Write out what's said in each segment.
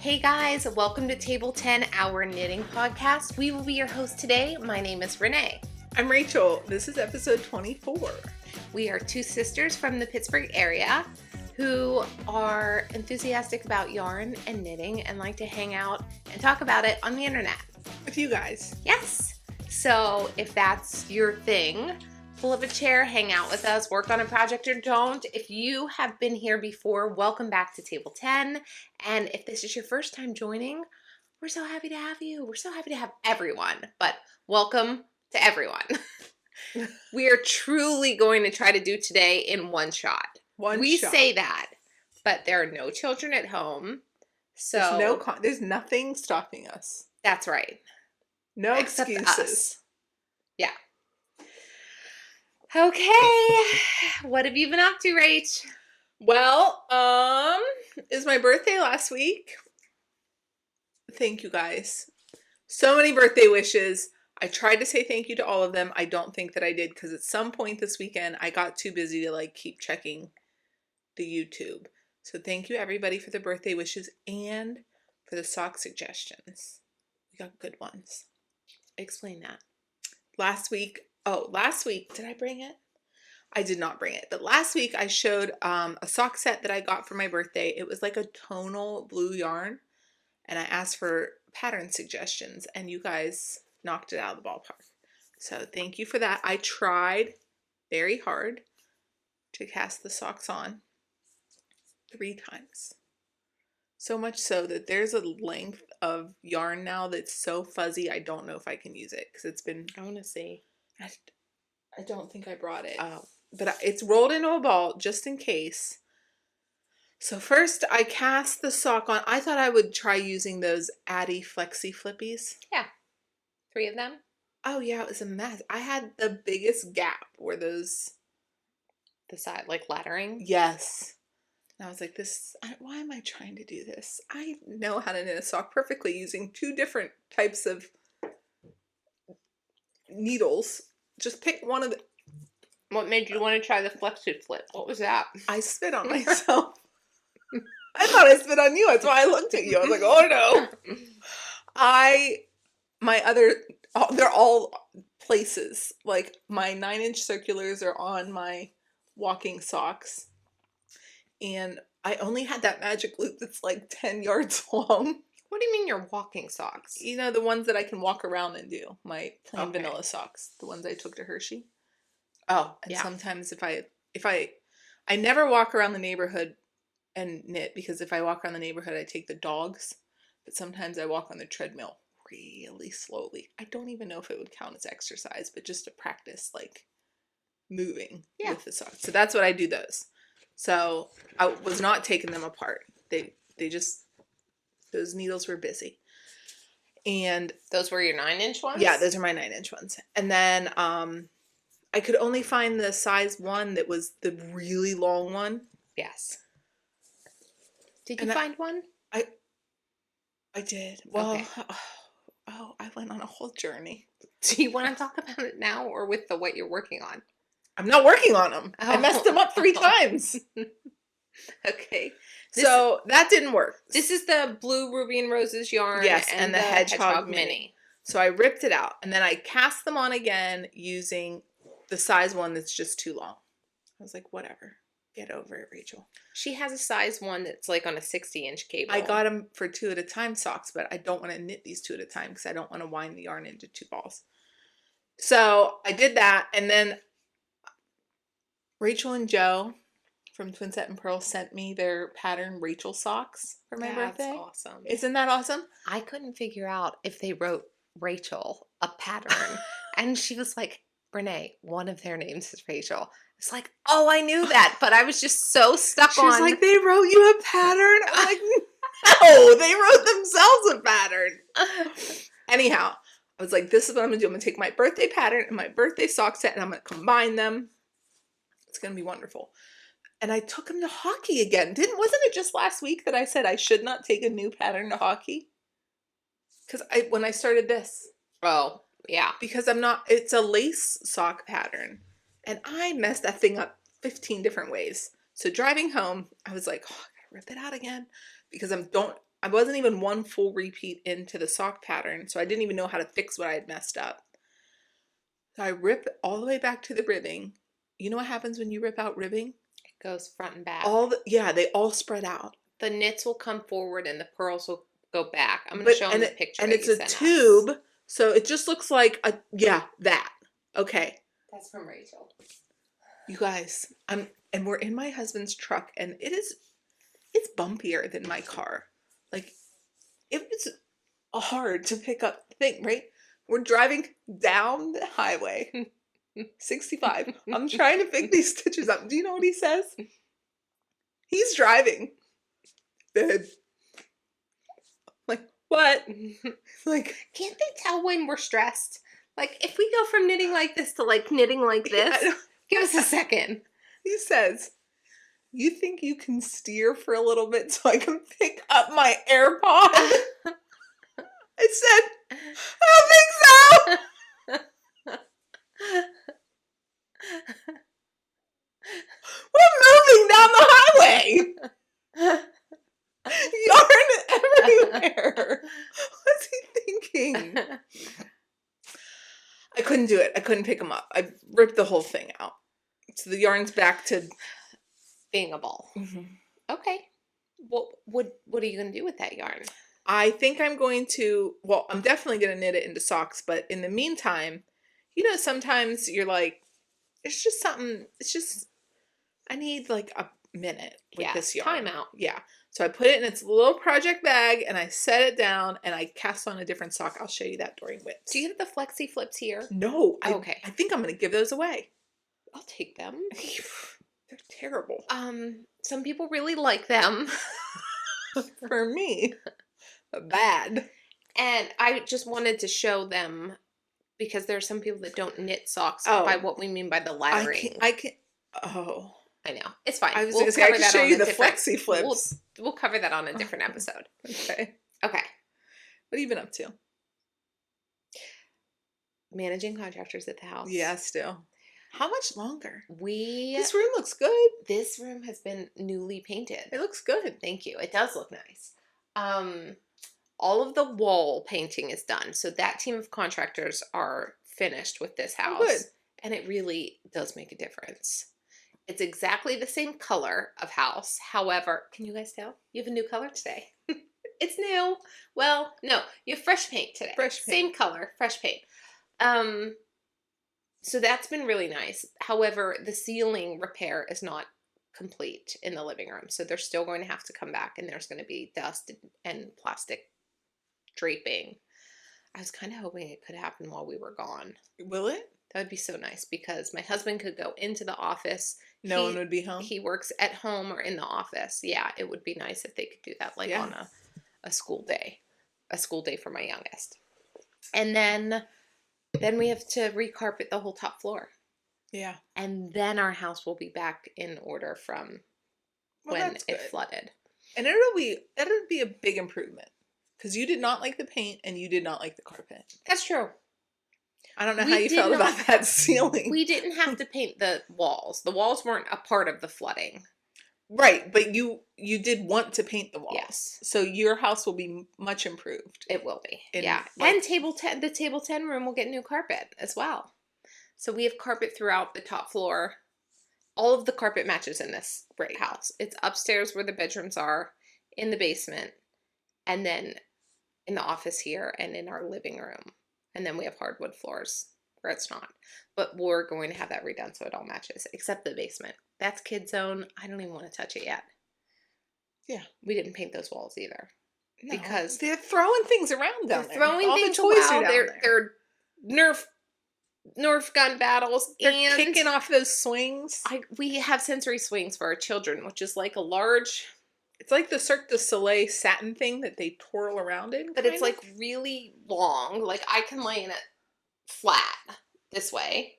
Hey guys, welcome to Table 10, our knitting podcast. We will be your host today. My name is Renee. I'm Rachel. This is episode 24. We are two sisters from the Pittsburgh area who are enthusiastic about yarn and knitting and like to hang out and talk about it on the internet. With you guys. Yes. So if that's your thing, pull up a chair, hang out with us, work on a project or don't. If you have been here before, welcome back to Table 10. And if this is your first time joining, we're so happy to have you. We're so happy to have everyone, but welcome to everyone. We are truly going to try to do today in one shot. We say that, but there are no children at home. So there's nothing stopping us. That's right. No Except excuses. Us. Yeah. Okay, what have you been up to, Rach? Well, it was my birthday last week. Thank you guys. So many birthday wishes. I tried to say thank you to all of them. I don't think that I did because at some point this weekend I got too busy to keep checking the YouTube. So thank you everybody for the birthday wishes and for the sock suggestions. We got good ones. Explain that. Last week, did I bring it? I did not bring it. But last week I showed a sock set that I got for my birthday. It was like a tonal blue yarn. And I asked for pattern suggestions. And you guys knocked it out of the ballpark. So thank you for that. I tried very hard to cast the socks on 3 times. So much so that there's a length of yarn now that's so fuzzy I don't know if I can use it. Because it's been... I want to see. I don't think I brought it. Oh. But it's rolled into a ball just in case. So first I cast the sock on. I thought I would try using those Addy Flexi Flippies. Yeah. 3 of them? Oh yeah, it was a mess. I had the biggest gap where those... The side, lettering? Yes. And I was like, why am I trying to do this? I know how to knit a sock perfectly using 2 different types of needles. Just pick one of the... What made you want to try the flexi flip? What was that? I spit on myself. I thought I spit on you. That's why I looked at you. I was like, oh no. They're all places. Like my 9-inch circulars are on my walking socks. And I only had that magic loop that's 10 yards long. What do you mean your walking socks? You know, the ones that I can walk around and do. My plain vanilla socks. The ones I took to Hershey. Oh, and sometimes if I never walk around the neighborhood and knit because if I walk around the neighborhood, I take the dogs. But sometimes I walk on the treadmill really slowly. I don't even know if it would count as exercise, but just to practice moving with the socks. So that's what I do those. So I was not taking them apart. Those needles were busy. And those were your 9-inch ones? Yeah, those are my 9-inch ones. And then I could only find the size 1 that was the really long one. Yes. Did you find one? I did. Well, okay. I went on a whole journey. Do you want to talk about it now or with what you're working on? I'm not working on them. Oh. I messed them up 3 times. Okay. So that didn't work. This is the blue Ruby and Roses yarn. Yes, and the Hedgehog Mini. So I ripped it out and then I cast them on again using the size 1 that's just too long. I was like, whatever. Get over it, Rachel. She has a size 1 that's on a 60-inch cable. I got them for 2 at a time socks, but I don't want to knit these 2 at a time because I don't want to wind the yarn into 2 balls. So I did that, and then Rachel and Joe from Twin Set and Pearl sent me their pattern Rachel socks for my birthday. That's awesome. Isn't that awesome? I couldn't figure out if they wrote Rachel a pattern. And she was like, Renee, one of their names is Rachel. It's like, oh, I knew that, but I was just so stuck on. She was like, they wrote you a pattern? I'm like, no, they wrote themselves a pattern. Anyhow, I was like, this is what I'm going to do. I'm going to take my birthday pattern and my birthday sock set, and I'm going to combine them. It's going to be wonderful. And I took them to hockey again. Wasn't it just last week that I said I should not take a new pattern to hockey? Because when I started this. Oh, yeah. Because it's a lace sock pattern. And I messed that thing up 15 different ways. So driving home, I was like, oh, I gotta rip it out again. Because I wasn't even one full repeat into the sock pattern, so I didn't even know how to fix what I had messed up. So I rip all the way back to the ribbing. You know what happens when you rip out ribbing? It goes front and back. They all spread out. The knits will come forward and the pearls will go back. I'm going to show them the picture. And it's a tube, so it just looks like that. Okay. That's from Rachel. You guys, and we're in my husband's truck, and it's bumpier than my car. Like, it was hard to pick up the thing, right? We're driving down the highway, 65. I'm trying to pick these stitches up. Do you know what he says? He's driving. Babe. Like, what? Like, can't they tell when we're stressed? Like, if we go from knitting like this to like knitting like this, give us a second. He says, you think you can steer for a little bit so I can pick up my AirPod? I said, I don't think so. We're moving down the highway. Yarn everywhere. What's he thinking? I couldn't do it. I couldn't pick them up. I ripped the whole thing out. So the yarn's back to being a ball. Mm-hmm. Okay. What are you going to do with that yarn? I think I'm going to, I'm definitely going to knit it into socks, but in the meantime, sometimes you're like, it's just something, I need like a minute with this yarn. Time out. Yeah. So I put it in its little project bag and I set it down and I cast on a different sock. I'll show you that during whips. Do you have the flexi flips here? No. Okay. I think I'm going to give those away. I'll take them. They're terrible. Some people really like them. For me, bad. And I just wanted to show them because there are some people that don't knit socks by what we mean by the laddering. I know. It's fine. I was going to say, I can show you the flexi flips. We'll cover that on a different episode. Okay. Okay. What have you been up to? Managing contractors at the house. Yeah, still. How much longer? This room looks good. This room has been newly painted. It looks good. Thank you. It does look nice. All of the wall painting is done. So that team of contractors are finished with this house. Oh, good. And it really does make a difference. It's exactly the same color of house. However, can you guys tell? You have a new color today. It's new. Well, no, you have fresh paint today. Fresh paint. Same color, fresh paint. So that's been really nice. However, the ceiling repair is not complete in the living room. So they're still going to have to come back and there's going to be dust and plastic draping. I was kind of hoping it could happen while we were gone. Will it? That would be so nice because my husband could go into the office. No one would be home? He works at home or in the office. Yeah, it would be nice if they could do that on a school day. A school day for my youngest. And then we have to recarpet the whole top floor. Yeah. And then our house will be back in order from when it flooded. And it'll be a big improvement. Because you did not like the paint and you did not like the carpet. That's true. I don't know how you felt about that ceiling. We didn't have to paint the walls. The walls weren't a part of the flooding. Right, but you did want to paint the walls. Yes. So your house will be much improved. It will be. Yeah. And the table 10 room will get new carpet as well. So we have carpet throughout the top floor. All of the carpet matches in this house. It's upstairs where the bedrooms are, in the basement, and then in the office here and in our living room. And then we have hardwood floors where it's not. But we're going to have that redone so it all matches, except the basement. That's kid zone. I don't even want to touch it yet. Yeah. We didn't paint those walls either. No, because they're throwing things around down there. Throwing all things the toys around. are down there. They're Nerf gun battles. They're kicking off those swings. We have sensory swings for our children, which is like a large... It's like the Cirque du Soleil satin thing that they twirl around in. But it's like really long. Like I can lay in it flat this way.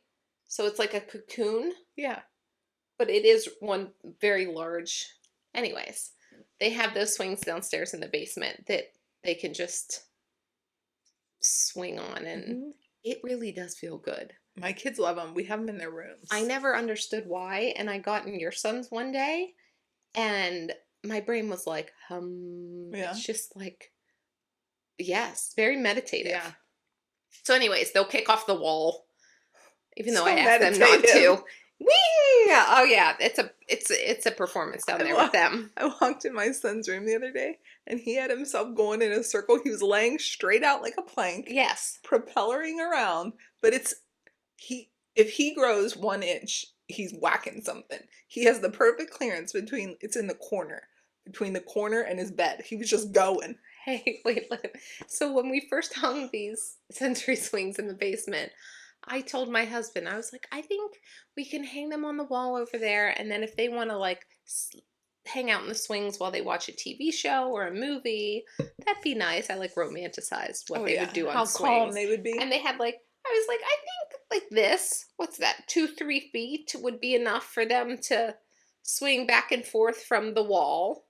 So it's like a cocoon. Yeah. But it is one very large. Anyways, they have those swings downstairs in the basement that they can just swing on. And it really does feel good. My kids love them. We have them in their rooms. I never understood why. And I got in your son's one day. And my brain was like, Yeah. It's just like, yes, very meditative. Yeah. So anyways, they'll kick off the wall, even though So I asked them not meditative. to. Whee! Oh yeah, it's a performance down there with them. I walked in my son's room the other day, and he had himself going in a circle. He was laying straight out like a plank. Yes. Propelling around, but if he grows 1 inch, he's whacking something. He has the perfect clearance it's in the corner, between the corner and his bed. He was just going. Hey, wait. So when we first hung these sensory swings in the basement, I told my husband, I was like, I think we can hang them on the wall over there, and then if they want to like hang out in the swings while they watch a TV show or a movie, that'd be nice. I like romanticized what they would do on how swings. calm they would be. And they had like, I was like, I think like this, what's that, 2-3 feet would be enough for them to swing back and forth from the wall.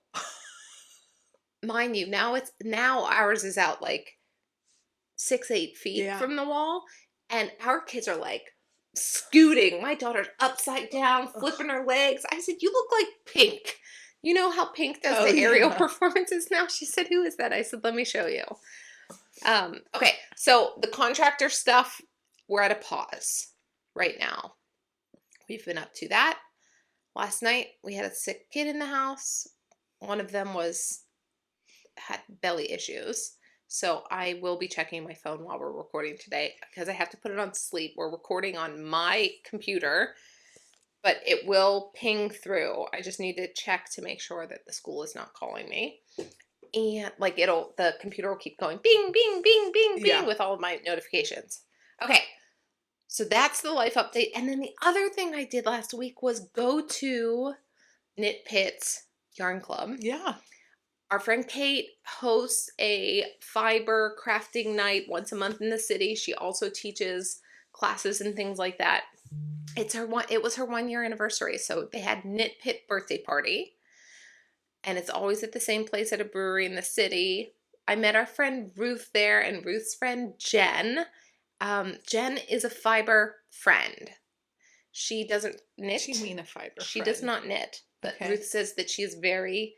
Mind you, now ours is out like 6-8 feet from the wall, and our kids are like scooting. My daughter's upside down, flipping her legs. I said, "You look like Pink." You know how Pink does the aerial performances now? She said, "Who is that?" I said, "Let me show you." Okay, so the contractor stuff, we're at a pause right now. We've been up to that. Last night we had a sick kid in the house. One of them had belly issues. So I will be checking my phone while we're recording today because I have to put it on sleep. We're recording on my computer, but it will ping through. I just need to check to make sure that the school is not calling me. And like the computer will keep going bing, bing, bing, bing, bing with all of my notifications. Okay. So that's the life update. And then the other thing I did last week was go to Knit Pit's Yarn Club. Yeah. Our friend Kate hosts a fiber crafting night once a month in the city. She also teaches classes and things like that. It was her 1-year anniversary, so they had Knit Pit birthday party, and it's always at the same place at a brewery in the city. I met our friend Ruth there and Ruth's friend Jen. Jen is a fiber friend. She doesn't knit. What do you mean a fiber She friend? does not knit, but Ruth says that she is very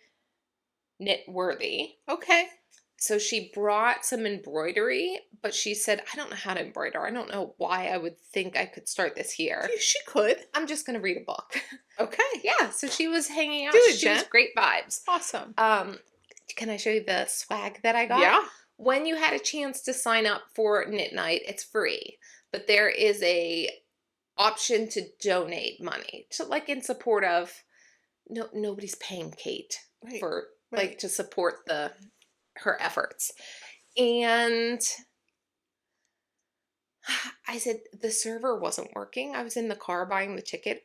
knit worthy. Okay. So she brought some embroidery, but she said, I don't know how to embroider. I don't know why I would think I could start this here. She could. I'm just going to read a book. Okay. Yeah, so she was hanging out. Do it, She was great vibes. Awesome. Can I show you the swag that I got? Yeah. When you had a chance to sign up for Knit Night, it's free. But there is a option to donate money. So like in support of, nobody's paying Kate for like to support her efforts. And I said the server wasn't working. I was in the car buying the ticket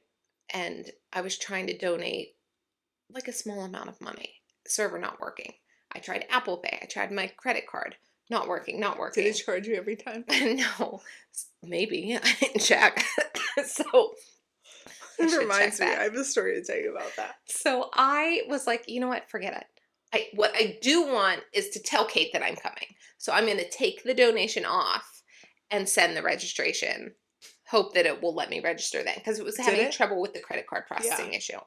and I was trying to donate like a small amount of money. Server not working. I tried Apple Pay. I tried my credit card. Not working. Did it charge you every time? No. Maybe. I didn't check. So it reminds me. I have a story to tell you about that. So I was like, you know what? Forget it. What I do want is to tell Kate that I'm coming. So I'm going to take the donation off and send the registration. Hope that it will let me register then. Because it was having trouble with the credit card processing issue.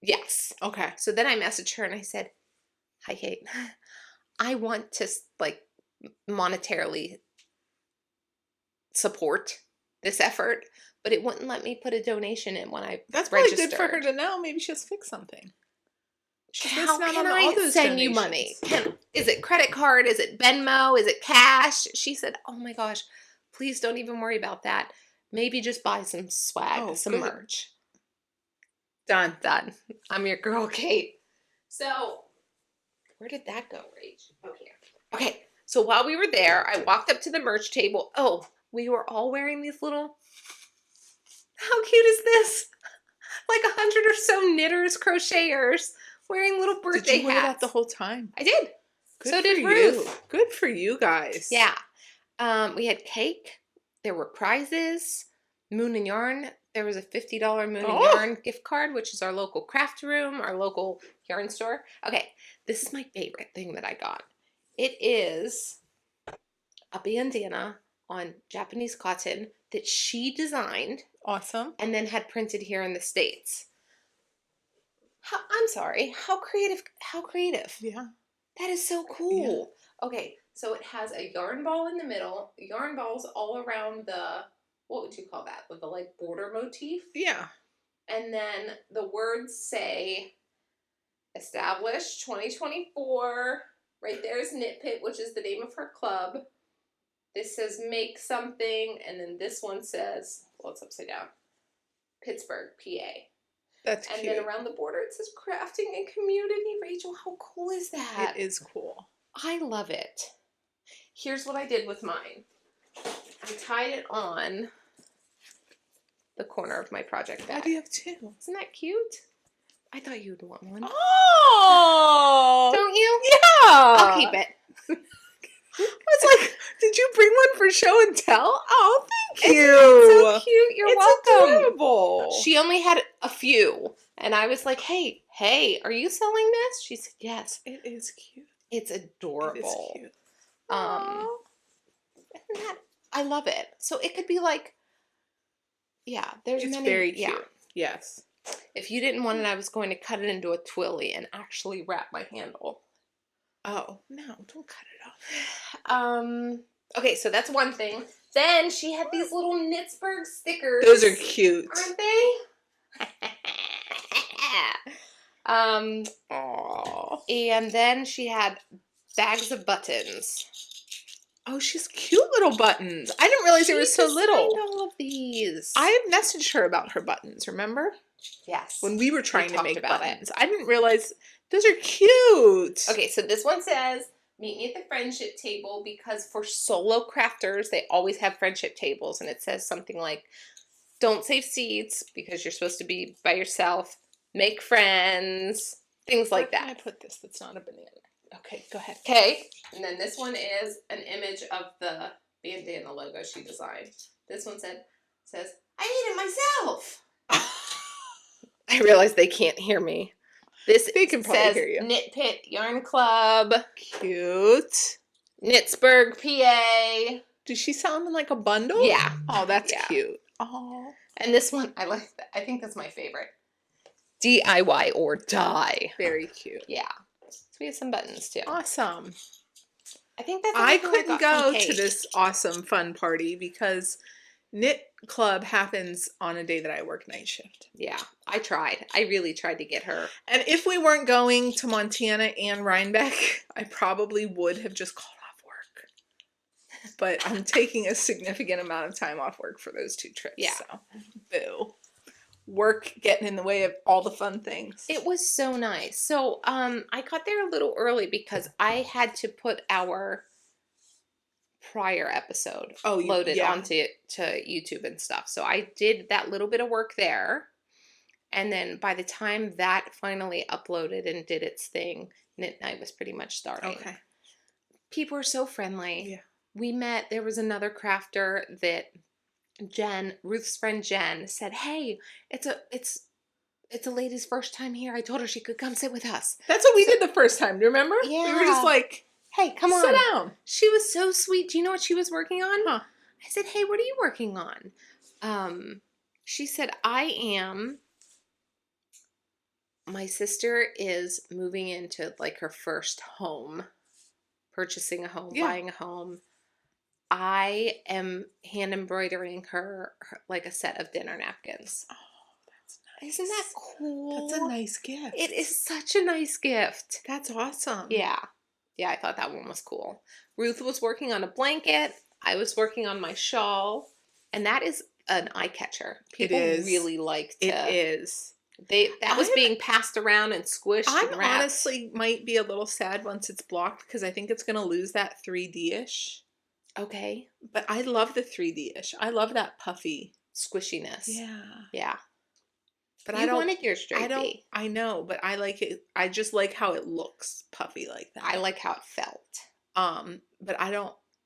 Yes. Okay. So then I messaged her and I said, hi, Kate. I want to like monetarily support this effort, but it wouldn't let me put a donation in when I That's registered. Probably good for her to know. Maybe she'll fix something. How can I send you money? Is it credit card? Is it Venmo? Is it cash? She said, oh my gosh, please don't even worry about that. Maybe just buy some swag, some merch. Done. I'm your girl, Kate. So, where did that go, Rach? Oh, here. Okay, so while we were there, I walked up to the merch table. Oh, we were all wearing these little... How cute is this? Like 100 or so knitters, crocheters, wearing little birthday hats. Did you wear that the whole time? I did. Good so did Ruth. Good for you guys. Yeah. We had cake. There were prizes. Moon and Yarn. There was a $50 Moon and Yarn gift card, which is our local craft room, our local yarn store. Okay, this is my favorite thing that I got. It is a bandana on Japanese cotton that she designed. Awesome. And then had printed here in the States. I'm sorry. How creative. How creative. Yeah. That is so cool. Yeah. Okay, so it has a yarn ball in the middle, yarn balls all around the, what would you call that? With the like border motif? Yeah. And then the words say established 2024. Right there is Knit Pit, which is the name of her club. This says make something, and then this one says, well, it's upside down, Pittsburgh, PA. That's cute. And then around the border it says crafting and community. Rachel, how cool is that? It is cool. I love it. Here's what I did with mine. I tied it on the corner of my project bag. Why do you have two? Isn't that cute? I thought you'd want one. Oh! Don't you? Yeah! I'll keep it. I was like, did you bring one for show and tell? Oh, thank you. It's so cute. You're it's welcome. Adorable. She only had a few. And I was like, hey, are you selling this? She said, yes. It is cute. It's adorable. It is cute. Isn't that, I love it. So it could be like, yeah, there's it's many. very cute. Yeah. Yes. If you didn't want it, I was going to cut it into a twilly and actually wrap my handle. Oh, no, don't cut it off. Okay, so that's one thing. Then she had these little Knitsburg stickers. Those are cute. Aren't they? Aww. And then she had bags of buttons. Oh, she's cute little buttons. I didn't realize they were so little. All of these. I had messaged her about her buttons, remember? Yes. When we were trying to make about buttons. I didn't realize those are cute. Okay, so this one says, meet me at the friendship table, because for solo crafters, they always have friendship tables, and it says something like, don't save seats because you're supposed to be by yourself, make friends, things like that. Where can I put this? That's not a banana. Okay, go ahead. Okay, and then this one is an image of the bandana logo she designed. This one says, I made it myself. I realize they can't hear me. This They can probably says hear you. Knit Pit Yarn Club, Cute. Knitsburg, PA. Does she sell them in like a bundle? Yeah. Oh, that's Yeah. cute. Oh. And this one, I like that. I think that's my favorite. DIY or die. Very cute. Yeah. So we have some buttons too. Awesome. I think that's I everything couldn't got from go to Kate. this awesome fun party because Knit Club happens on a day that I work night shift. Yeah, I tried. I really tried to get her. And if we weren't going to Montana and Rhinebeck, I probably would have just called off work. But I'm taking a significant amount of time off work for those two trips. Yeah. So, boo. Work getting in the way of all the fun things. It was so nice. So I got there a little early because I had to put our prior episode loaded onto YouTube and stuff. So I did that little bit of work there. And then by the time that finally uploaded and did its thing, Knit Night was pretty much starting. Okay. People are so friendly. Yeah. We met, there was another crafter that Ruth's friend Jen said, hey, it's a lady's first time here. I told her she could come sit with us. That's what we did the first time. Do you remember? Yeah. We were just like, hey, come on. Sit down. She was so sweet. Do you know what she was working on? Huh. I said, hey, what are you working on? She said, my sister is moving into like her first home, purchasing a home, buying a home. I am hand embroidering her like a set of dinner napkins. Oh, that's nice. Isn't that cool? That's a nice gift. It is such a nice gift. That's awesome. Yeah. Yeah, I thought that one was cool. Ruth was working on a blanket. I was working on my shawl. And that is an eye catcher. People really like to. It is. That was being passed around and squished and wrapped. I honestly might be a little sad once it's blocked because I think it's going to lose that 3D-ish. Okay. But I love the 3D-ish. I love that puffy squishiness. Yeah. Yeah. But I wanted your straight B. I know, but I like it. I just like how it looks puffy like that. I like how it felt. But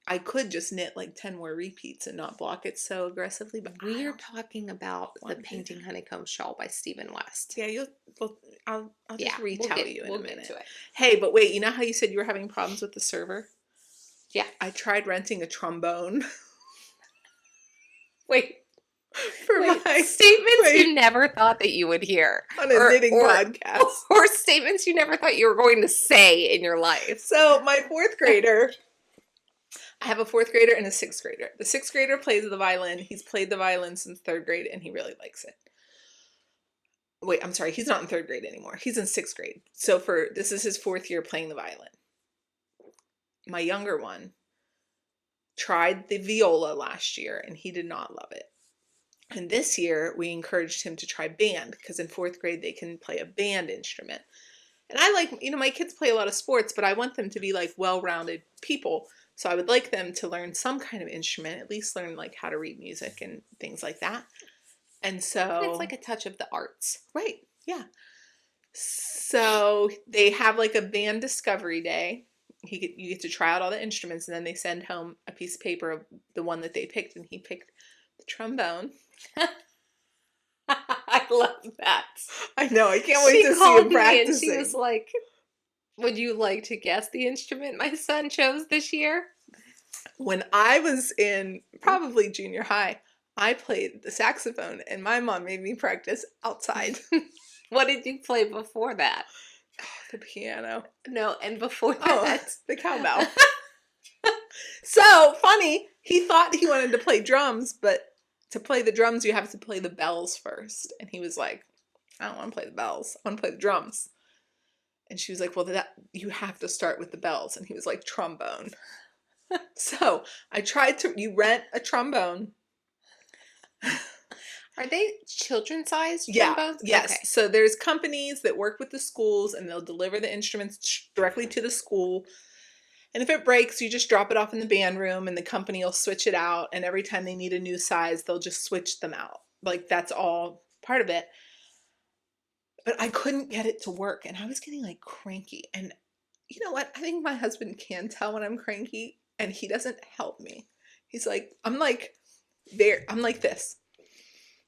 I could just knit like 10 more repeats and not block it so aggressively. But we're talking about the Painting Honeycombs shawl by Stephen West. Yeah, I'll just retell you in a minute. Get to it. Hey, but wait, you know how you said you were having problems with the server? Yeah. I tried renting a trombone. Wait. for Wait, my statements you never thought that you would hear. on a knitting podcast. Or statements you never thought you were going to say in your life. So my fourth grader, I have a fourth grader and a sixth grader. The sixth grader plays the violin. He's played the violin since third grade and he really likes it. Wait, I'm sorry. He's not in third grade anymore. He's in sixth grade. So this is his fourth year playing the violin. My younger one tried the viola last year and he did not love it. And this year we encouraged him to try band because in fourth grade they can play a band instrument. And I like, my kids play a lot of sports, but I want them to be like well-rounded people. So I would like them to learn some kind of instrument, at least learn like how to read music and things like that. And so it's like a touch of the arts. Right. Yeah. So they have like a band discovery day. You get to try out all the instruments and then they send home a piece of paper of the one that they picked and he picked the trombone. I love that. I know. I can't wait to see him practicing. And she was like, would you like to guess the instrument my son chose this year? When I was in probably junior high, I played the saxophone and my mom made me practice outside. What did you play before that? Oh, the piano. No, and before that? Oh, the cowbell. So funny. He thought he wanted to play drums, but to play the drums, you have to play the bells first. And he was like, I don't want to play the bells. I want to play the drums. And she was like, well, you have to start with the bells. And he was like, trombone. So you rent a trombone. Are they children-sized Yeah, trombones? yes. Okay. So there's companies that work with the schools and they'll deliver the instruments directly to the school. And if it breaks, you just drop it off in the band room and the company will switch it out. And every time they need a new size, they'll just switch them out. Like that's all part of it. But I couldn't get it to work and I was getting like cranky. And you know what? I think my husband can tell when I'm cranky and he doesn't help me. He's like, I'm like this,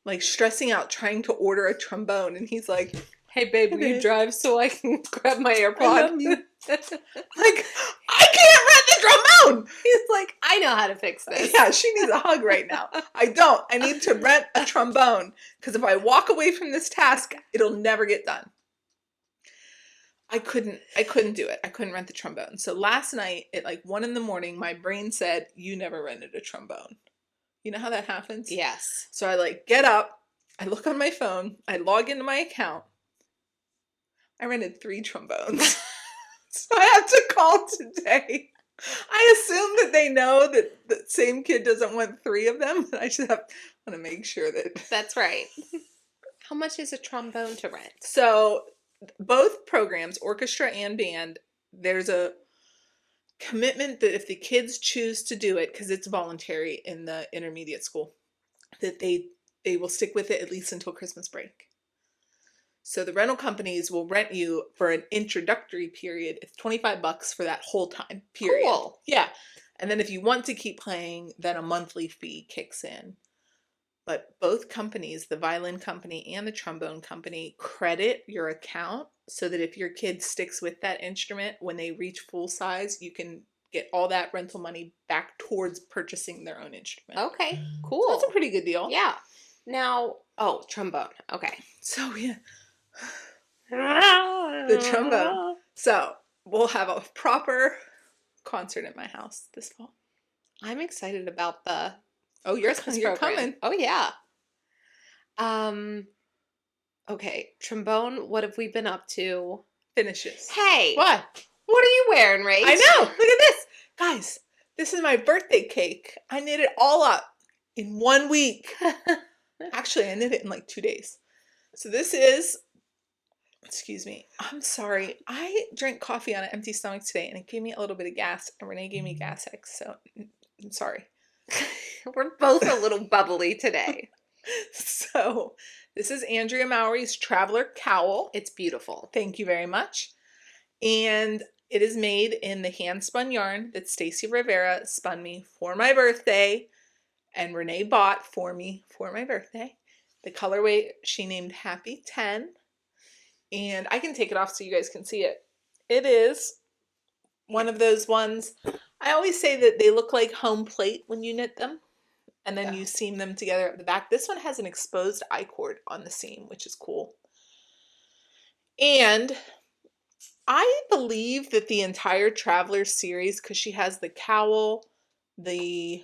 like stressing out, trying to order a trombone. And he's like, hey babe, will you drive so I can grab my AirPod? I love you. Like, I can't rent the trombone. He's like, I know how to fix this. Yeah, she needs a hug right now. I don't. I need to rent a trombone because if I walk away from this task, it'll never get done. I couldn't do it. I couldn't rent the trombone. So last night at like 1 a.m, my brain said, you never rented a trombone. You know how that happens? Yes. So I like get up, I look on my phone, I log into my account. I rented 3 trombones. So I have to call today. I assume that they know that the same kid doesn't want 3 of them. I just want to make sure that. That's right. How much is a trombone to rent? So both programs, orchestra and band, there's a commitment that if the kids choose to do it, because it's voluntary in the intermediate school, that they will stick with it at least until Christmas break. So the rental companies will rent you for an introductory period. It's $25 for that whole time period. Cool. Yeah. And then if you want to keep playing, then a monthly fee kicks in. But both companies, the violin company and the trombone company, credit your account so that if your kid sticks with that instrument, when they reach full size, you can get all that rental money back towards purchasing their own instrument. Okay, cool. That's a pretty good deal. Yeah. Now, trombone. Okay. So, yeah. The trombone. So, we'll have a proper concert at my house this fall. I'm excited about the you're program. coming. Oh, yeah. Okay, trombone, what have we been up to? Finishes. Hey! What? What are you wearing, Rach? I know! Look at this! Guys, this is my birthday cake. I knit it all up in 1 week. Actually, I knit it in like 2 days. So this is, excuse me, I'm sorry. I drank coffee on an empty stomach today and it gave me a little bit of gas and Renee gave me gas X, so I'm sorry. We're both a little bubbly today. So this is Andrea Mowry's Traveler Cowl. It's beautiful. Thank you very much. And it is made in the hand spun yarn that Stacy Rivera spun me for my birthday and Renee bought for me for my birthday. The colorway she named Happy 10. And I can take it off so you guys can see it. It is one of those ones. I always say that they look like home plate when you knit them. and then you seam them together at the back. This one has an exposed I-cord on the seam, which is cool. And I believe that the entire Traveler series, because she has the cowl, the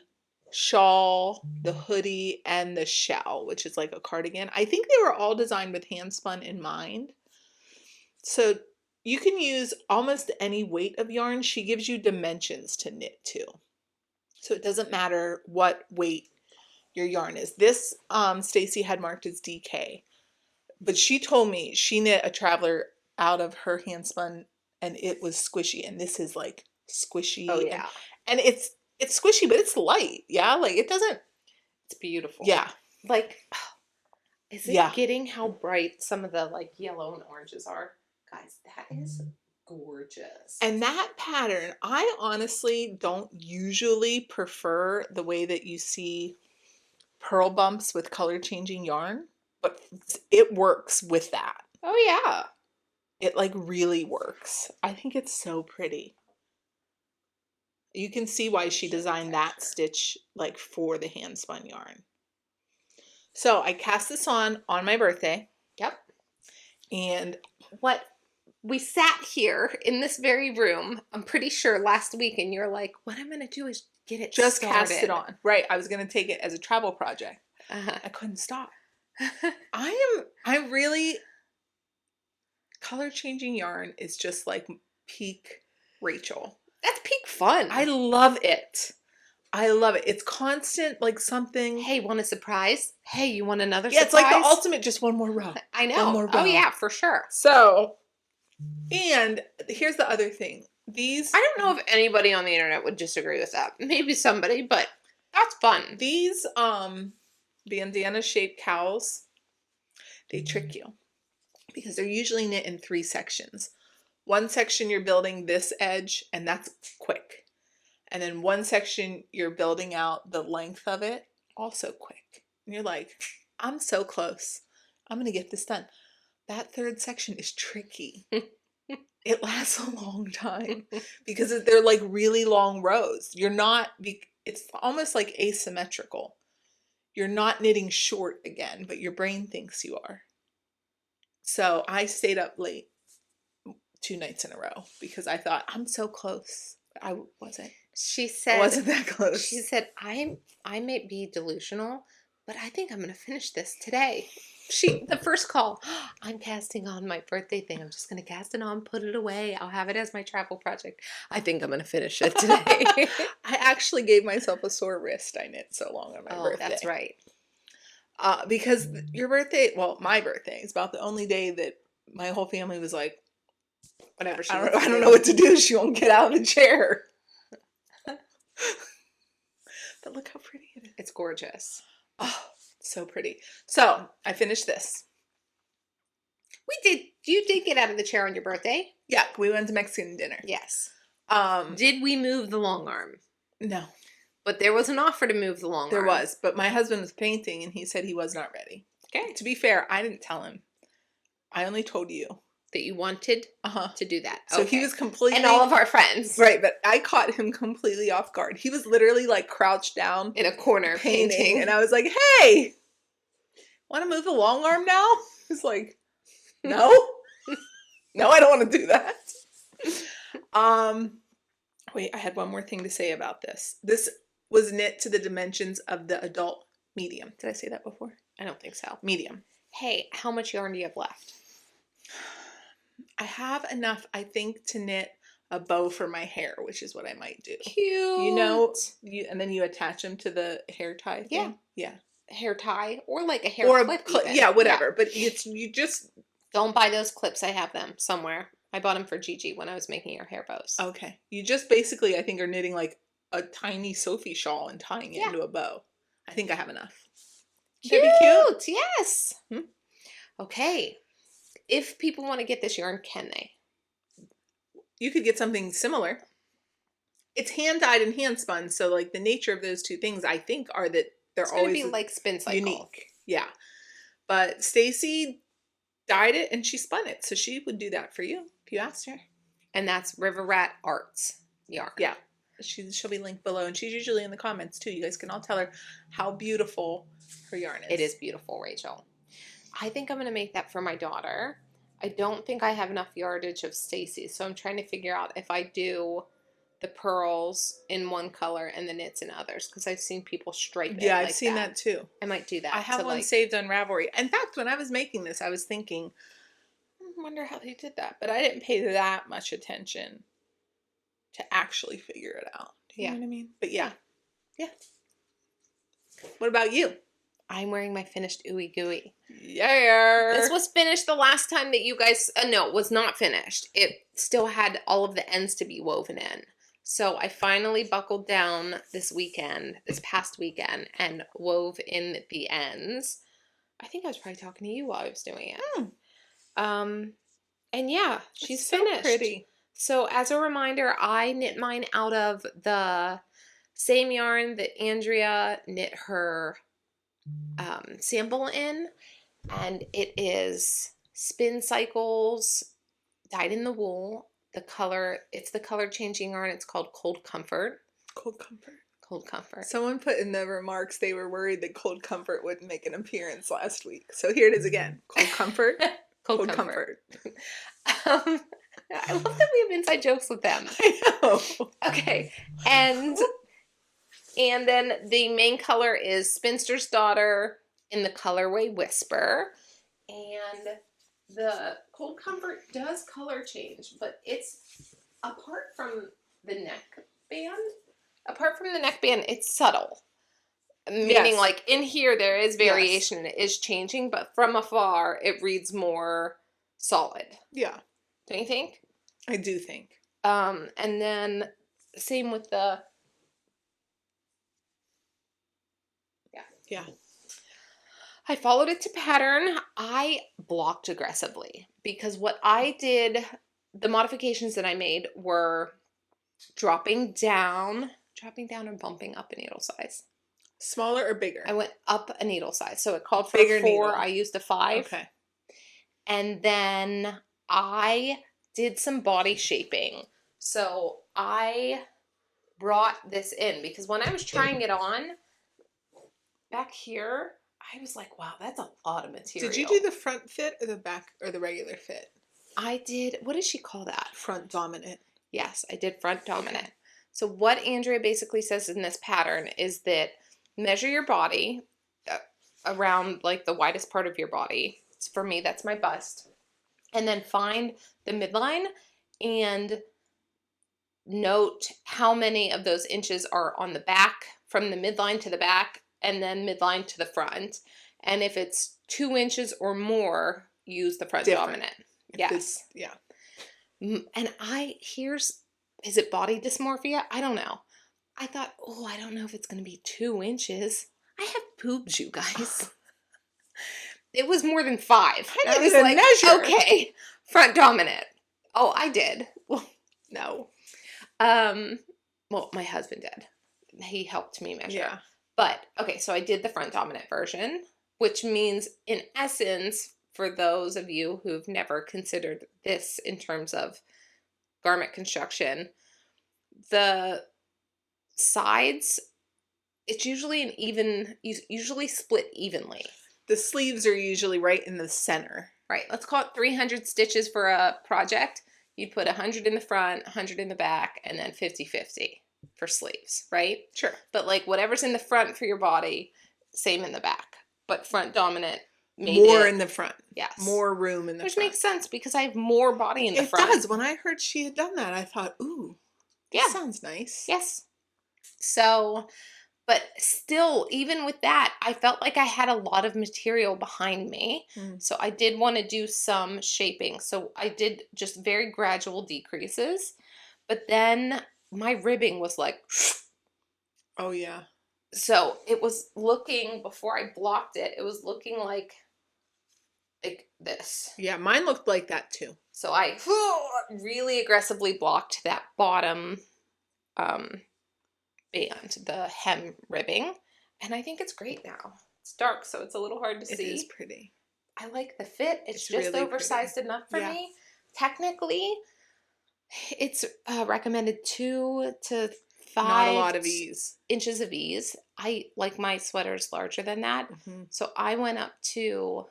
shawl, the hoodie, and the shell, which is like a cardigan. I think they were all designed with hand spun in mind. So you can use almost any weight of yarn. She gives you dimensions to knit to. So it doesn't matter what weight your yarn is. This Stacy had marked as DK. But she told me she knit a Traveler out of her hand spun and it was squishy. And this is like squishy. Oh yeah. And it's squishy, but it's light. Yeah. Like it doesn't. It's beautiful. Yeah. Like, is it getting how bright some of the like yellow and oranges are? Guys, that is gorgeous. And that pattern, I honestly don't usually prefer the way that you see purl bumps with color changing yarn, but it works with that. Oh yeah. It like really works. I think it's so pretty. You can see why she designed that stitch like for the hand spun yarn. So I cast this on my birthday. Yep. And what we sat here in this very room, I'm pretty sure last week, and you're like, what I'm going to do is get it just started. cast it on. Right. I was going to take it as a travel project. I couldn't stop. I really, color changing yarn is just like peak Rachel. That's peak fun. I love it. I love it. It's constant, like something. Hey, want a surprise? Hey, you want another surprise? It's like the ultimate, just one more row. I know. One more row. Oh, yeah, for sure. So, and here's the other thing. These. I don't know if anybody on the internet would disagree with that. Maybe somebody, but that's fun. These, bandana shaped cowls, they trick you because they're usually knit in 3 sections. One section you're building this edge, and that's quick. And then one section you're building out the length of it, also quick. And you're like, I'm so close. I'm going to get this done. That third section is tricky. It lasts a long time because they're like really long rows. It's almost like asymmetrical. You're not knitting short again, but your brain thinks you are. So I stayed up late 2 nights in a row because I thought, I'm so close. I wasn't. She said, I wasn't that close. She said, I may be delusional, but I think I'm going to finish this today. The first call, I'm casting on my birthday thing. I'm just going to cast it on, put it away. I'll have it as my travel project. I think I'm going to finish it today. I actually gave myself a sore wrist. I knit so long on my birthday. That's right. Because your birthday, well, my birthday is about the only day that my whole family was like, whatever. I don't know what to do. She won't get out of the chair. But look how pretty it is. It's gorgeous. Oh, so pretty. So I finished this. You did get out of the chair on your birthday? Yeah, we went to Mexican dinner. Yes. Did we move the long arm? No. But there was an offer to move the long arm. There was, but my husband was painting and he said he was not ready. Okay. To be fair, I didn't tell him. I only told you. That you wanted to do that. So he was completely... And all of our friends. Right, but I caught him completely off guard. He was literally like crouched down. In a corner painting. And I was like, hey, want to move the long arm now? He's like, no. No, I don't want to do that. Wait, I had one more thing to say about this. This was knit to the dimensions of the adult medium. Did I say that before? I don't think so. Medium. Hey, how much yarn do you have left? I have enough, I think, to knit a bow for my hair, which is what I might do. Cute. You know, and then you attach them to the hair tie thing? Yeah. Hair tie or like a hair clip. Yeah, whatever. Yeah. But you just... Don't buy those clips. I have them somewhere. I bought them for Gigi when I was making her hair bows. Okay. You just basically, I think, are knitting like a tiny Sophie shawl and tying it into a bow. I think I have enough. Cute. That'd be cute. Yes. Okay. If people want to get this yarn, can they? You could get something similar. It's hand dyed and hand spun, so like the nature of those two things, I think, are that they're always be like spin cycle. Unique. Yeah. But Stacy dyed it and she spun it, so she would do that for you if you asked her. And that's River Rat Arts yarn. Yeah. She'll be linked below, and she's usually in the comments too. You guys can all tell her how beautiful her yarn is. It is beautiful, Rachel. I think I'm going to make that for my daughter. I don't think I have enough yardage of Stacy's, so I'm trying to figure out if I do the pearls in one color and the knits in others, because I've seen people stripe it. Yeah, I've seen that too. I might do that. I have one saved on Ravelry. In fact, when I was making this, I was thinking, I wonder how they did that, but I didn't pay that much attention to actually figure it out. Do you know what I mean? But yeah. What about you? I'm wearing my finished Ooey Gooey. Yeah. This was finished the last time that you guys, no, it was not finished. It still had all of the ends to be woven in. So I finally buckled down this past weekend, and wove in the ends. I think I was probably talking to you while I was doing it. And yeah, she's finished. So pretty. So as a reminder, I knit mine out of the same yarn that Andrea knit her sample in, and it is Spin Cycles dyed in the wool. It's the color changing yarn. It's called Cold Comfort. Cold Comfort. Cold Comfort. Someone put in the remarks they were worried that Cold Comfort wouldn't make an appearance last week. So here it is again. Cold Comfort. Cold Comfort. I love that we have inside jokes with them. I know. Okay. And then the main color is Spinster's Daughter in the colorway Whisper. And the Cold Comfort does color change, but it's apart from the neckband. It's subtle. Meaning, like, in here there is variation and it is changing, but from afar it reads more solid. Yeah. Don't you think? I do think. And then same with the... Yeah. I followed it to pattern. I blocked aggressively because what I did, the modifications that I made were dropping down or bumping up a needle size. Smaller or bigger? I went up a needle size. So it called for bigger a 4. Needle. I used a 5. Okay. And then I did some body shaping. So I brought this in because when I was trying it on back here, I was like, wow, that's a lot of material. Did you do the front fit or the back or the regular fit? I did. What does she call that? Front dominant. Yes, I did front dominant. Okay. So what Andrea basically says in this pattern is that measure your body around like the widest part of your body. For me, that's my bust. And then find the midline and note how many of those inches are on the back, from the midline to the back, and then midline to the front. And if it's 2 inches or more, use the front dominant. Yes. Yeah. And is it body dysmorphia? I don't know. I thought, I don't know if it's going to be 2 inches. I have boobs, you guys. It was more than 5. I was like, measure. Okay, front dominant. Oh, I did. Well, no. Well, my husband did. He helped me measure. Yeah. But, okay, so I did the front dominant version, which means, in essence, for those of you who've never considered this in terms of garment construction, the sides, it's usually usually split evenly. The sleeves are usually right in the center. Right. Let's call it 300 stitches for a project. You'd put 100 in the front, 100 in the back, and then 50-50 for sleeves, right? Sure. But like whatever's in the front for your body, same in the back. But front dominant more in the front. Yes. More room in the front. Which front. makes sense because I have more body in the front. It does. When I heard she had done that, I thought, ooh, that sounds nice. Yes. So, but still, even with that, I felt like I had a lot of material behind me. So I did want to do some shaping. So I did just very gradual decreases. But then my ribbing was like... Oh, yeah. So it was looking, before I blocked it, it was looking like this. Yeah, mine looked like that too. So I really aggressively blocked that bottom band, the hem ribbing. And I think it's great now. It's dark, so it's a little hard to see. It is pretty. I like the fit. It's just really oversized enough for me. Technically, it's recommended 2 to Not a lot 5 of ease. inches of ease. I like my sweaters larger than that. So I went up to,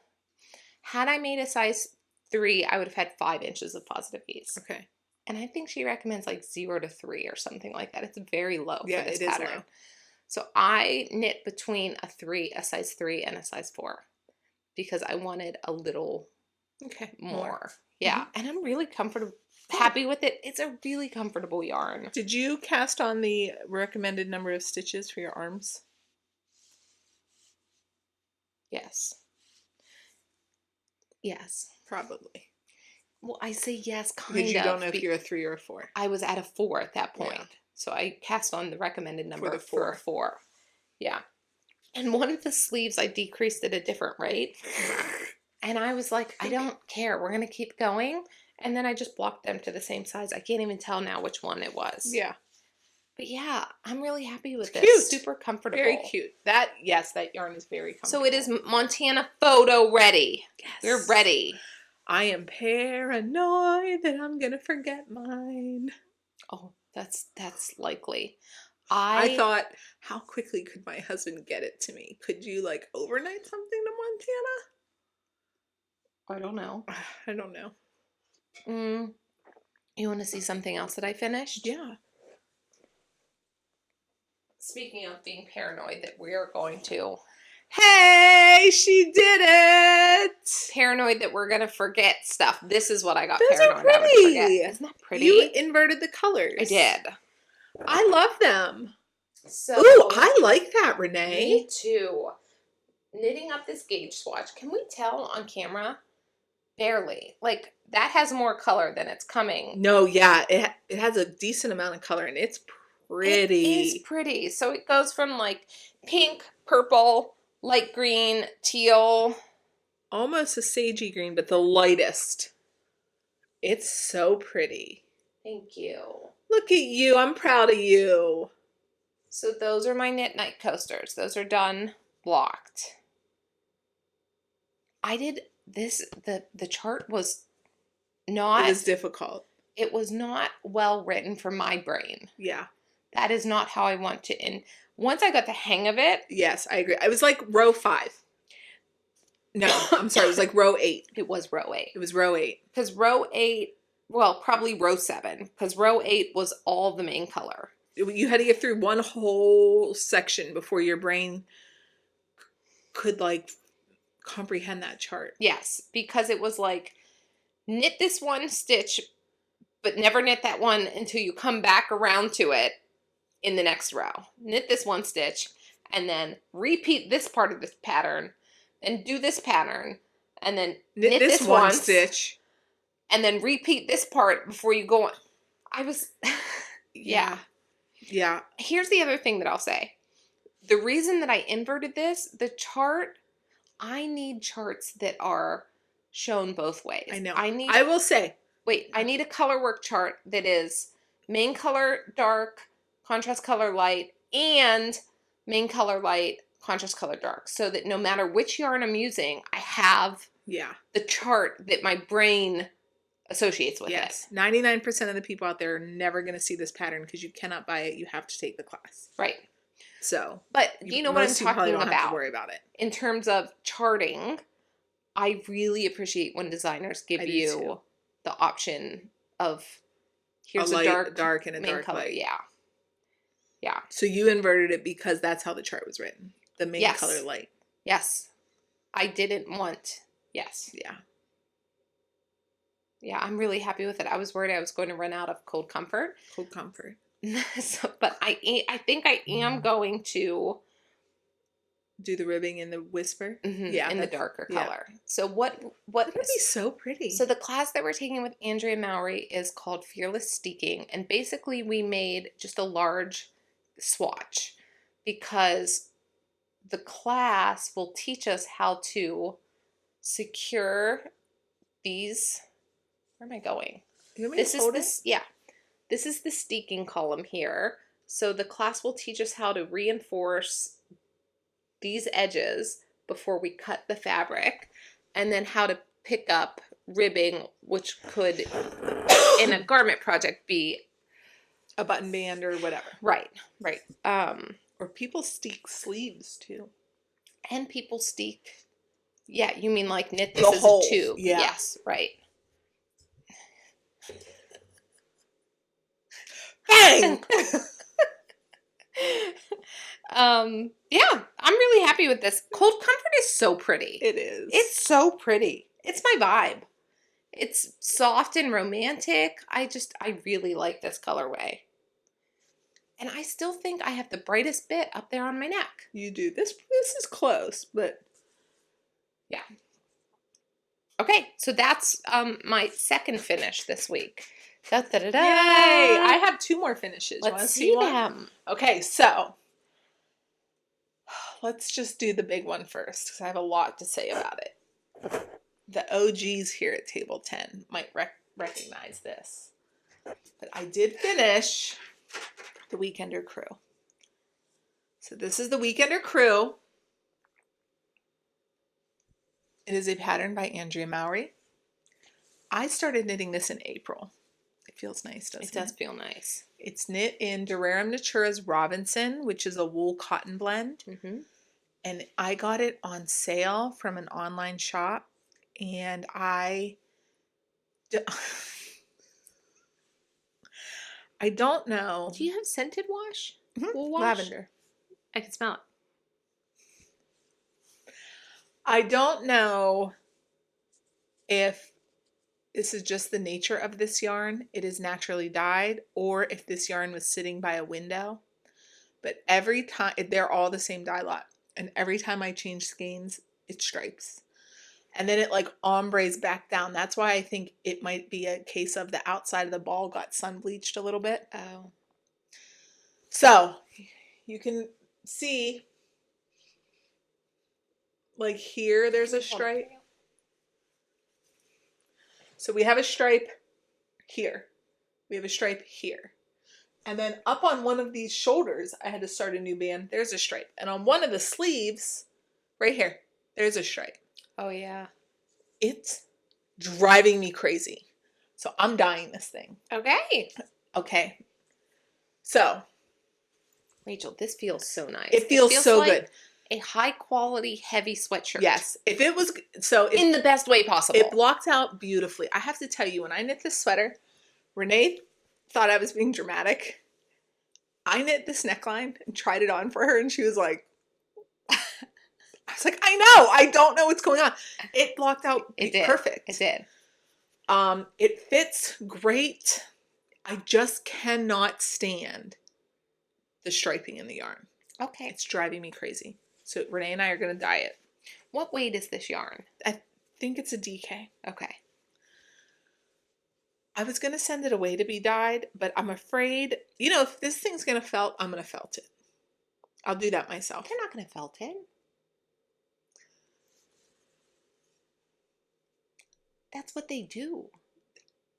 had I made a size 3, I would have had 5 inches of positive ease. Okay. And I think she recommends like 0 to 3 or something like that. It's very low Yeah, for this it is pattern. low. So I knit between a size 3 and a size 4 because I wanted a little more. Yeah. And I'm really happy with it. It's a really comfortable yarn. Did you cast on the recommended number of stitches for your arms? Yes. Yes. Probably. Well, I say yes, kind of. Because you don't know if you're a 3 or a 4. I was at a 4 at that point. Yeah. So I cast on the recommended number for a 4. Yeah. And one of the sleeves I decreased at a different rate. And I was like, I don't care. We're going to keep going. And then I just blocked them to the same size. I can't even tell now which one it was. Yeah. But yeah, I'm really happy with this. Cute. Super comfortable. Very cute. That yarn is very comfortable. So it is Montana photo ready. Yes. We're ready. I am paranoid that I'm going to forget mine. Oh, that's likely. I thought, how quickly could my husband get it to me? Could you like overnight something to Montana? I don't know. I don't know. You want to see something else that I finished? Yeah. Speaking of being paranoid that we're going to. Hey, she did it! Paranoid that we're going to forget stuff. This is what I got Those paranoid are I would pretty. forget. Isn't that pretty? You inverted the colors. I did. I love them. So, ooh, I like that, Renee. Me too. Knitting up this gauge swatch. Can we tell on camera? Barely. Like, that has more color than it's coming. No, yeah. It has a decent amount of color, and it's pretty. It is pretty. So it goes from, like, pink, purple, light green, teal. Almost a sagey green, but the lightest. It's so pretty. Thank you. Look at you. I'm proud of you. So those are my knit night coasters. Those are done, blocked. I did this, the chart was not... It was difficult. It was not well written for my brain. Yeah. That is not how I want to... And once I got the hang of it... Yes, I agree. I was like row 5. No, I'm sorry. It was like row 8. It was row 8. It was row 8. Because row 8... Well, probably row 7. Because row 8 was all the main color. You had to get through one whole section before your brain could, like, comprehend that chart. Yes, because it was like, knit this one stitch, but never knit that one until you come back around to it in the next row. Knit this one stitch, and then repeat this part of this pattern, and do this pattern, and then knit this one stitch. And then repeat this part before you go on. I was, yeah. Yeah. Here's the other thing that I'll say. The reason that I inverted this, the chart, I need charts that are shown both ways. I know. I will say. Wait, I need a color work chart that is main color dark, contrast color light, and main color light, contrast color dark. So that no matter which yarn I'm using, I have the chart that my brain associates with it. 99% of the people out there are never going to see this pattern because you cannot buy it. You have to take the class. Right. So, but you know what I'm talking about. Have to worry about it. In terms of charting, I really appreciate when designers give you the option of here's a dark and a dark color. Light. Yeah. Yeah. So you inverted it because that's how the chart was written. The main color light. Yes. I didn't want. Yes. Yeah. Yeah, I'm really happy with it. I was worried I was going to run out of cold comfort. Cold comfort. So, but I think I am going to do the ribbing in the whisper. Yeah, in the darker color. So what would be so pretty. So the class that we're taking with Andrea and Mowry is called Fearless Steeking, and basically we made just a large swatch because the class will teach us how to secure these. Where am I going? This is the steeking column here. So the class will teach us how to reinforce these edges before we cut the fabric, and then how to pick up ribbing, which could, in a garment project, be a button band or whatever. Right. Or people steek sleeves too. And people steek. Yeah, you mean like knit The this as whole, a tube. yeah. Yes, right. Bang! Yeah, I'm really happy with this. Cold Comfort is so pretty. It is. It's so pretty. It's my vibe. It's soft and romantic. I really like this colorway. And I still think I have the brightest bit up there on my neck. You do. This is close, but yeah. Okay, so that's my second finish this week. Da, da, da, da. Yay! I have 2 more finishes. Let's see them. Okay, so let's just do the big one first because I have a lot to say about it. The OGs here at Table 10 might recognize this. But I did finish the Weekender Crew. So this is the Weekender Crew. It is a pattern by Andrea Mowry. I started knitting this in April. It feels nice, doesn't it? It does feel nice. It's knit in Durarum Natura's Robinson, which is a wool cotton blend. Mm-hmm. And I got it on sale from an online shop. And I don't know. Do you have scented wash? Mm-hmm. Wool wash? Lavender. I can smell it. I don't know if this is just the nature of this yarn. It is naturally dyed, or if this yarn was sitting by a window. But every time, they're all the same dye lot. And every time I change skeins, it stripes. And then it like ombres back down. That's why I think it might be a case of the outside of the ball got sun bleached a little bit. Oh. So you can see like here there's a stripe. So we have a stripe here. We have a stripe here. And then up on one of these shoulders, I had to start a new band. There's a stripe. And on one of the sleeves, right here, there's a stripe. Oh, yeah. It's driving me crazy. So I'm dyeing this thing. Okay. Okay. So. Rachel, this feels so nice. It feels so like good. A high quality, heavy sweatshirt. Yes. If it was, in the best way possible. It blocked out beautifully. I have to tell you, when I knit this sweater, Renee thought I was being dramatic. I knit this neckline and tried it on for her, and she was like, I was like, I know, I don't know what's going on. It blocked out perfect. It did. It fits great. I just cannot stand the striping in the yarn. Okay. It's driving me crazy. So Renee and I are going to dye it. What weight is this yarn? I think it's a DK. Okay. I was going to send it away to be dyed, but I'm afraid, you know, if this thing's going to felt, I'm going to felt it. I'll do that myself. They're not going to felt it. That's what they do.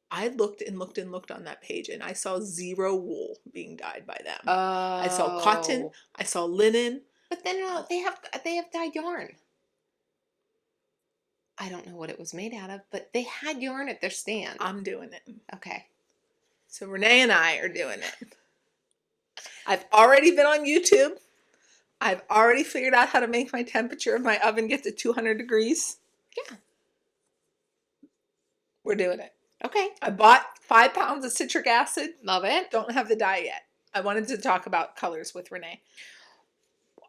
I looked and looked and looked on that page, and I saw 0 wool being dyed by them. I saw cotton. I saw linen. But then they have dyed yarn. I don't know what it was made out of, but they had yarn at their stand. I'm doing it. Okay. So Renee and I are doing it. I've already been on YouTube. I've already figured out how to make my temperature of my oven get to 200 degrees. Yeah. We're doing it. Okay. I bought 5 pounds of citric acid. Love it. Don't have the dye yet. I wanted to talk about colors with Renee.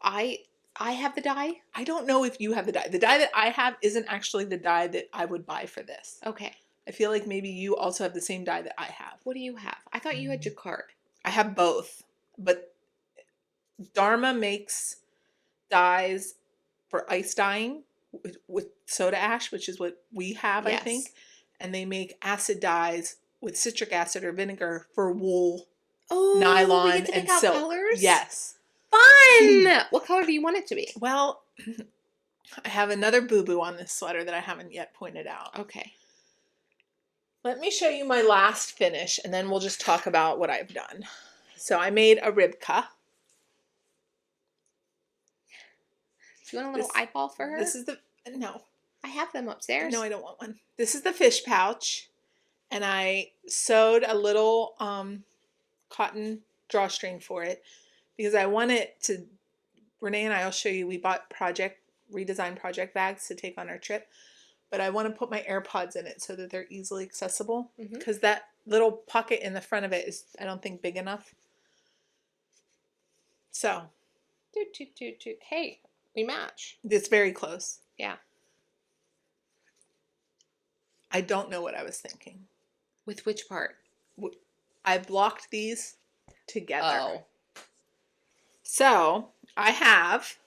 I have the dye. I don't know if you have the dye. The dye that I have isn't actually the dye that I would buy for this. Okay. I feel like maybe you also have the same dye that I have. What do you have? I thought you had jacquard. I have both, but Dharma makes dyes for ice dyeing with soda ash, which is what we have, yes. I think. And they make acid dyes with citric acid or vinegar for wool, nylon, and silk. Colors? Yes. Fun! What color do you want it to be? Well, I have another boo-boo on this sweater that I haven't yet pointed out. Okay. Let me show you my last finish, and then we'll just talk about what I've done. So I made a ribka. Do you want a little eyeball for her? This is no. I have them upstairs. No, I don't want one. This is the fish pouch, and I sewed a little cotton drawstring for it because I want it to, Renee and I will show you, we bought redesigned project bags to take on our trip, but I want to put my AirPods in it so that they're easily accessible because that little pocket in the front of it is, I don't think, big enough. So. Hey, we match. It's very close. Yeah. I don't know what I was thinking. With which part? I blocked these together. Oh. So I have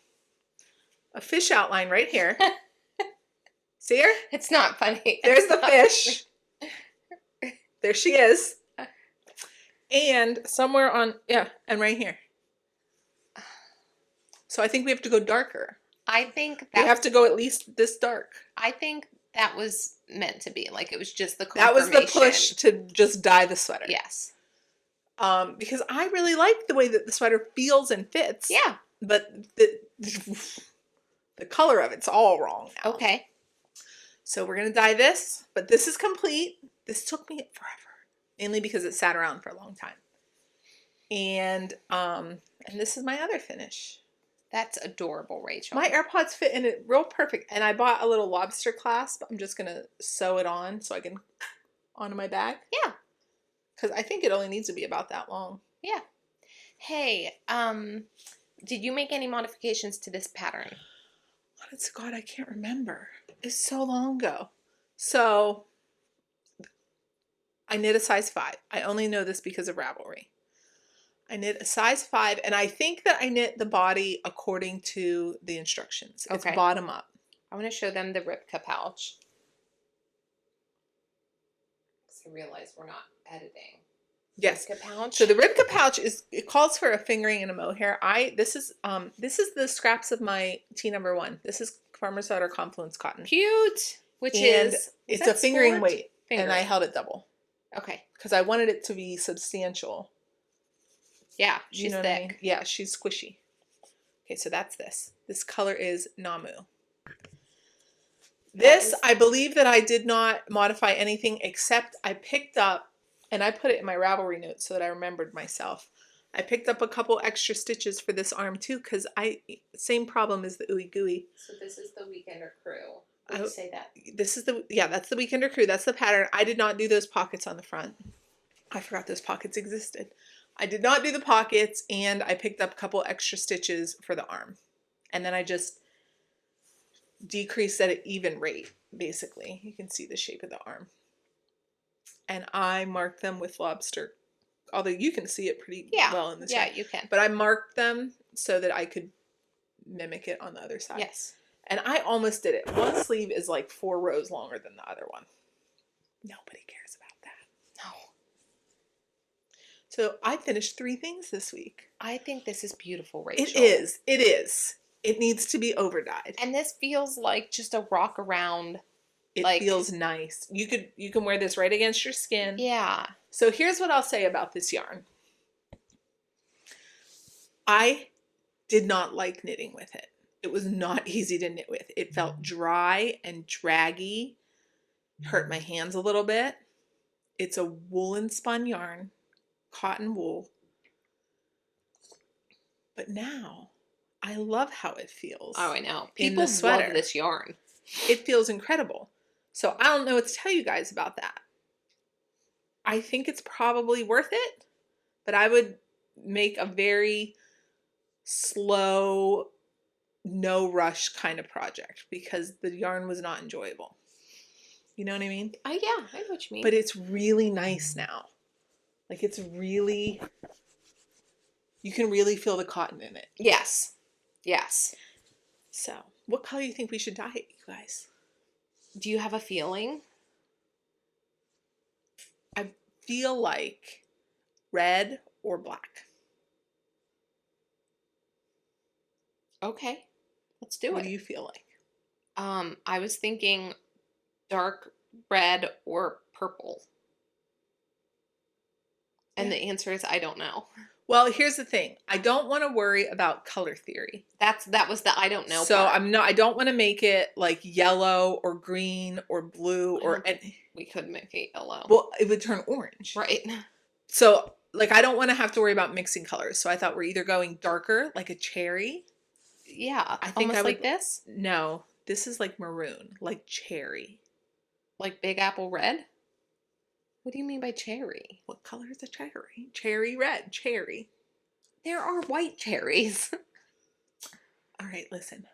a fish outline right here. See her? It's not funny. There's the fish. There she is. And somewhere on, yeah, and right here. So I think we have to go darker. I think we have to go at least this dark. I think that was meant to be. Like, it was just the confirmation. That was the push to just dye the sweater. Yes. Because I really like the way that the sweater feels and fits. Yeah. But the color of it's all wrong now. Okay. So we're going to dye this, but this is complete. This took me forever, mainly because it sat around for a long time. And this is my other finish. That's adorable, Rachel. My AirPods fit in it real perfect. And I bought a little lobster clasp. I'm just going to sew it on so I can onto my bag. Yeah. Because I think it only needs to be about that long. Yeah. Hey, did you make any modifications to this pattern? Honest to God, I can't remember. It's so long ago. So I knit a size 5. I only know this because of Ravelry. I knit a size 5, and I think that I knit the body according to the instructions. It's bottom up. I want to show them the Ripka pouch. Because I realize we're not editing. Yes. Ripka pouch. So the Ripka pouch it calls for a fingering and a mohair. This is the scraps of my T number 1. This is Farmer's Daughter Confluence cotton. Cute. It's a fingering weight, and I held it double. Okay. Because I wanted it to be substantial. Yeah, she's thick. I mean? Yeah, she's squishy. Okay, so that's this. This color is Namu. I believe that I did not modify anything except I picked up, and I put it in my Ravelry notes so that I remembered myself. I picked up a couple extra stitches for this arm too, because same problem as the Ooey Gooey. So this is the Weekender Crew. Would you say that? This is that's the Weekender Crew. That's the pattern. I did not do those pockets on the front. I forgot those pockets existed. I did not do the pockets, and I picked up a couple extra stitches for the arm. And then I just decreased at an even rate, basically. You can see the shape of the arm. And I marked them with lobster, although you can see it pretty well in this. Yeah, you can. But I marked them so that I could mimic it on the other side. Yes. And I almost did it. One sleeve is like 4 rows longer than the other one. Nobody cares about that. No. So I finished 3 things this week. I think this is beautiful, Rachel. It is. It is. It needs to be over dyed. And this feels like just a rock around. It feels nice. You can wear this right against your skin. Yeah. So here's what I'll say about this yarn. I did not like knitting with it. It was not easy to knit with. It felt dry and draggy. Hurt my hands a little bit. It's a woolen spun yarn. Cotton wool. But now, I love how it feels. Oh, I know. People love this yarn. It feels incredible. So I don't know what to tell you guys about that. I think it's probably worth it, but I would make a very slow, no rush kind of project because the yarn was not enjoyable. You know what I mean? Yeah, I know what you mean. But it's really nice now. Like it's really, you can really feel the cotton in it. Yes. Yes. So, what color do you think we should dye it, you guys? Do you have a feeling? I feel like red or black. Okay. Let's do it. What do you feel like? I was thinking dark red or purple. And the answer is I don't know. Well, here's the thing. I don't want to worry about color theory. That was the I don't know So part. I don't want to make it like yellow or green or blue or we could make it yellow. Well, it would turn orange. Right. So like, I don't want to have to worry about mixing colors. So I thought we're either going darker, like a cherry. Yeah, I think almost I would, like this? no, this is like maroon, like cherry. Like Big Apple red? What do you mean by cherry? What color is a cherry? Cherry red, cherry. There are white cherries. All right, listen.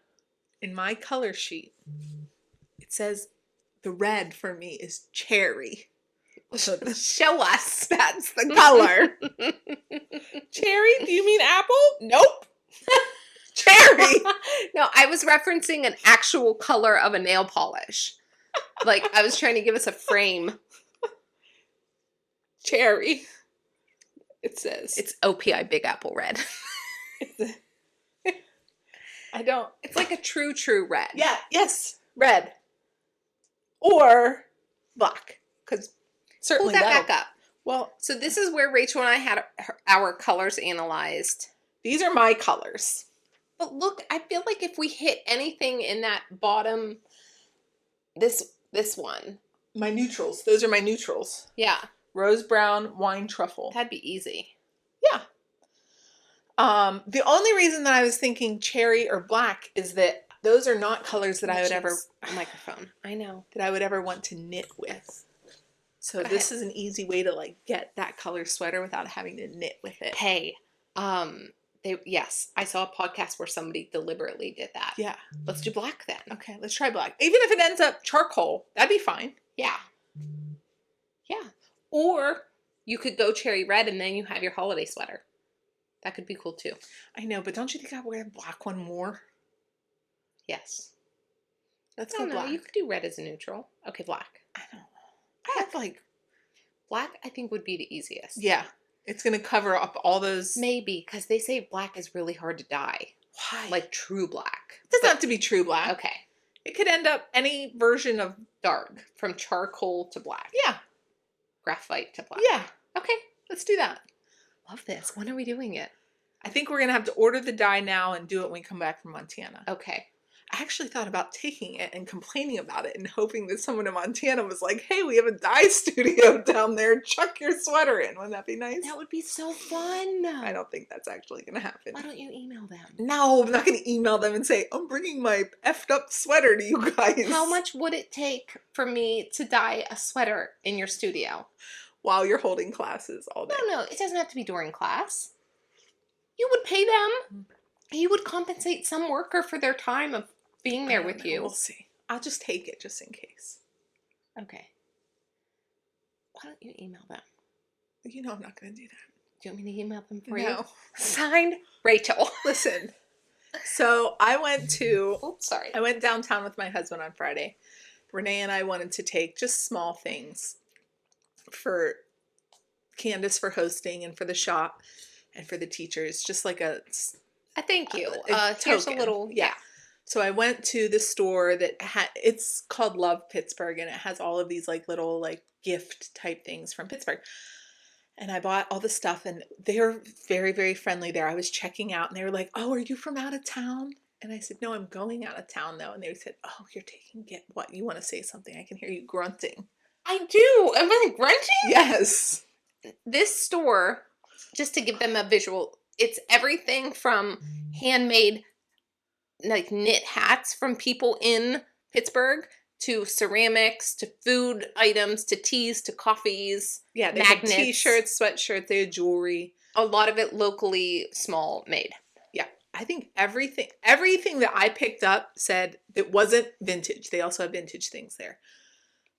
In my color sheet, it says the red for me is cherry. So Show us. that's the color. Cherry? Do you mean apple? Nope. Cherry. No, I was referencing an actual color of a nail polish. Like, I was trying to give us a frame. Cherry. It says. It's OPI Big Apple red. I don't. It's like a true red. Yeah, yes. Red. Or black. Because certainly Pull that that'll- back up. Well, So this is where Rachel and I had our colors analyzed. these are my colors. But look, I feel like if we hit anything in that bottom, this one. My neutrals. Those are my neutrals. Yeah, Rose brown, wine truffle. that'd be easy. Yeah. The only reason that I was thinking cherry or black is that those are not colors that I would ever Microphone. I know. want to knit with. So Go this is an easy way to like get that color sweater without having to knit with it. Hey, yes, I saw a podcast where somebody deliberately did that. Yeah. Let's do black then. Okay, let's try black. Even if it ends up charcoal, that'd be fine. Yeah. Yeah. Or you could go cherry red and then you have your holiday sweater. That could be cool too. I know, but don't you think I'd wear the black one more? Yes. Let's No, go black. you could do red as a neutral. Okay, black. I don't know. I have like, Black, I think, would be the easiest. yeah, it's going to cover up all those. Maybe, because they say black is really hard to dye. Why? Like true black. It doesn't have to be true black. Okay. It could end up any version of Dark. From charcoal to black. Yeah. Graphite to black. Yeah. Okay. Let's do that. Love this. When are we doing it? I think we're going to have to order the dye now and do it when we come back from Montana. Okay. I actually thought about taking it and complaining about it and hoping that someone in Montana was like, hey, we have a dye studio down there. Chuck your sweater in. Wouldn't that be nice? That would be so fun. I don't think that's actually going to happen. Why don't you email them? No, I'm not going to email them and say, I'm bringing my effed up sweater to you guys. How much would it take for me to dye a sweater in your studio? While you're holding classes all day. No, it doesn't have to be during class. You would pay them. You would compensate some worker for their time of being there with you. We'll see. I'll just take it just in case. Okay. Why don't you email them? You know I'm not going to do that. Do you want me to email them for you? No. Signed, Rachel. Listen. So I went downtown with my husband on Friday. Renee and I wanted to take just small things for Candace for hosting and for the shop and for the teachers. Just like a Thank you. token. Here's a little, yeah. So I went to the store that it's called Love Pittsburgh, and it has all of these like little like gift type things from Pittsburgh. And I bought all the stuff, and they were very, very friendly there. I was checking out and they were like, oh, are you from out of town? And I said, no, I'm going out of town though. And they said, oh, you're taking what? You want to say something? I can hear you grunting. I do. Am I grunting? Yes. This store, just to give them a visual, it's everything from handmade like knit hats from people in Pittsburgh to ceramics to food items to teas to coffees. Yeah, they magnets. had t-shirts, sweatshirts, they had jewelry. A lot of it locally small made. Yeah, I think everything that I picked up said it wasn't vintage. They also have vintage things there.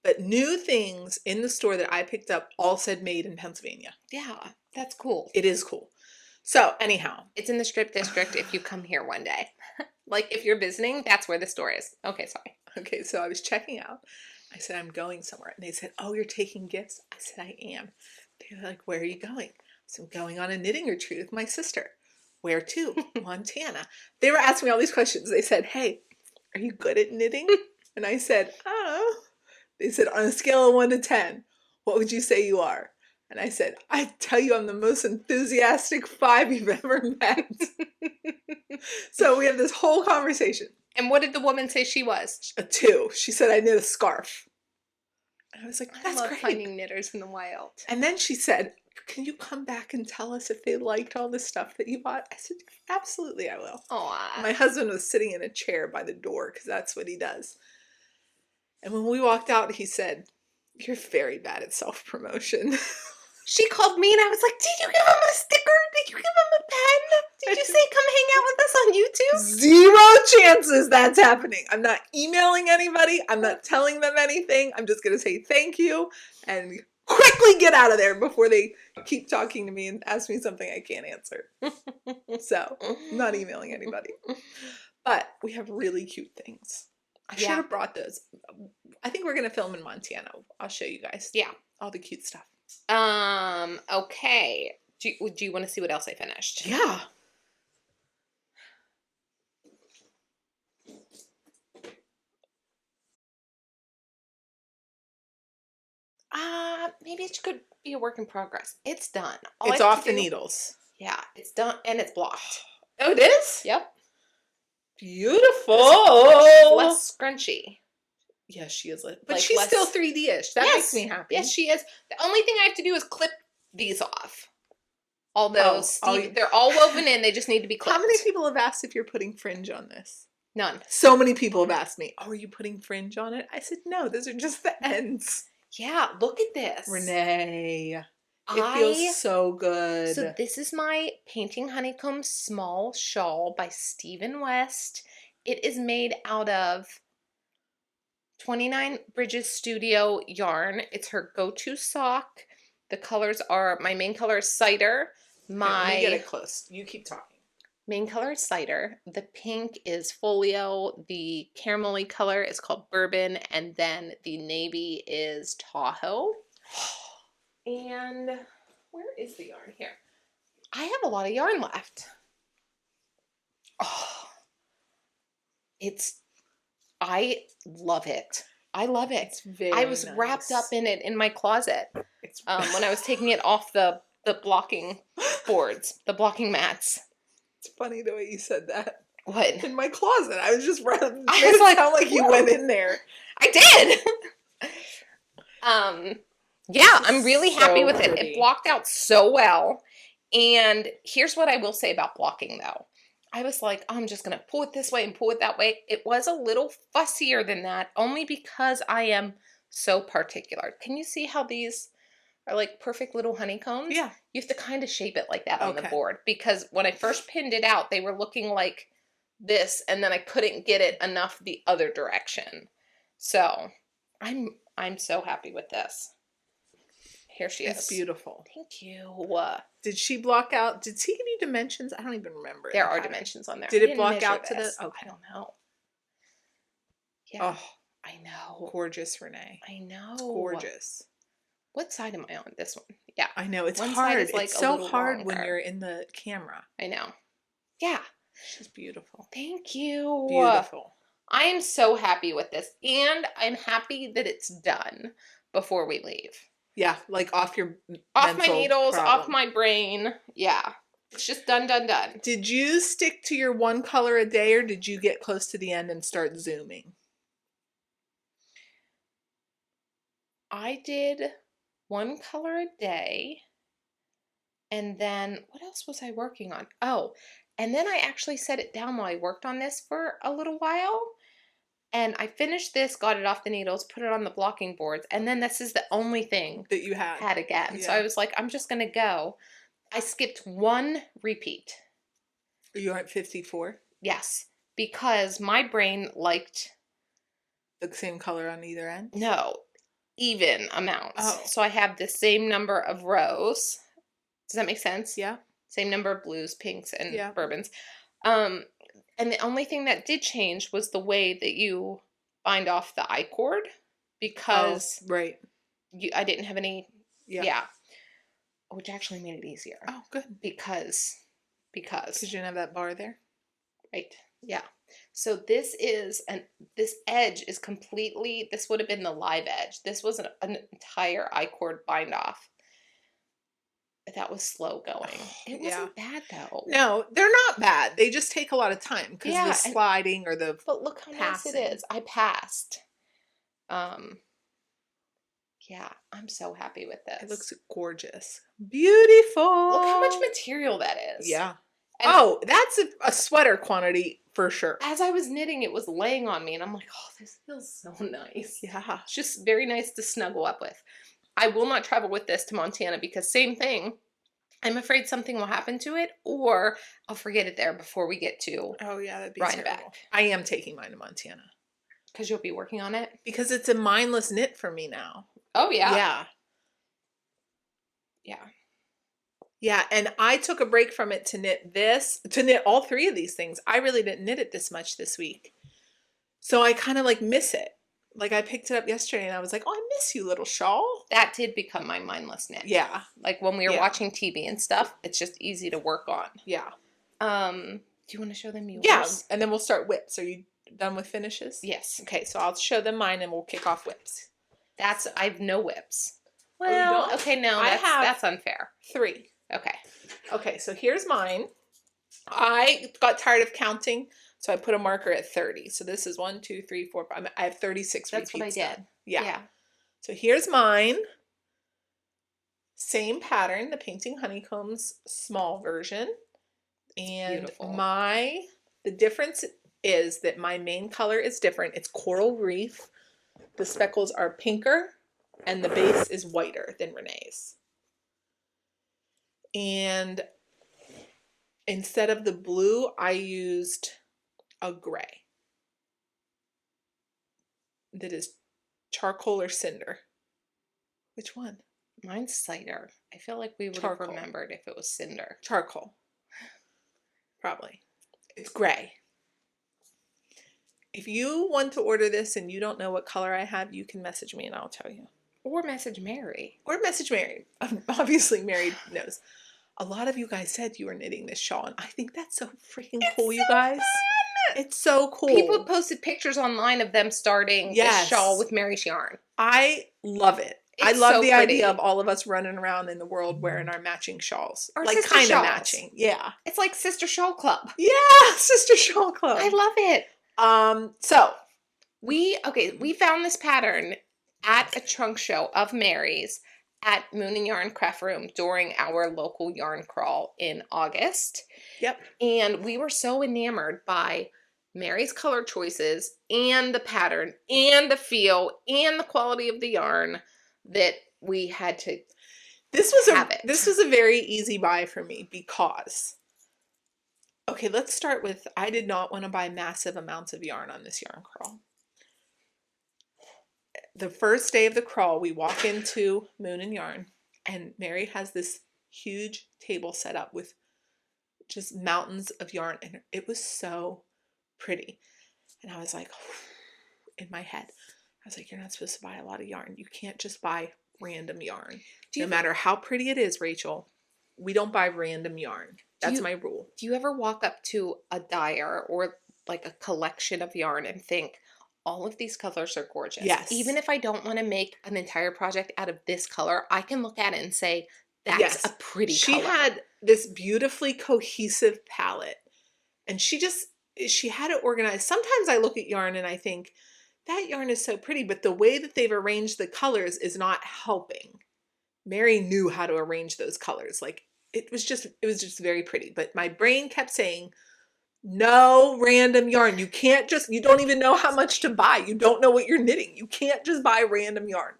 But new things in the store that I picked up all said made in Pennsylvania. Yeah, that's cool. It is cool. So anyhow. It's in the Strip District if you come here one day. Like if you're visiting, that's where the store is. Okay, sorry. Okay, so I was checking out. I said, I'm going somewhere. And they said, oh, you're taking gifts? I said, I am. They were like, where are you going? I said, I'm going on a knitting retreat with my sister. Where to? Montana. They were asking me all these questions. They said, hey, are you good at knitting? And I said, oh. They said, on a scale of 1 to 10, what would you say you are? And I said, I tell you, I'm the most enthusiastic 5 you've ever met. So we have this whole conversation. And what did the woman say she was? A 2. She said I knit a scarf. And I was like, I that's love great. finding knitters in the wild. And then she said, can you come back and tell us if they liked all the stuff that you bought? I said, absolutely, I will. Aw. My husband was sitting in a chair by the door because that's what he does. And when we walked out, he said, you're very bad at self-promotion. She called me and I was like, did you give him a sticker? Did you give him a pen? Did you say come hang out with us on YouTube? 0 chances that's happening. I'm not emailing anybody. I'm not telling them anything. I'm just going to say thank you and quickly get out of there before they keep talking to me and ask me something I can't answer. So, I'm not emailing anybody. But we have really cute things. I should have brought those. I think we're going to film in Montana. I'll show you guys. Yeah. All the cute stuff. Okay. Do you want to see what else I finished? Yeah. Maybe it could be a work in progress. It's done. It's off the needles. Yeah, it's done and it's blocked. Oh, it is? Yep. Beautiful. Less scrunchy. Yes, she is. But she's still 3D-ish. That makes me happy. Yes, she is. The only thing I have to do is clip these off. All those, they're all woven in. They just need to be clipped. How many people have asked if you're putting fringe on this? None. So many people have asked me, oh, are you putting fringe on it? I said, no, those are just the ends. Yeah, look at this. Renee. It feels so good. So this is my Painting Honeycombs small shawl by Stephen West. It is made out of 29 Bridges Studio yarn. It's her go-to sock. The colors are, my main color is cider. Let me get it close. You keep talking. Main color is cider. The pink is folio. The caramelly color is called bourbon. And then the navy is Tahoe. And where is the yarn here? I have a lot of yarn left. Oh, I love it. I love it. It's very I was nice. wrapped up in it in my closet when I was taking it off the blocking boards, the blocking mats. It's funny the way you said that. What? In my closet. I was just running. I was like, sound like you went in there. I did. Yeah, I'm really happy with it. It blocked out so well. And here's what I will say about blocking though. I was like, oh, I'm just going to pull it this way and pull it that way. It was a little fussier than that only because I am so particular. Can you see how these are like perfect little honeycombs? Yeah. You have to kind of shape it like that on the board because when I first pinned it out, they were looking like this and then I couldn't get it enough the other direction. So I'm so happy with this. Here she is. It's beautiful. Thank you. Did she block out? Did he give you dimensions? I don't even remember. There are dimensions on there. Did it block out to the? Okay. I don't know. Yeah. Oh, I know. Gorgeous, Renee. I know. Gorgeous. What side am I on? This one. Yeah. I know. It's one hard. Side is like it's so hard longer. when you're in the camera. I know. Yeah. She's beautiful. Thank you. Beautiful. I am so happy with this. And I'm happy that it's done before we leave. Yeah, like off your off my needles, off my brain. Yeah. It's just done. Did you stick to your one color a day or did you get close to the end and start zooming? I did one color a day. And then what else was I working on? Oh, and then I actually set it down while I worked on this for a little while. And I finished this, got it off the needles, put it on the blocking boards, and then this is the only thing that you had again. Yeah. So I was like, I'm just going to go. I skipped one repeat. You're at 54? Yes, because my brain liked... the same color on either end? No, even amounts. Oh. So I have the same number of rows. Does that make sense? Yeah. Same number of blues, pinks, and yeah. bourbons. And the only thing that did change was the way that you bind off the I-cord because right. I didn't have any, which actually made it easier. Oh, good. Because you didn't have that bar there? Right, yeah. So this edge is completely, this would have been the live edge. This was an entire I-cord bind off. That was slow going. It wasn't bad though. No, they're not bad. They just take a lot of time because the sliding or the But look how nice it is. I passed. Yeah, I'm so happy with this. It looks gorgeous. Beautiful. Look how much material that is. Yeah. And that's a sweater quantity for sure. as I was knitting, it was laying on me, and I'm like, oh, this feels so nice. Yeah. It's just very nice to snuggle up with. I will not travel with this to Montana because same thing. I'm afraid something will happen to it, or I'll forget it there before we get to Oh, yeah, that'd be Rhinebeck. terrible. I am taking mine to Montana. Because you'll be working on it? Because it's a mindless knit for me now. Oh, yeah. Yeah. Yeah. Yeah, and I took a break from it to knit all three of these things. I really didn't knit it this much this week. So I kind of like miss it. Like I picked it up yesterday and I was like, oh, I miss you, little shawl. That did become my mindless knit. Yeah. Like when we were Yeah. watching TV and stuff, it's just easy to work on. Yeah. Do you want to show them yours? Yeah, and then we'll start whips. Are you done with finishes? Yes. Okay, so I'll show them mine and we'll kick off whips. I have no whips. Oh, you Well, don't? okay, no, that's unfair. 3. Okay. Okay, so here's mine. I got tired of counting, so I put a marker at 30. So this is 1, 2, 3, 4, 5. I have 36 That's what I repeats did. done. Yeah. So here's mine. Same pattern, the Painting Honeycombs small version. And beautiful. the difference is that my main color is different. It's coral reef. The speckles are pinker and the base is whiter than Renee's. And instead of the blue, I used a gray that is charcoal or cinder. Which one? Mine's cider. I feel like we would Charcoal. have remembered if it was cinder. Charcoal. Probably. It's gray. If you want to order this and you don't know what color I have, you can message me and I'll tell you. Or message Mary. Or message Mary. Obviously, Mary knows. A lot of you guys said you were knitting this shawl, and I think that's so freaking cool, you guys. It's so cool. People posted pictures online of them starting this shawl with Mary's yarn. I love it. I love the idea of all of us running around in the world wearing our matching shawls. Our like sister kind of shawls. matching. Yeah. It's like Sister Shawl Club. Yeah, Sister Shawl Club. I love it. So we found this pattern at a trunk show of Mary's at Moon and Yarn Craft Room during our local yarn crawl in August. Yep. And we were so enamored by Mary's color choices and the pattern and the feel and the quality of the yarn that we had to this was a very easy buy for me because okay, let's start with I did not want to buy massive amounts of yarn on this yarn crawl. The first day of the crawl, we walk into Moon and Yarn, and Mary has this huge table set up with just mountains of yarn, and it was so pretty. And I was like, in my head, I was like, you're not supposed to buy a lot of yarn. You can't just buy random yarn. No matter how pretty it is, Rachel, we don't buy random yarn. That's my rule. Do you ever walk up to a dyer or like a collection of yarn and think, all of these colors are gorgeous? Yes. Even if I don't want to make an entire project out of this color, I can look at it and say, that's a pretty color. She had this beautifully cohesive palette, and she had it organized. Sometimes I look at yarn and I think, that yarn is so pretty, but the way that they've arranged the colors is not helping. Mary knew how to arrange those colors. Like, it was just very pretty. But my brain kept saying, no random yarn. You don't even know how much to buy. You don't know what you're knitting. You can't just buy random yarn.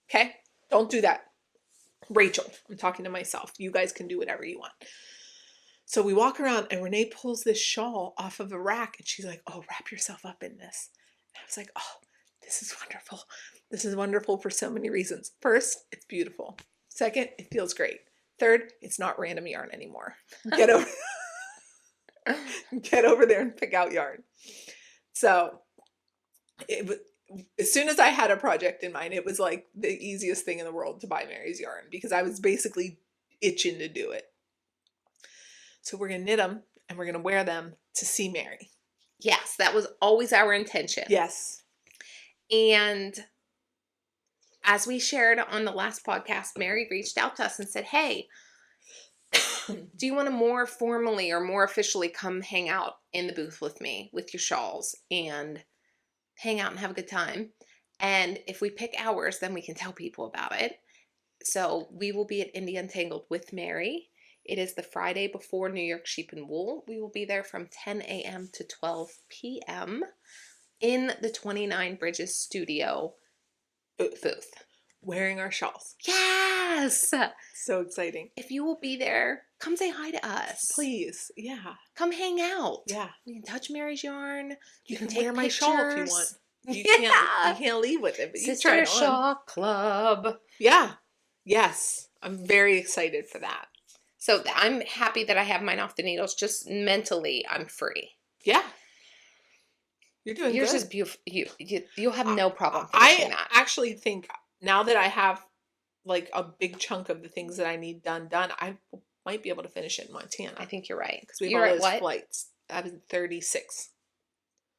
Okay? Don't do that. Rachel, I'm talking to myself. You guys can do whatever you want. So we walk around and Renee pulls this shawl off of a rack and she's like, oh, wrap yourself up in this. And I was like, oh, this is wonderful. This is wonderful for so many reasons. First, it's beautiful. Second, it feels great. Third, it's not random yarn anymore. Get over there and pick out yarn. So as soon as I had a project in mind, it was like the easiest thing in the world to buy Mary's yarn because I was basically itching to do it. So we're going to knit them and we're going to wear them to see Mary. Yes, that was always our intention. Yes. And as we shared on the last podcast, Mary reached out to us and said, hey, do you want to more formally or more officially come hang out in the booth with me with your shawls and hang out and have a good time? And if we pick ours, then we can tell people about it. So we will be at Indie Untangled with Mary. It is the Friday before New York Sheep and Wool. We will be there from 10 a.m. to 12 p.m. in the 29 Bridges studio booth. Wearing our shawls. Yes! So exciting. If you will be there, come say hi to us. Please. Yeah. Come hang out. Yeah. You can touch Mary's yarn. You can take wear my shawl if you want. You can't leave with it, but you try it on. Shawl Club. Yeah. Yes. I'm very excited for that. So I'm happy that I have mine off the needles. Just mentally, I'm free. Yeah. You're doing Yours good. is beautiful. You'll have no problem finishing that. I actually think now that I have like a big chunk of the things that I need done, I might be able to finish it in Montana. I think you're right. Because we have all those flights. I have 36.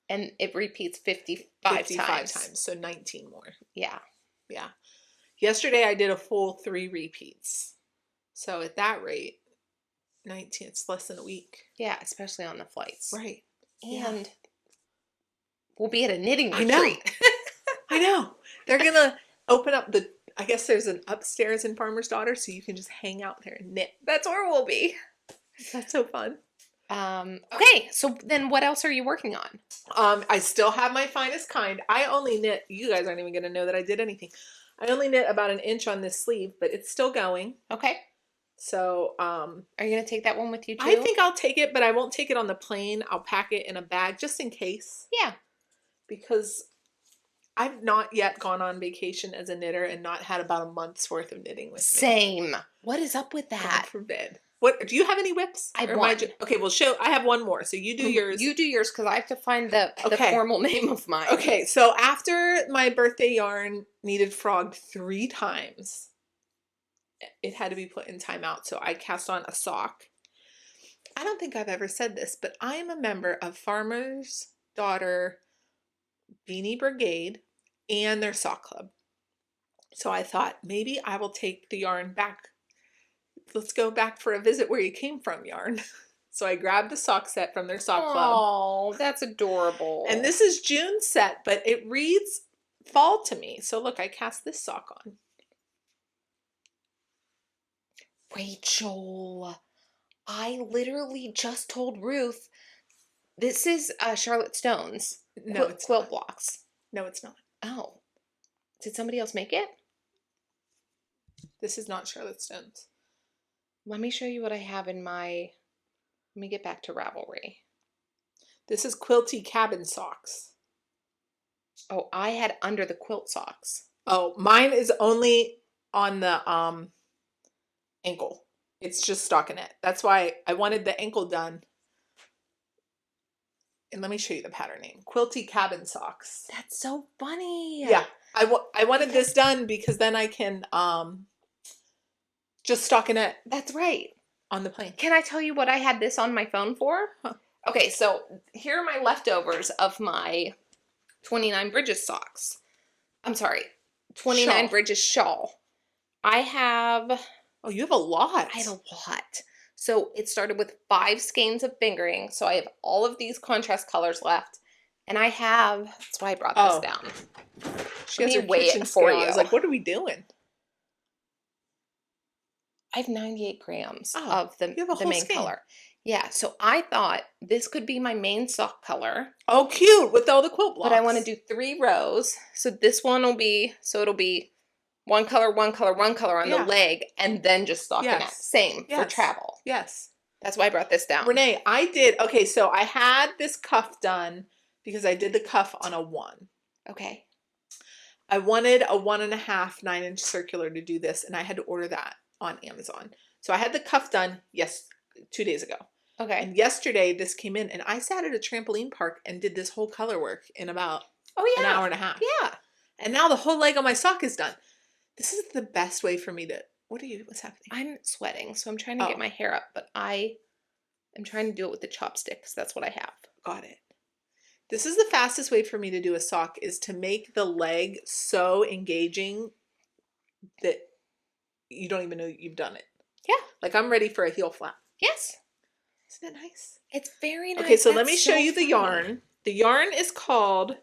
And it repeats 55 times. So 19 more. Yeah. Yeah. Yesterday I did a full 3 repeats. So at that rate, 19, it's less than a week. Yeah, especially on the flights. Right. And we'll be at a knitting retreat. I know. They're going to open up I guess there's an upstairs in Farmer's Daughter, so you can just hang out there and knit. That's where we'll be. That's so fun. Okay, so then what else are you working on? I still have my finest kind. I only knit, you guys aren't even going to know that I did anything. I only knit about 1 inch on this sleeve, but it's still going. Okay. So, are you going to take that one with you too? I think I'll take it, but I won't take it on the plane. I'll pack it in a bag just in case. Yeah. Because I've not yet gone on vacation as a knitter and not had about a month's worth of knitting with me. Same. What is up with that? God forbid. What do you have any whips? I have one. Okay, well, I have one more. So you do yours. You do yours because I have to find the formal name of mine. Okay, so after my birthday yarn needed frogged 3 times, it had to be put in timeout. So I cast on a sock. I don't think I've ever said this, but I am a member of Farmer's Daughter Beanie Brigade and their sock club. So I thought maybe I will take the yarn back. Let's go back for a visit where you came from yarn. So I grabbed the sock set from their sock club. Oh, that's adorable. And this is June's set, but it reads fall to me. So look, I cast this sock on. Rachel, I literally just told Ruth this is Charlotte Stone's quilt blocks. No, it's not. Oh. Did somebody else make it? This is not Charlotte Stone's. Let me show you what I have in my... Let me get back to Ravelry. This is Quilty cabin socks. Oh, I had under the quilt socks. Oh, mine is only on the ankle. It's just stockinette. That's why I wanted the ankle done. And let me show you the pattern name. Quilty cabin socks. That's so funny. Yeah. I wanted this done because then I can just stockinette. That's right. On the plane. Can I tell you what I had this on my phone for? Huh. Okay, so here are my leftovers of my 29 Bridges socks. I'm sorry, 29 Shawl. Bridges shawl. I have... Oh, you have a lot. I have a lot. So it started with 5 skeins of fingering. So I have all of these contrast colors left. And I have... That's why I brought this down. She has Let me weigh it for you. I was like, what are we doing? I have 98 grams of the main skein. color. Yeah, so I thought this could be my main sock color. Oh, cute, with all the quilt blocks. But I want to do 3 rows. So this one will be, it'll be one color, one color, one color on the leg, and then just stockinette. Same for travel. Yes. That's why I brought this down. Renee, so I had this cuff done because I did the cuff on a 1. Okay. I wanted a 1.5 9-inch circular to do this, and I had to order that on Amazon. So I had the cuff done, 2 days ago. Okay. And yesterday this came in, and I sat at a trampoline park and did this whole color work in about an hour and a half. Yeah. And now the whole leg on my sock is done. This is the best way for me to... What's happening? I'm sweating, so I'm trying to get my hair up, but I am trying to do it with the chopsticks. That's what I have. Got it. This is the fastest way for me to do a sock, is to make the leg so engaging that you don't even know you've done it. Yeah. Like I'm ready for a heel flap. Yes. Isn't that nice? It's very nice. Okay, so let me show you the yarn. The yarn is called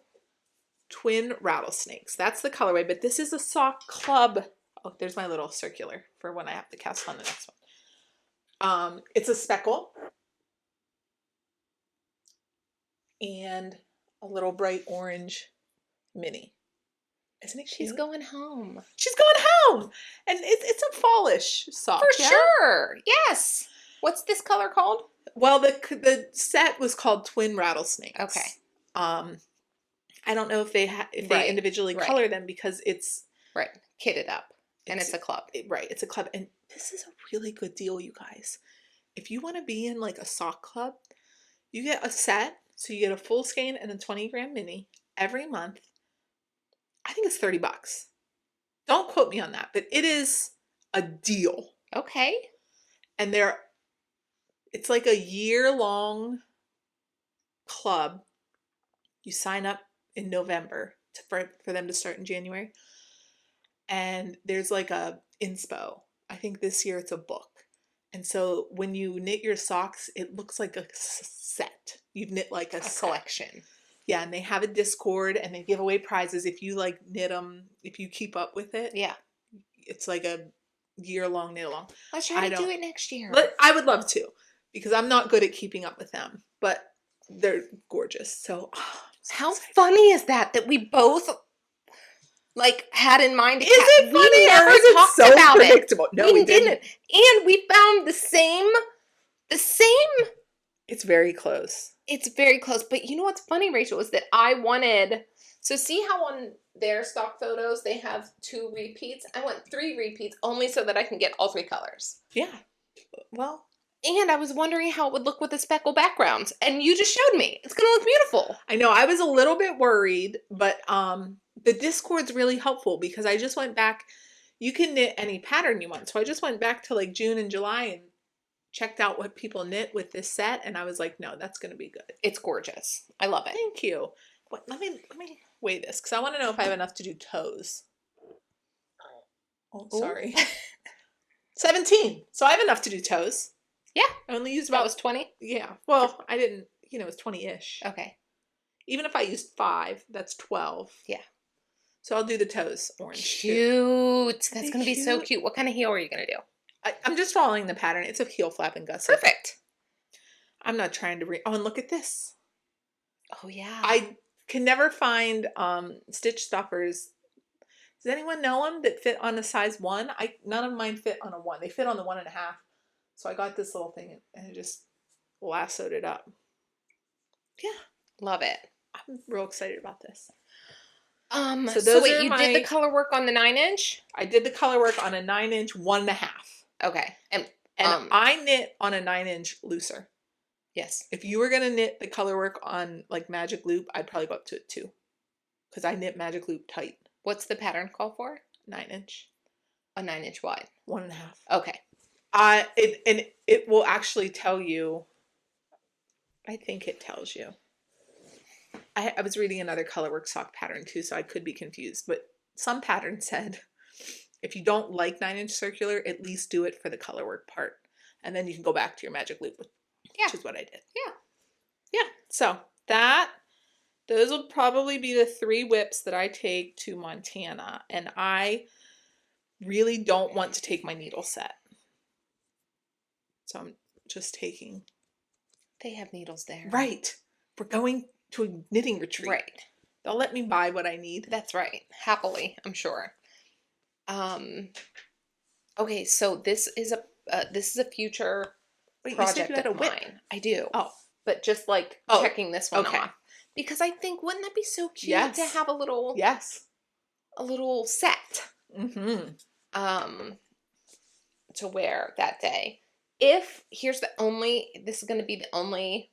Twin Rattlesnakes. That's the colorway, but this is a sock club. Oh, there's my little circular for when I have to cast on the next one. It's a speckle and a little bright orange mini. Isn't it cute? She's going home. She's going home! And it's a fallish sock. For sure. Yes. What's this color called? Well, the set was called Twin Rattlesnakes. Okay. I don't know if they they individually color them because it's kitted up, and it's a club. It's a club, and this is a really good deal, you guys. If you want to be in like a sock club, you get a set, so you get a full skein and a 20-gram mini every month. I think it's $30. Don't quote me on that, but it is a deal. Okay. And it's like a year-long club. You sign up in November for them to start in January. And there's like a inspo. I think this year it's a book. And so when you knit your socks, it looks like a set. You've knit like a collection. Yeah, and they have a Discord and they give away prizes if you like knit them, if you keep up with it. Yeah. It's like a year-long knit along. Let's try to do it next year. But I would love to because I'm not good at keeping up with them, but they're gorgeous. So how funny is that we both like had in mind? Is it funny? We never talked so about predictable. it. No, we didn't. And we found the same. It's very close. It's very close. But you know what's funny, Rachel, is that I wanted. So see how on their stock photos they have 2 repeats? I want 3 repeats only so that I can get all 3 colors. Yeah. Well. And I was wondering how it would look with a speckle background. And you just showed me. It's going to look beautiful. I know. I was a little bit worried, but the Discord's really helpful because I just went back. You can knit any pattern you want. So I just went back to like June and July and checked out what people knit with this set. And I was like, no, that's going to be good. It's gorgeous. I love it. Thank you. Let me weigh this because I want to know if I have enough to do toes. Oh, sorry. 17. So I have enough to do toes. Yeah. I only used That about was 20? Yeah. Well, I didn't, it was 20-ish. Okay. Even if I used 5, that's 12. Yeah. So I'll do the toes orange. Cute. That's going to be so cute. What kind of heel are you going to do? I'm just following the pattern. It's a heel flap and gusset. Perfect. I'm not trying to oh, and look at this. Oh, yeah. I can never find stitch stuffers. Does anyone know them that fit on a size 1? None of mine fit on a 1. They fit on the 1.5. So I got this little thing and I just lassoed it up. Yeah. Love it. I'm real excited about this. So wait, you did the color work on the 9-inch? I did the color work on a 9-inch 1.5. Okay. And I knit on a 9-inch looser. Yes. If you were going to knit the color work on like Magic Loop, I'd probably go up to a 2. Because I knit Magic Loop tight. What's the pattern call for? 9-inch. A 9-inch wide. 1.5. Okay. It will actually tell you. I think it tells you. I was reading another colorwork sock pattern too, so I could be confused. But some pattern said, if you don't like 9-inch circular, at least do it for the colorwork part, and then you can go back to your Magic Loop, which is what I did. Yeah. So those will probably be the 3 whips that I take to Montana, and I really don't want to take my needle set. So I'm just taking. They have needles there. Right. We're going to a knitting retreat. Right. They'll let me buy what I need. That's right. Happily, I'm sure. Okay, so this is a future project of mine. I do. Oh. But just like checking this one off. Because I think, wouldn't that be so cute to have a little set to wear that day. This is going to be the only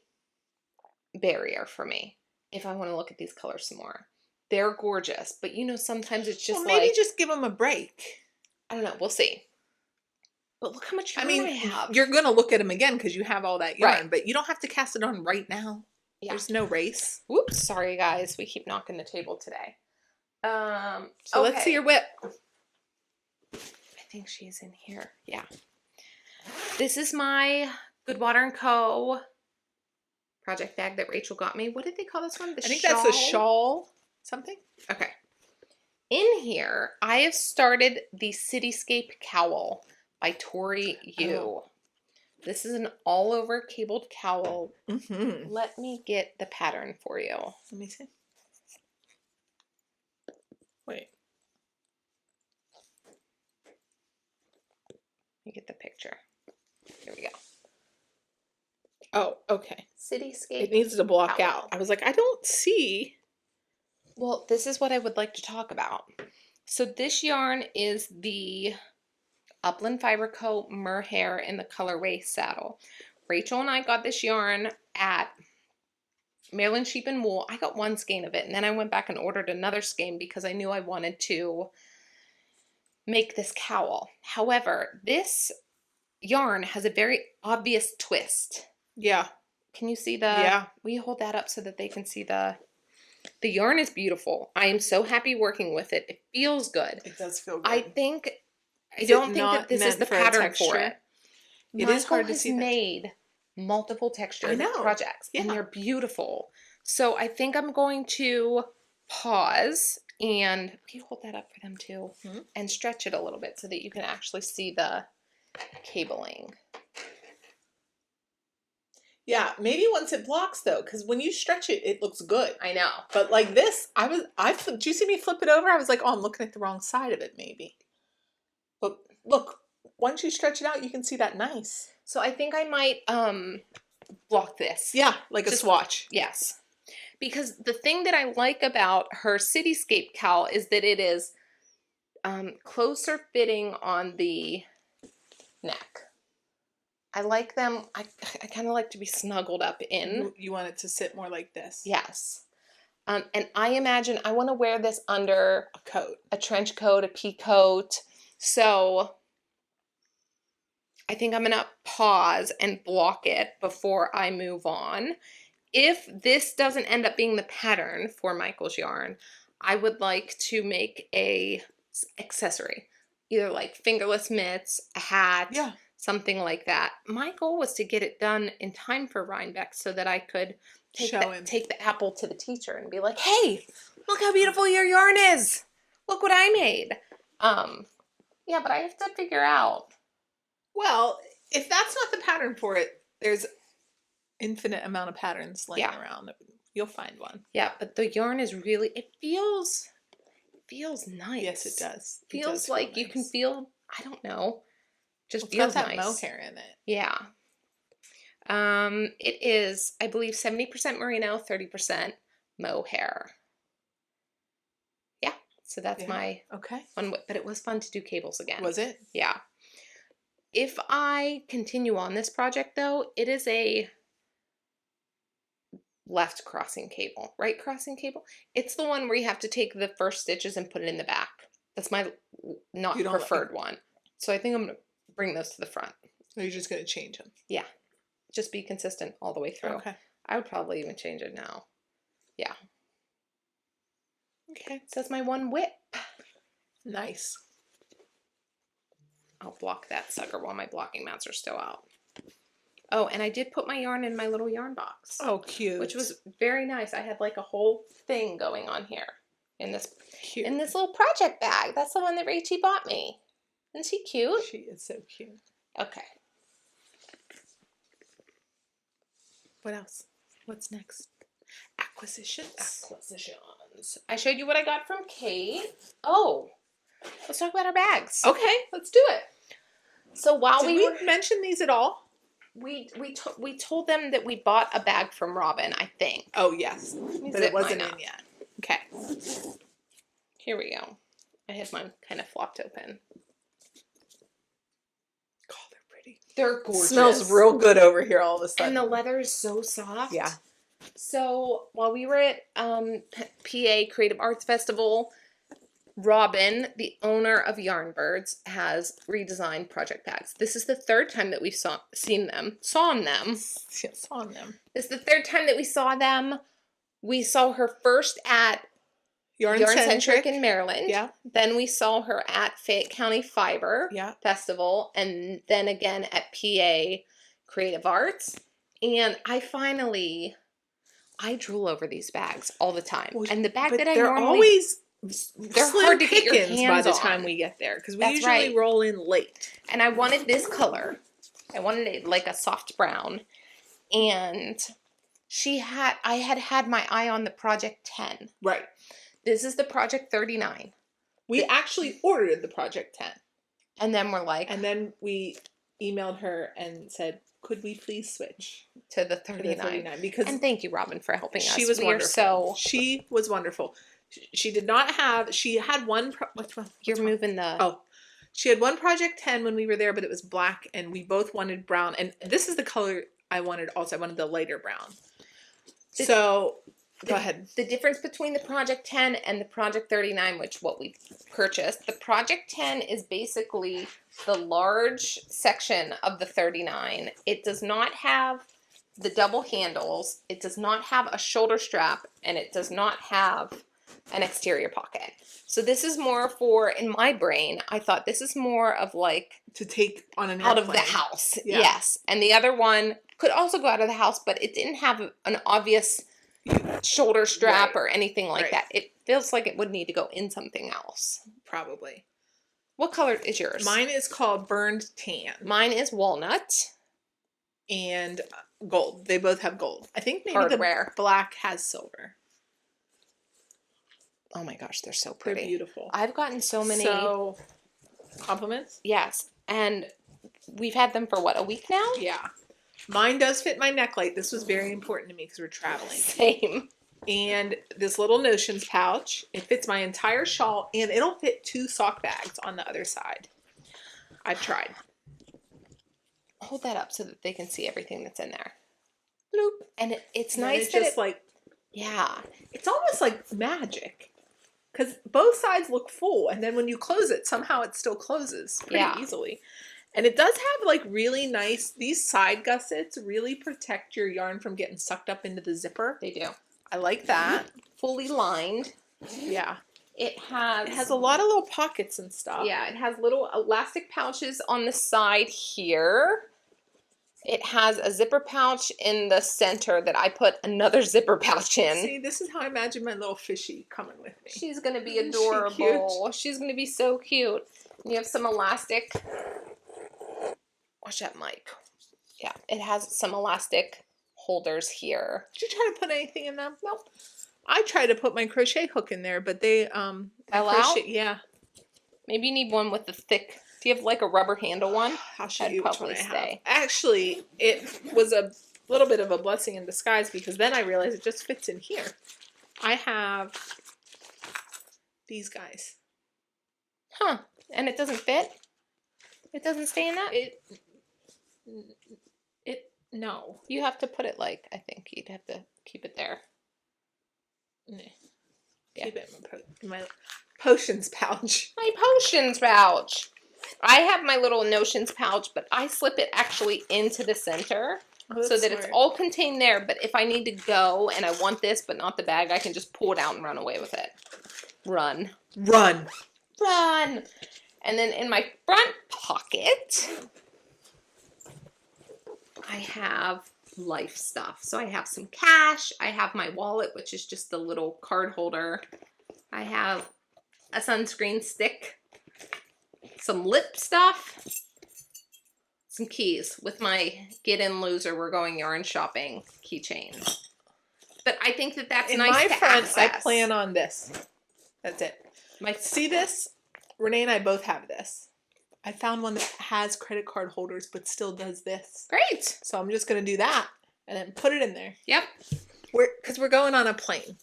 barrier for me if I want to look at these colors some more. They're gorgeous, but sometimes it's just maybe just give them a break. I don't know. We'll see. But look how much yarn I have. You're going to look at them again because you have all that yarn, but you don't have to cast it on right now. Yeah. There's no race. Whoops. Sorry, guys. We keep knocking the table today. So let's see your whip. I think she's in here. Yeah. This is my Goodwater & Co. project bag that Rachel got me. What did they call this one? I think that's a shawl. something? Okay. In here, I have started the Cityscape Cowl by Tori. Oh. This is an all-over cabled cowl. Mm-hmm. Let me get the pattern for you. Let me see. Wait. Let me get the picture. Here we go. Oh, okay. Cityscape. It needs to block Cowl. out. I was like, I don't see. Well, this is what I would like to talk about. So this yarn is the Upland Fiber Co. Mohair in the colorway Saddle. Rachel and I got this yarn at Maryland Sheep and Wool. I got one skein of it, and then I went back and ordered another skein because I knew I wanted to make this cowl. However, this yarn has a very obvious twist. Yeah. Can you see the... Yeah. Will you hold that up so that they can see the... The yarn is beautiful. I am so happy working with it. It feels good. It does feel good. I don't think that this is the pattern for it. It is hard to see that. made multiple texture projects, Yeah. and they're beautiful. So I think I'm going to pause and can you hold that up for them too, and stretch it a little bit so that you can actually see the cabling. Yeah, maybe once it blocks though, because when you stretch it, it looks good. I know. But like this, did you see me flip it over? I was like, oh, I'm looking at the wrong side of it maybe. But look, once you stretch it out, you can see that nice. So I think I might block this. Yeah, like a swatch. Yes. Because the thing that I like about her Cityscape cowl is that it is closer fitting on the neck. I like them. I kind of like to be snuggled up in. You want it to sit more like this. Yes. And I imagine I want to wear this under a coat, a trench coat, a pea coat. So I think I'm going to pause and block it before I move on. If this doesn't end up being the pattern for Michael's yarn, I would like to make a accessory, either like fingerless mitts, a hat, something like that. My goal was to get it done in time for Rhinebeck so that I could take the apple to the teacher and be like, hey, look how beautiful your yarn is. Look what I made. Yeah, but I have to figure out. Well, if that's not the pattern for it, there's infinite amount of patterns laying around. You'll find one. Yeah, but the yarn is really, it feels nice. Yes, it does. Feels like nice. You can feel, I don't know, just feels got that nice. Mohair in it. Yeah. It is, I believe, 70% merino, 30% mohair. Yeah, so that's my one. But it was fun to do cables again. Was it? Yeah. If I continue on this project, though, it is a left crossing cable, right crossing cable. It's the one where you have to take the first stitches and put it in the back. That's my not preferred one. So I think I'm going to bring those to the front. Or you're just going to change them? Yeah. Just be consistent all the way through. Okay. I would probably even change it now. Yeah. Okay. So that's my one whip. Nice. I'll block that sucker while my blocking mats are still out. Oh, and I did put my yarn in my little yarn box. Oh, cute. Which was very nice. I had like a whole thing going on here in this little project bag. That's the one that Rachie bought me. Isn't she cute? She is so cute. Okay. What else? What's next? Acquisitions. I showed you what I got from Kate. Oh, let's talk about our bags. Okay, let's do it. So while Did we mention these at all? We told them that we bought a bag from Robin, I think. Oh, yes. But it wasn't in yet. Okay. Here we go. I had mine kind of flopped open. God, they're pretty. They're gorgeous. Smells real good over here all of a sudden. And the leather is so soft. Yeah. So while we were at PA Creative Arts Festival, Robin, the owner of Yarnbirds, has redesigned project bags. This is the third time that we've sawn them. This is the third time that we saw them. We saw her first at Yarn-Centric in Maryland. Yeah. Then we saw her at Fayette County Fiber Festival. And then again at PA Creative Arts. And I finally I drool over these bags all the time. Well, And the bag but that I they're normally... always They're slim hard to get your pickings by hands the on. time we get there because we That's usually right. roll in late. And I wanted this color. I wanted it like a soft brown. And I had my eye on the Project 10. Right. This is the Project 39. We actually ordered the Project 10. And then we're like... And then we emailed her and said, could we please switch to the 39? Because and thank you, Robin, for helping us. She was wonderful. She was wonderful. She did not have... She had one... Which one? You're moving the... Oh. She had one Project 10 when we were there, but it was black, and we both wanted brown. And this is the color I wanted also. I wanted the lighter brown. Go ahead. The difference between the Project 10 and the Project 39, which what we purchased, the Project 10 is basically the large section of the 39. It does not have the double handles. It does not have a shoulder strap, and it does not have an exterior pocket. So this is more for, in my brain, I thought this is more of like... to take on an out airplane. of the house. Yeah. Yes. And the other one could also go out of the house, but it didn't have an obvious shoulder strap or anything like that. It feels like it would need to go in something else. Probably. What color is yours? Mine is called Burned Tan. Mine is walnut. And gold. They both have gold. I think maybe Hardware. the black has silver. Oh my gosh, they're so pretty. They're beautiful. I've gotten so many... compliments? Yes. And we've had them for what, a week now? Yeah. Mine does fit my neck light. This was very important to me because we're traveling. Same. And this little notions pouch. It fits my entire shawl, and it'll fit 2 sock bags on the other side. I've tried. Hold that up so that they can see everything that's in there. Bloop. And it's nice it's that just like... Yeah. It's almost like magic. Because both sides look full, and then when you close it, somehow it still closes pretty easily. And it does have like really nice, these side gussets really protect your yarn from getting sucked up into the zipper. They do. I like that. Fully lined. Yeah. It has a lot of little pockets and stuff. Yeah, it has little elastic pouches on the side here. It has a zipper pouch in the center that I put another zipper pouch in. See, this is how I imagine my little fishy coming with me. She's going to be adorable. She's going to be so cute. You have some elastic. Watch that mic. Yeah, it has some elastic holders here. Did you try to put anything in them? Nope. I tried to put my crochet hook in there, but they fell out? Yeah. Maybe you need one with the thick... Do you have like a rubber handle one? I'll show you which one I stay. have. Actually, it was a little bit of a blessing in disguise because then I realized it just fits in here. I have these guys. Huh. And it doesn't fit? It doesn't stay in that? No. You have to put it like, I think you'd have to keep it there. Yeah. Keep it in my potions pouch. My potions pouch. I have my little notions pouch, but I slip it actually into the center so that it's all contained there. But if I need to go and I want this but not the bag, I can just pull it out and run away with it. Run. Run. Run. And then in my front pocket, I have life stuff. So I have some cash. I have my wallet, which is just a little card holder. I have a sunscreen stick. Some lip stuff, some keys with my get in loser, we're going yarn shopping keychain. But I think that that's nice my to front, access. I plan on this. That's it. See this? Renee and I both have this. I found one that has credit card holders but still does this. Great. So I'm just going to do that and then put it in there. Yep. Because we're going on a plane.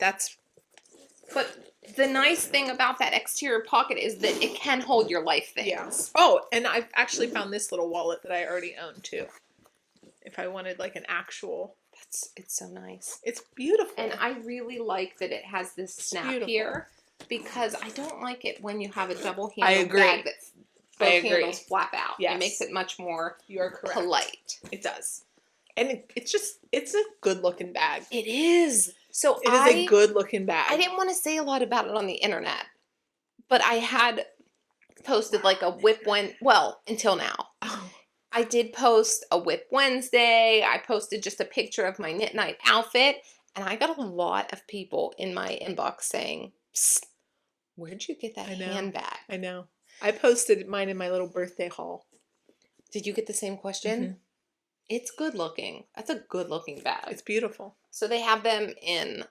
But the nice thing about that exterior pocket is that it can hold your life things. Yes. Oh, and I've actually found this little wallet that I already own too. If I wanted like an actual. It's so nice. It's beautiful. And I really like that it has this snap here because I don't like it when you have a double handle bag that both handles flap out. Yes. It makes it much more polite. It does. And it's a good looking bag. It is. So it is a good looking bag. I didn't want to say a lot about it on the internet, but I had posted like a whip until now. Oh. I did post a whip Wednesday. I posted just a picture of my knit night outfit, And I got a lot of people in my inbox saying, "Psst, where'd you get that handbag?" I know. I posted mine in my little birthday haul. Did you get the same question? Mm-hmm. It's good looking. That's a good looking bag. It's beautiful. So they have them in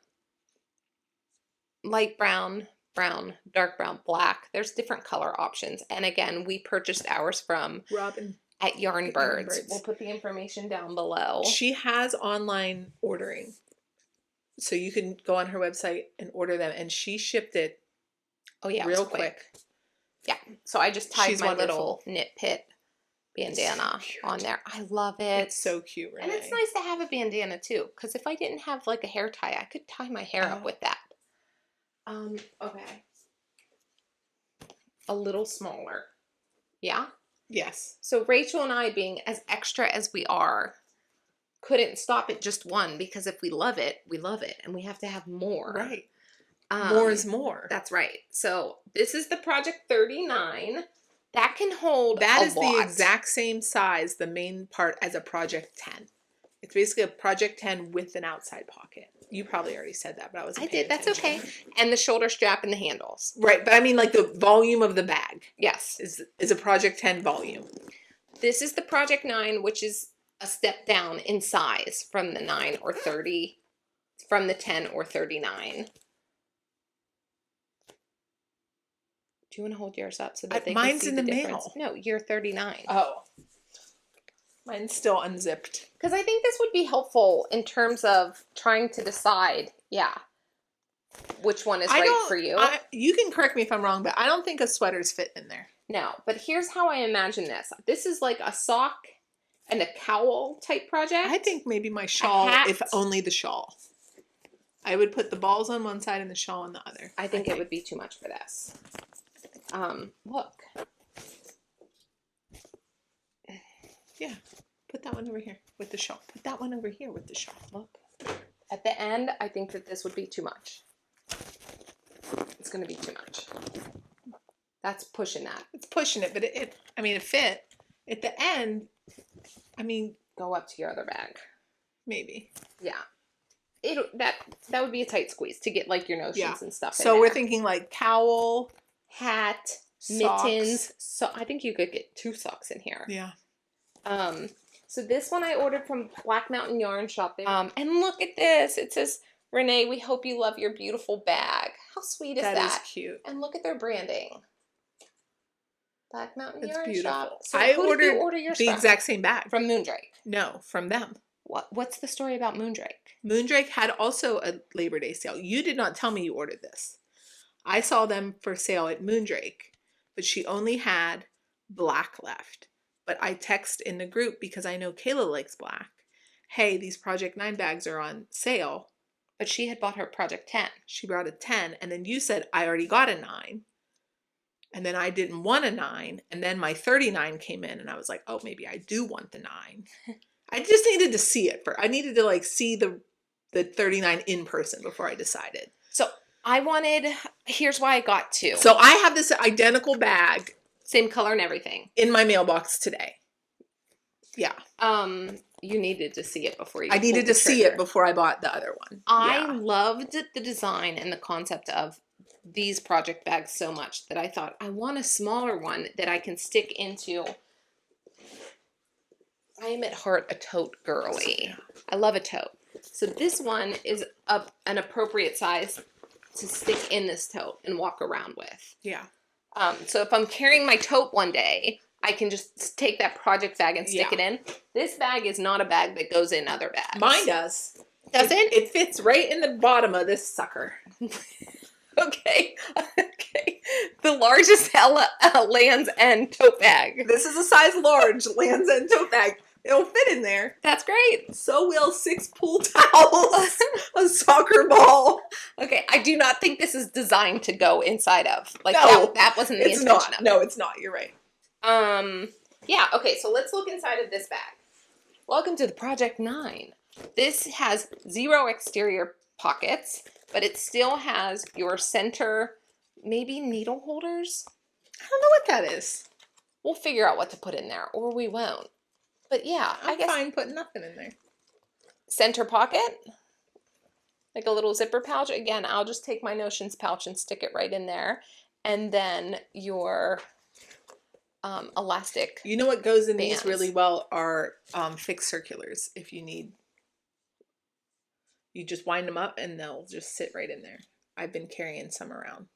light brown, brown, dark brown, black. There's different color options. And again, we purchased ours from Robin at Yarn Birds. Birds. We'll put the information down below. She has online ordering. So you can go on her website and order them. And she shipped it real quick. Yeah. So I just tied She's my wonderful. little knit pit bandana on there. I love it. It's so cute, Renee. And it's nice to have a bandana too. Because if I didn't have like a hair tie, I could tie my hair up with that. Okay. A little smaller. Yeah? Yes. So Rachel and I, being as extra as we are, couldn't stop at just one, because if we love it, and we have to have more. Right. More is more. That's right. So this is the Project 39. That can hold That a is lot. the exact same size, the main part, as a Project 10. It's basically a Project 10 with an outside pocket. You probably already said that, but I wasn't paying That's attention. okay. And the shoulder strap and the handles. Right, but I mean like the volume of the bag. Yes. Is a Project 10 volume. This is the Project 9, which is a step down in size from the 9 or 30, from the 10 or 39. Do you want to hold yours up so that they can see the difference? No, you're 39. Oh. Mine's still unzipped. Because I think this would be helpful in terms of trying to decide, which one is right for you. You can correct me if I'm wrong, but I don't think a sweater's fit in there. No, but here's how I imagine this. This is like a sock and a cowl type project. I think maybe my shawl, if only the shawl. I would put the balls on one side and the shawl on the other. I think it would be too much for this. Look. Yeah. Put that one over here with the shawl. Put that one over here with the shawl. Look. At the end, I think that this would be too much. It's going to be too much. That's pushing that. It's pushing it, but it fit. At the end, go up to your other bag. Maybe. Yeah. That would be a tight squeeze to get like your notions and stuff in So there. we're thinking like cowl, hat, socks. mittens. So I think you could get 2 socks in here. Yeah. So this one I ordered from Black Mountain Yarn Shop. And look at this. It says, "Renee, we hope you love your beautiful bag." How sweet is that? That is cute. And look at their branding. Black Mountain It's Yarn beautiful. Shop. So I who did you order ordered yours the from? exact same bag. From Moondrake. No, from them. What's the story about Moondrake? Moondrake had also a Labor Day sale. You did not tell me you ordered this. I saw them for sale at Moondrake, but she only had black left. But I text in the group because I know Kayla likes black. Hey, these Project 9 bags are on sale. But she had bought her Project 10. She brought a 10, and then you said, I already got a 9. And then I didn't want a 9, and then my 39 came in, and I was like, oh, maybe I do want the 9. I just needed to see it first. I needed to see the 39 in person before I decided. So here's why I got 2. So I have this identical bag. Same color and everything. In my mailbox today. Yeah. You needed to see it before you I needed to see it before I bought the other one. I loved the design and the concept of these project bags so much that I thought, I want a smaller one that I can stick into. I am at heart a tote girly. I love a tote. So this one is an appropriate size to stick in this tote and walk around with. Yeah. So if I'm carrying my tote one day, I can just take that project bag and stick it in. This bag is not a bag that goes in other bags. Mine does. Does it? It fits right in the bottom of this sucker. Okay. The largest Lands' End tote bag. This is a size large Lands' End tote bag. It'll fit in there. That's great. So will 6 pool towels, a soccer ball. Okay, I do not think this is designed to go inside of. No, that wasn't the intention not. of it. No, it's not. You're right. Yeah, okay, so let's look inside of this bag. Welcome to the Project 9. This has 0 exterior pockets, but it still has your center, maybe needle holders? I don't know what that is. We'll figure out what to put in there, or we won't. But yeah, I guess fine putting nothing in there. center pocket. like a little zipper pouch. Again, I'll just take my Notions pouch and stick it right in there. And then your elastic You know what goes in bands. these really well are fixed circulars. If you need, you just wind them up and they'll just sit right in there. I've been carrying some around.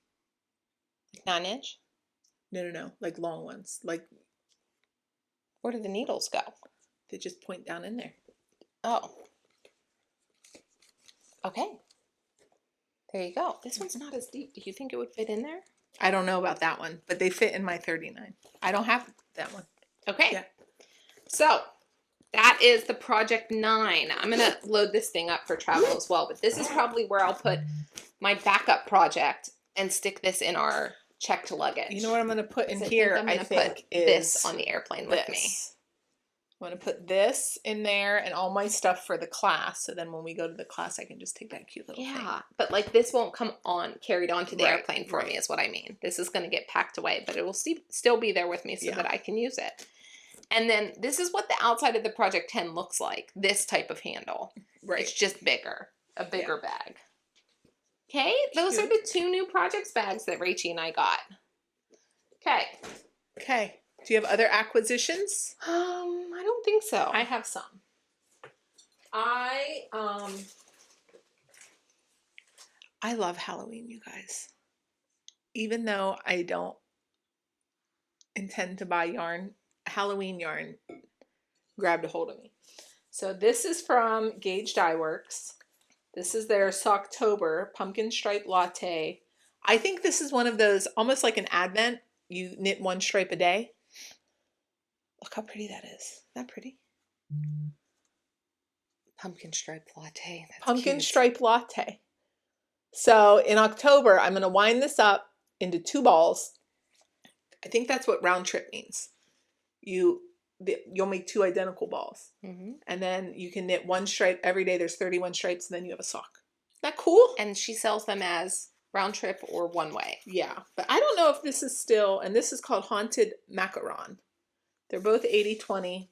9-inch? No. Like long ones. Like, where do the needles go? They just point down in there. Oh. Okay. There you go. This one's not as deep. Do you think it would fit in there? I don't know about that one, but they fit in my 39. I don't have that one. Okay. Yeah. So that is the Project 9. I'm going to load this thing up for travel as well, but this is probably where I'll put my backup project and stick this in our checked luggage. You know what I'm going to put in here, I think, is this on the airplane with me. I'm going to put this in there and all my stuff for the class. So then when we go to the class, I can just take that cute little thing. Yeah, but like this won't come carried onto the airplane for me is what I mean. This is going to get packed away, but it will still be there with me so that I can use it. And then this is what the outside of the Project 10 looks like. This type of handle. Right. It's just bigger. A bigger bag. Okay, those are the 2 new projects bags that Rachie and I got. Okay. Do you have other acquisitions? I don't think so. I have some. I love Halloween, you guys. Even though I don't intend to buy yarn, Halloween yarn grabbed a hold of me. So this is from Gauge Dye Works. This is their Socktober Pumpkin Stripe Latte. I think this is one of those, almost like an Advent. You knit 1 stripe a day. Look how pretty that is. Isn't that pretty? Pumpkin Stripe Latte. That's Pumpkin cute. Stripe Latte. So in October, I'm going to wind this up into 2 balls. I think that's what round trip means. You'll make 2 identical balls. Mm-hmm. And then you can knit 1 stripe every day. There's 31 stripes, and then you have a sock. Isn't that cool? And she sells them as round trip or one way. Yeah. But I don't know if this is still, and this is called Haunted Macaron. They're both 80/20.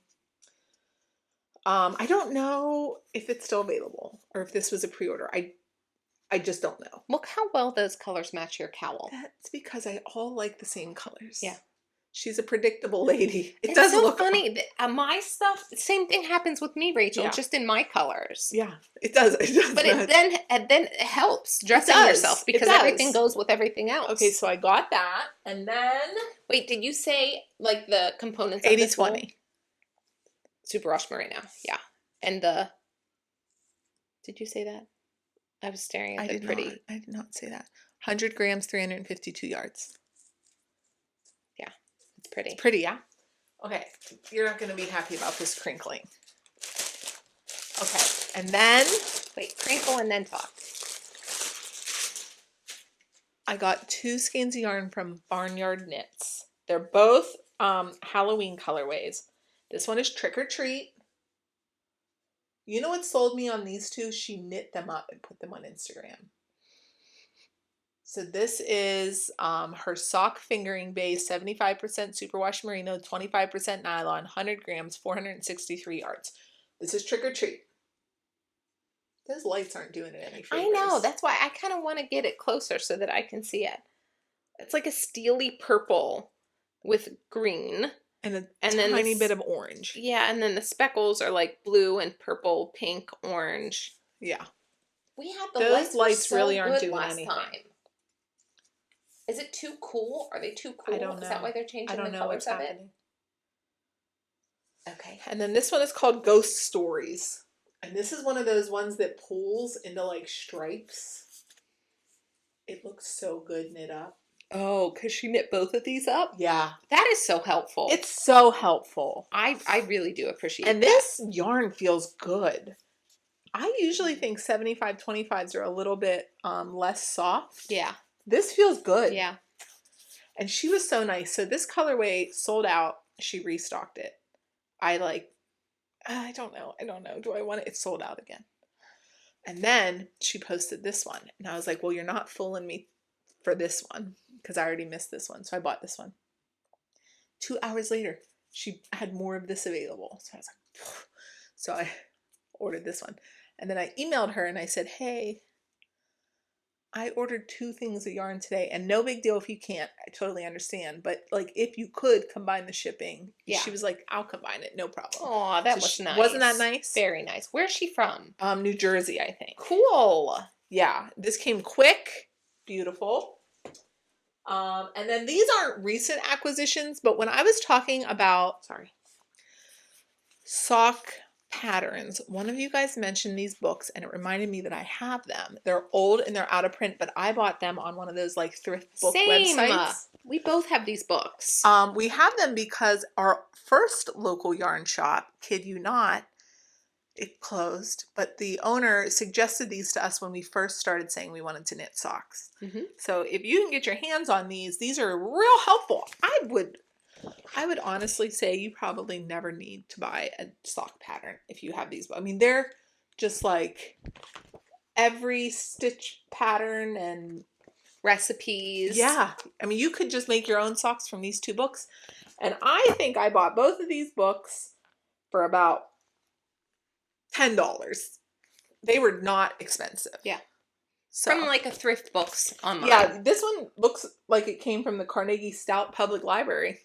I don't know if it's still available or if this was a pre-order. I just don't know. Look how well those colors match your cowl. That's because I all like the same colors. Yeah. She's a predictable lady. It's does so look funny. My stuff, same thing happens with me, Rachel, just in my colors. Yeah, it does. But it then it helps dressing yourself because everything goes with everything else. Okay, so I got that, and then wait, did you say like the components? 80/20. Superwash merino, yeah, and did you say that? I was staring at the pretty. I did not say that. 100 grams, 352 yards. Yeah, it's pretty. It's pretty, yeah? Okay, you're not going to be happy about this crinkling. Okay, and then... Wait, crinkle and then talk. I got 2 skeins of yarn from Barnyard Knits. They're both Halloween colorways. This one is Trick or Treat. You know what sold me on these 2? She knit them up and put them on Instagram. So this is her sock fingering base, 75% superwash merino, 25% nylon, 100 grams, 463 yards. This is Trick or Treat. Those lights aren't doing it any favors. I know. That's why I kind of want to get it closer so that I can see it. It's like a steely purple with green. And a tiny bit of orange. Yeah, and then the speckles are like blue and purple, pink, orange. Yeah. We had those lights really aren't doing anything. Is it too cool? Are they too cool? I don't know. Is that why they're changing the colors of it? Okay. And then this one is called Ghost Stories. And this is one of those ones that pulls into like stripes. It looks so good knit up. Oh, because she knit both of these up? Yeah. That is so helpful. It's so helpful. I really do appreciate and this yarn feels good. I usually think 75/25s are a little bit less soft. Yeah. This feels good. Yeah. And she was so nice. So this colorway sold out. She restocked it. I don't know. Do I want it? It's sold out again. And then she posted this one. And I was like, well, you're not fooling me for this one because I already missed this one. So I bought this one. 2 hours later, she had more of this available. So I was like, so I ordered this one. And then I emailed her and I said, hey, I ordered 2 things of yarn today, and no big deal if you can't. I totally understand. But like, if you could combine the shipping, Yeah. she was like, "I'll combine it, no problem." Oh, that So was nice. Wasn't that nice? Very nice. Where's she from? New Jersey, I think. Cool. Yeah, this came quick, beautiful. And then these aren't recent acquisitions, but when I was talking about sock patterns, one of you guys mentioned these books, and it reminded me that I have them. They're old and they're out of print, but I bought them on one of those like thrift book websites. We both have these books. We have them because our first local yarn shop, kid you not, it closed, but the owner suggested these to us when we first started saying we wanted to knit socks. So if you can get your hands on these are real helpful. I would honestly say you probably never need to buy a sock pattern if you have these. I mean, they're just like every stitch pattern and recipes. Yeah. I mean, you could just make your own socks from these 2 books. And I think I bought both of these books for about $10. They were not expensive. Yeah. So, from like a thrift books online. Yeah, this one looks like it came from the Carnegie Stout Public Library.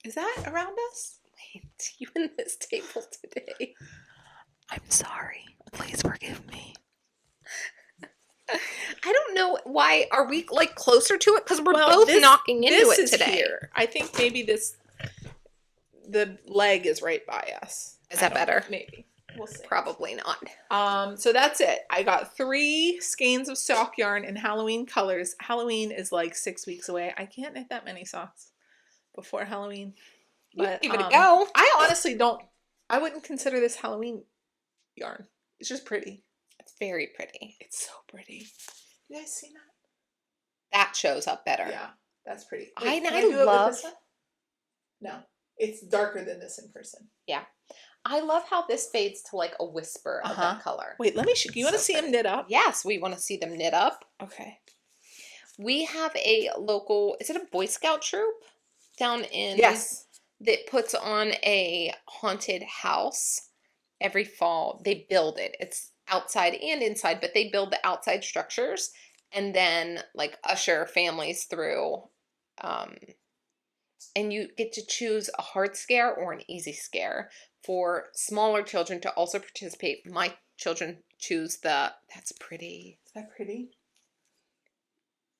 Is that around us? Wait, you in this table today? I'm sorry. Please forgive me. I don't know why. Are we like closer to it? Because we're both knocking into it today. Here. I think maybe the leg is right by us. Is that better? Maybe. We'll see. Probably not. So that's it. I got 3 skeins of sock yarn in Halloween colors. Halloween is like 6 weeks away. I can't knit that many socks before Halloween. But give it a go. I honestly I wouldn't consider this Halloween yarn. It's just pretty. It's very pretty. It's so pretty. You guys see that? That shows up better. Yeah, that's pretty. Wait, I do it with this one? No, it's darker than this in person. Yeah. I love how this fades to like a whisper of that color. Wait, let me you want to see them knit up? Yes, we want to see them knit up. Okay. We have a local, is it a Boy Scout troop down in? Yes. That puts on a haunted house every fall. They build it. It's outside and inside, but they build the outside structures and then like usher families through. And you get to choose a hard scare or an easy scare for smaller children to also participate. My children choose that's pretty. Is that pretty?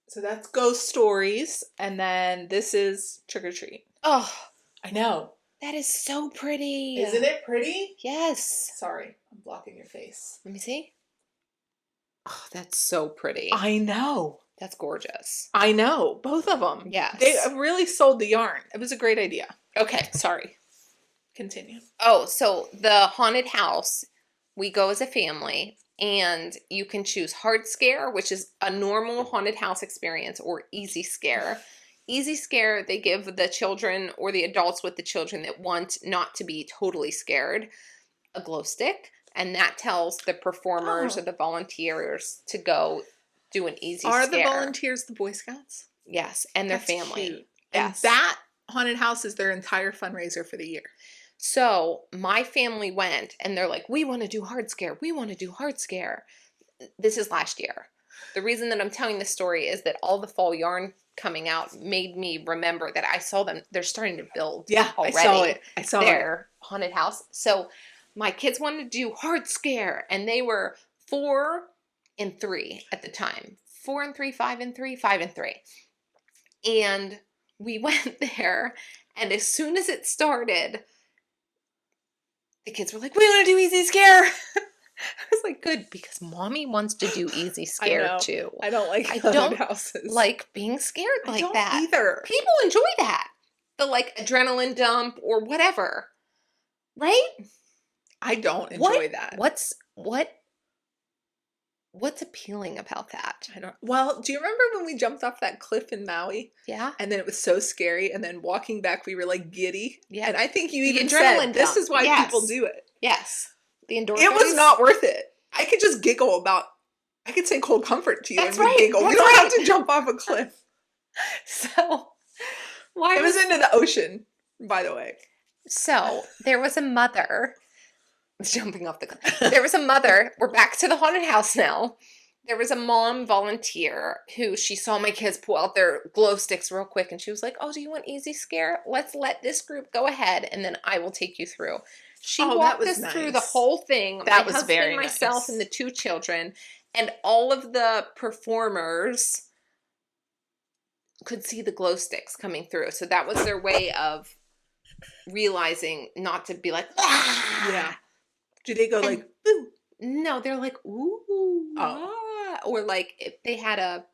So that's Ghost Stories. And then this is Trick or Treat. Oh, I know. That is so pretty. Isn't it pretty? Yes. Sorry, I'm blocking your face. Let me see. Oh, that's so pretty. I know. That's gorgeous. I know. Both of them. Yes. They really sold the yarn. It was a great idea. Okay, sorry. Continue. Oh, so the haunted house, we go as a family, and you can choose hard scare, which is a normal haunted house experience, or easy scare. Easy scare, they give the children or the adults with the children that want not to be totally scared a glow stick, and that tells the performers or the volunteers to go do an easy scare. Are the volunteers the Boy Scouts? Yes, and their family. Cute. Yes. And that haunted house is their entire fundraiser for the year. So my family went, and they're like, we want to do hard scare. We want to do hard scare. This is last year. The reason that I'm telling this story is that all the fall yarn coming out made me remember that I saw them. They're starting to build already. I saw it. I saw their haunted house. So my kids wanted to do hard scare, and they were 4 and 3 at the time. 4 and 3, 5 and 3, 5 and 3. And we went there, and as soon as it started, the kids were like, we want to do easy scare. I was like, good, because mommy wants to do easy scare too. I don't like haunted houses. Like being scared like that. I don't either. People enjoy that. The like adrenaline dump or whatever. Right? I don't enjoy that. What's appealing about that? I don't. Well, do you remember when we jumped off that cliff in Maui? Yeah. And then it was so scary, and then walking back we were like giddy. Yeah. And I think you The even adrenaline said this dump. is why people do it. Yes. The endorphins. It was not worth it. I could just giggle about. I could say cold comfort to you and we giggle. We don't have to jump off a cliff. So why it was into the ocean, by the way. So there was a mother jumping off the cliff. There was a mother. We're back to the haunted house now. There was a mom volunteer who she saw my kids pull out their glow sticks real quick and she was like, oh, do you want easy scare? Let's let this group go ahead and then I will take you through. She walked us through the whole thing. That my was very husband, myself, nice. and the 2 children, and all of the performers could see the glow sticks coming through. So that was their way of realizing not to be like, ah! Yeah. Do they go like, boo? No, they're like, ooh, ah. Or like if they had a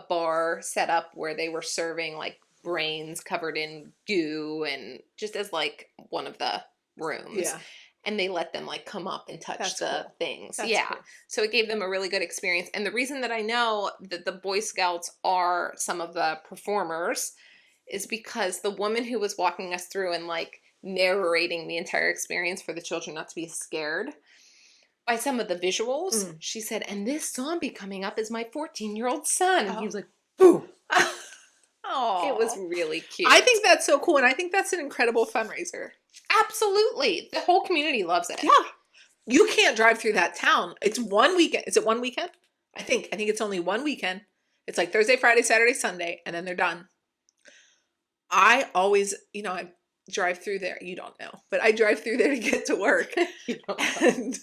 bar set up where they were serving like brains covered in goo and just as like one of the rooms. Yeah. And they let them like come up and touch the things. That's yeah. cool. So it gave them a really good experience. And the reason that I know that the Boy Scouts are some of the performers is because the woman who was walking us through and like narrating the entire experience for the children not to be scared by some of the visuals, she said, and this zombie coming up is my 14-year-old son. And he was like, boo. Oh, it was really cute. I think that's so cool. And I think that's an incredible fundraiser. Absolutely. The whole community loves it. Yeah. You can't drive through that town. It's one weekend. Is it one weekend? I think it's only one weekend. It's like Thursday, Friday, Saturday, Sunday, and then they're done. I always, I drive through there. You don't know, but I drive through there to get to work. You don't know. And,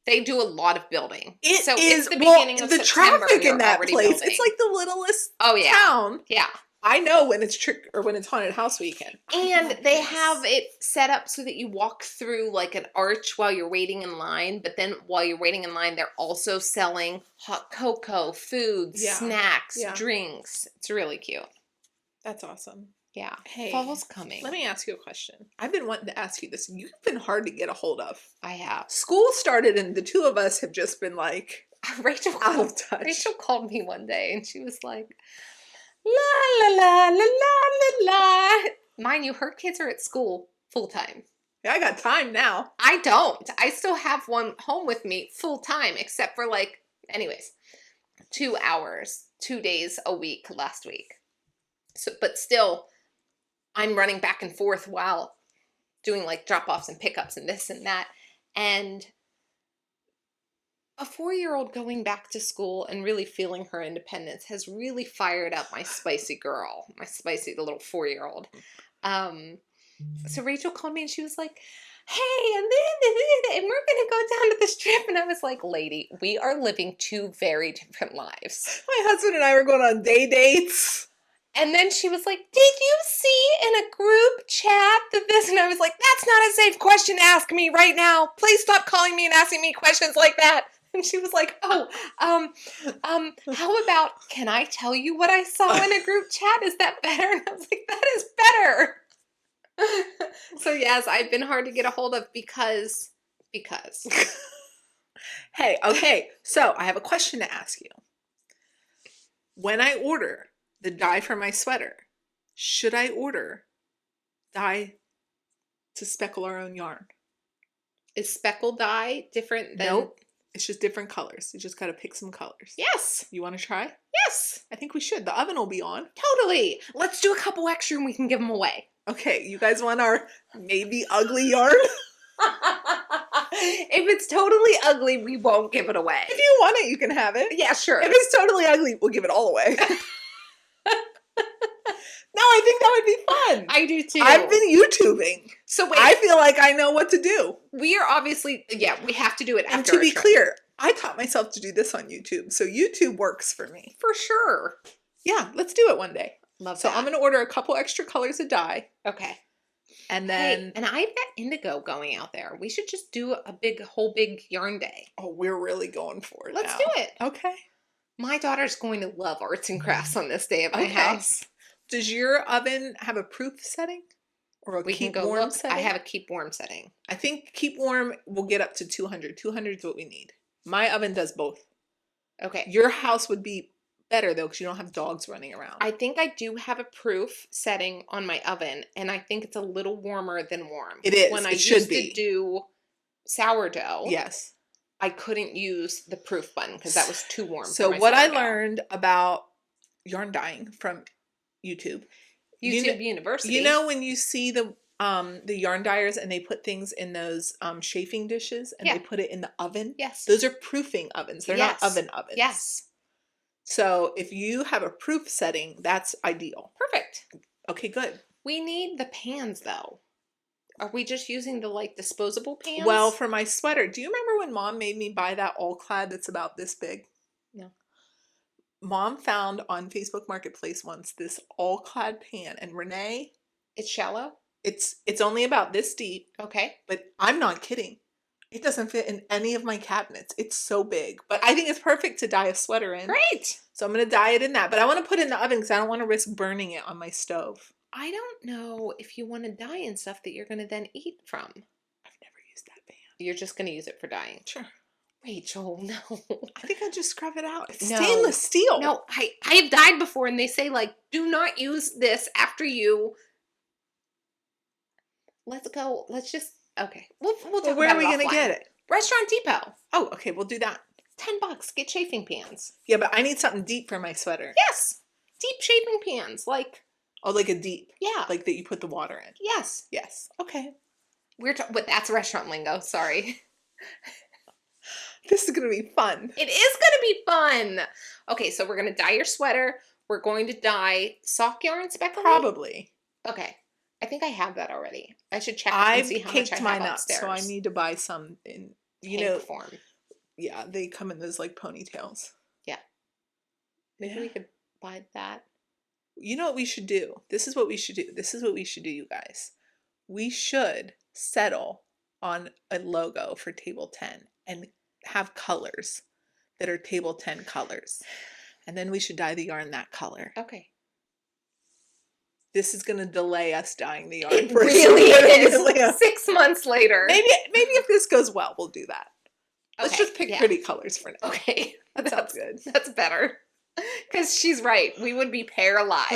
they do a lot of building. It's the beginning of the September, traffic in that place. Building. It's like the littlest yeah. town. Yeah. I know when it's when it's haunted house weekend. And they have it set up so that you walk through like an arch while you're waiting in line. But then while you're waiting in line, they're also selling hot cocoa, food, snacks, drinks. It's really cute. That's awesome. Yeah. Hey, fall's coming. Let me ask you a question. I've been wanting to ask you this. You've been hard to get a hold of. I have. School started and the two of us have just been like Rachel out of touch. Rachel called me one day and she was like, la la la la la la la. Mind you, her kids are at school full time. Yeah, I got time now. I don't. I still have one home with me full time, except for 2 hours, 2 days a week last week. So, but still, I'm running back and forth while doing like drop-offs and pickups and this and that. And a 4-year-old going back to school and really feeling her independence has really fired up my spicy girl, my spicy little 4-year-old. So Rachel called me and she was like, hey, and we're going to go down to the strip. And I was like, lady, we are living 2 very different lives. My husband and I were going on day dates. And then she was like, did you see in a group chat that this? And I was like, that's not a safe question to ask me right now. Please stop calling me and asking me questions like that. And she was like, how about, can I tell you what I saw in a group chat? Is that better? And I was like, that is better. So yes, I've been hard to get a hold of because. Hey, okay. So I have a question to ask you. When I order the dye for my sweater, should I order dye to speckle our own yarn? Is speckle dye different than... Nope. It's just different colors. You just got to pick some colors. Yes. You want to try? Yes. I think we should. The oven will be on. Totally. Let's do a couple extra and we can give them away. Okay. You guys want our maybe ugly yarn? If it's totally ugly, we won't give it away. If you want it, you can have it. Yeah, sure. If it's totally ugly, we'll give it all away. No, I think that would be fun. I do too. I've been YouTubing. So wait. I feel like I know what to do. We are obviously, we have to do it after. And to be clear, I taught myself to do this on YouTube. So YouTube works for me. For sure. Yeah, let's do it one day. Love that. So I'm going to order a couple extra colors of dye. Okay. And then... Hey, and I've got indigo going out there. We should just do a whole big yarn day. Oh, we're really going for it Let's now. do it. Okay. My daughter's going to love arts and crafts on this day at my house. Does your oven have a proof setting? Or a keep warm setting? I have a keep warm setting. I think keep warm will get up to 200. 200 is what we need. My oven does both. Okay. Your house would be better though because you don't have dogs running around. I think I do have a proof setting on my oven, and I think it's a little warmer than warm. It is. When I used to do sourdough, yes, I couldn't use the proof button because that was too warm. So for my what sourdough. I learned about yarn dyeing from YouTube University. You know when you see the the yarn dyers and they put things in those chafing dishes and Yeah. they put it in the oven. Yes. Those are proofing ovens. They're not oven ovens. Yes. So if you have a proof setting, that's ideal. Perfect. Okay, good. We need the pans though. Are we just using the like disposable pans? Well, for my sweater, do you remember when Mom made me buy that all clad that's about this big? No. Mom found on Facebook Marketplace once this all clad pan, and Renee, It's shallow? it's only about this deep, Okay. but I'm not kidding. It doesn't fit in any of my cabinets. It's so big, but I think it's perfect to dye a sweater in. Great. So I'm going to dye it in that, but I want to put it in the oven because I don't want to risk burning it on my stove. I don't know if you want to dye in stuff that you're going to then eat from. I've never used that pan. You're just going to use it for dyeing. Sure. Rachel, no. I think I just scrub it out. It's No. stainless steel. No, I have dyed before and they say like, do not use this after you. Let's go. Let's just, okay. We'll talk Well, where about are we it going to offline. get it? Restaurant Depot. Oh, okay. We'll do that. $10. Get chafing pans. Yeah, but I need something deep for my sweater. Yes. Deep chafing pans. Like, Oh, like a deep. yeah. Like that you put the water in. Yes. Yes. Okay. But that's restaurant lingo. Sorry. This is going to be fun. It is going to be fun. Okay, so we're going to dye your sweater. We're going to dye sock yarn speckle. Probably. Okay. I think I have that already. I should check and I've see how much I caked have mine up, upstairs. so I need to buy some in, Cake form. Yeah, they come in those like ponytails. Yeah. Maybe Yeah. we could buy that. You know what we should do? This is what we should do. This is what we should do, you guys. We should settle on a logo for Table 10 and have colors that are Table 10 colors. And then we should dye the yarn that color. Okay. This is going to delay us dyeing the yarn. It for really significantly. is. 6 months later. Maybe if this goes well, we'll do that. Let's Okay, just pick yeah. pretty colors for now. Okay. That sounds good. That's better. Because she's right. We would be paralyzed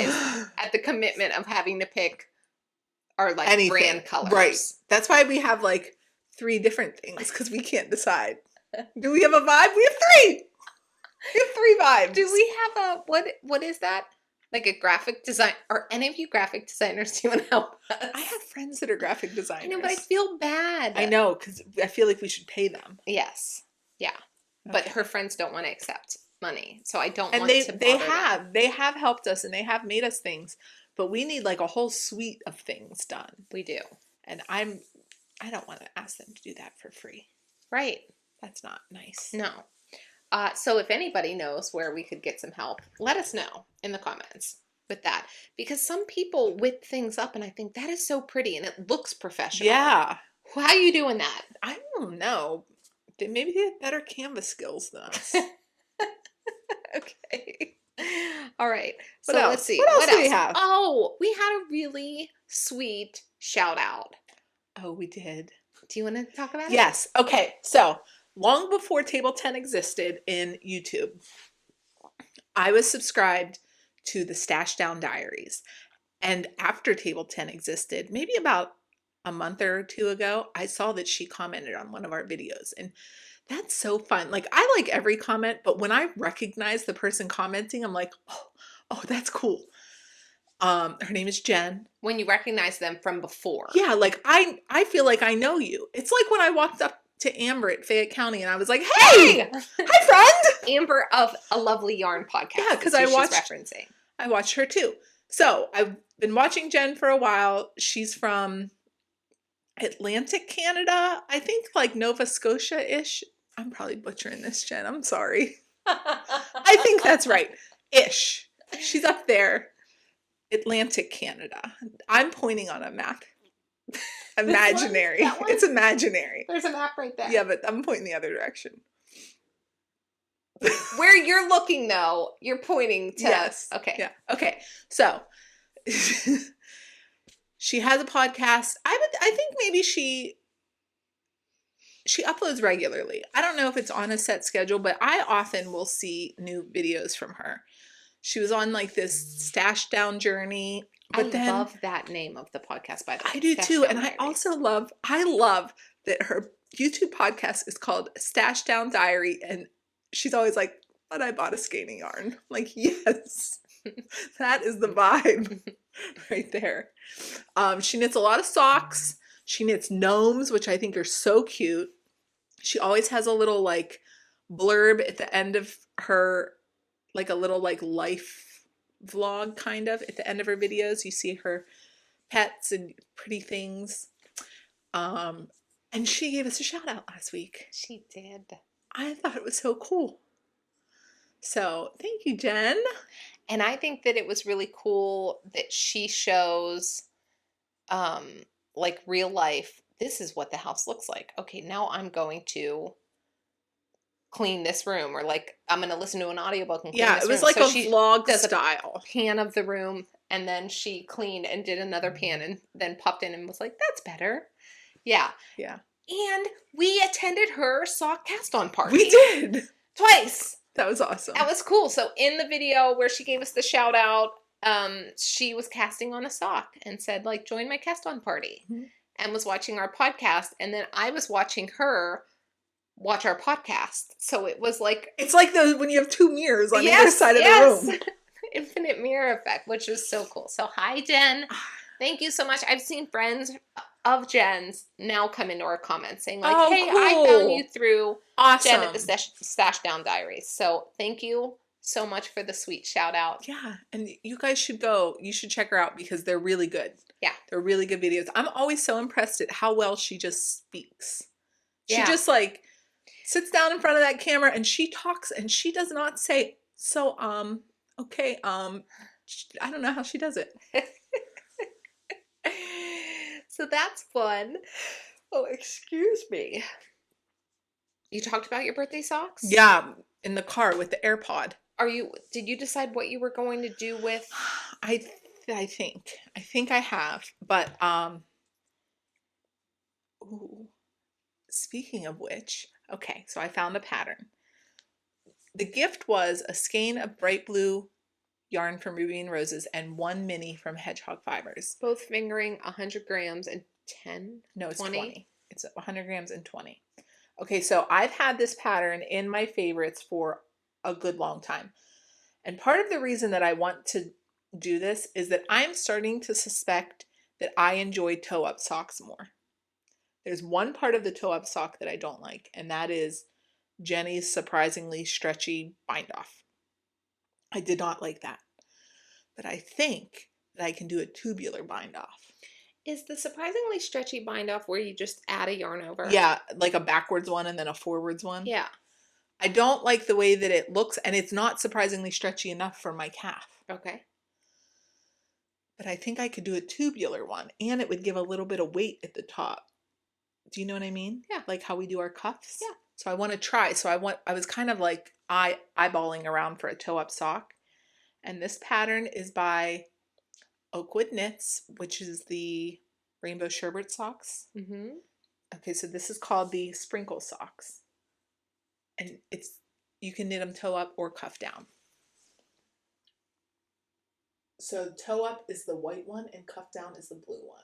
at the commitment of having to pick our like Anything. brand colors. Right. That's why we have like 3 different things because we can't decide. Do we have a vibe? We have 3. We have 3 vibes. Do we have a what is that? Like a graphic design? Are any of you graphic designers? Do you want to help us? I have friends that are graphic designers. I know, but I feel bad. I know because I feel like we should pay them. Yes. Yeah. But Okay. her friends don't want to accept money, so I don't And want to. they have helped us and they have made us things, but we need like a whole suite of things done. We do. And I don't want to ask them to do that for free. Right. That's not nice. No. So if anybody knows where we could get some help, let us know in the comments with that. Because some people whip things up and I think that is so pretty and it looks professional. Yeah. How are you doing that? I don't know. Maybe they have better canvas skills than us. Okay. All right. So What else? let's see. What else do we have? Oh, we had a really sweet shout out. Oh, we did. Do you want to talk about it? Yes. Okay. So long before Table 10 existed in YouTube, I was subscribed to the Stash Down Diaries. And after Table 10 existed, maybe about a month or 2 ago, I saw that she commented on one of our videos. And that's so fun. Like, I like every comment, but when I recognize the person commenting, I'm like, oh, that's cool. Her name is Jen. When you recognize them from before. Yeah, like I feel like I know you. It's like when I walked up to Amber at Fayette County and I was like, hey, hi friend. Amber of A Lovely Yarn podcast. Yeah, because is who I watched she's referencing. I watched her too. So I've been watching Jen for a while. She's from Atlantic Canada. I think like Nova Scotia-ish. I'm probably butchering this, Jen. I'm sorry. I think that's right. Ish. She's up there. Atlantic Canada. I'm pointing on a map. Imaginary. That one? It's imaginary. There's a map right there. Yeah, but I'm pointing the other direction. Where you're looking though, you're pointing to. Yes. Okay. Yeah. Okay. So she has a podcast. I think maybe she uploads regularly. I don't know if it's on a set schedule, but I often will see new videos from her. She was on like this stash down journey. But I love that name of the podcast, by the way. I do Stash too. Down And Diaries. I love that her YouTube podcast is called Stash Down Diary. And she's always like, but I bought a skein yarn. I'm like, yes, that is the vibe right there. She knits a lot of socks. She knits gnomes, which I think are so cute. She always has a little like blurb at the end of her, like a little like life vlog kind of at the end of her videos. You see her pets and pretty things. And she gave us a shout out last week. She did. I thought it was so cool. So thank you, Jen. And I think that it was really cool that she shows like real life, this is what the house looks like. Okay, now I'm going to clean this room, or like I'm going to listen to an audiobook and clean this room. It was like so a she vlog does style. a pan of the room, and then she cleaned and did another pan and then popped in and was like, that's better. Yeah. Yeah. And we attended her sock cast on party. We did. Twice. That was awesome. That was cool. So in the video where she gave us the shout out, she was casting on a sock and said, like, join my cast on party, and was watching our podcast. And then I was watching her watch our podcast. So it was like, it's like when you have two mirrors on either side of the room. Infinite mirror effect, which is so cool. So hi, Jen. Thank you so much. I've seen friends of Jen's now come into our comments saying like, hey, cool. I found you through Awesome. Jen at the Stash Down Diaries. So thank you so much for the sweet shout out. Yeah. And you guys should go. You should check her out because they're really good. Yeah. They're really good videos. I'm always so impressed at how well she just speaks. She Yeah. just like sits down in front of that camera and she talks, and she does not say, so, okay, I don't know how she does it. So that's fun. Oh, excuse me. You talked about your birthday socks? Yeah, in the car with the AirPod. Did you decide what you were going to do with? I think I have, but ooh, speaking of which, okay, so I found a pattern. The gift was a skein of bright blue yarn from Ruby and Roses and one mini from Hedgehog Fibers. Both fingering 100 grams and 10? No, it's 20? 20. It's 100 grams and 20. Okay, so I've had this pattern in my favorites for a good long time. And part of the reason that I want to do this is that I'm starting to suspect that I enjoy toe-up socks more. There's one part of the toe-up sock that I don't like, and that is Jenny's surprisingly stretchy bind-off. I did not like that. But I think that I can do a tubular bind-off. Is the surprisingly stretchy bind-off where you just add a yarn over? Yeah, like a backwards one and then a forwards one. Yeah. I don't like the way that it looks, and it's not surprisingly stretchy enough for my calf. Okay. But I think I could do a tubular one, and it would give a little bit of weight at the top. Do you know what I mean? Yeah. Like how we do our cuffs? Yeah. So I want to try. So I was kind of like eyeballing around for a toe-up sock. And this pattern is by Oakwood Knits, which is the Rainbow Sherbet socks. Mm-hmm. Okay, so this is called the Sprinkle socks. And you can knit them toe up or cuff down. So toe up is the white one and cuff down is the blue one.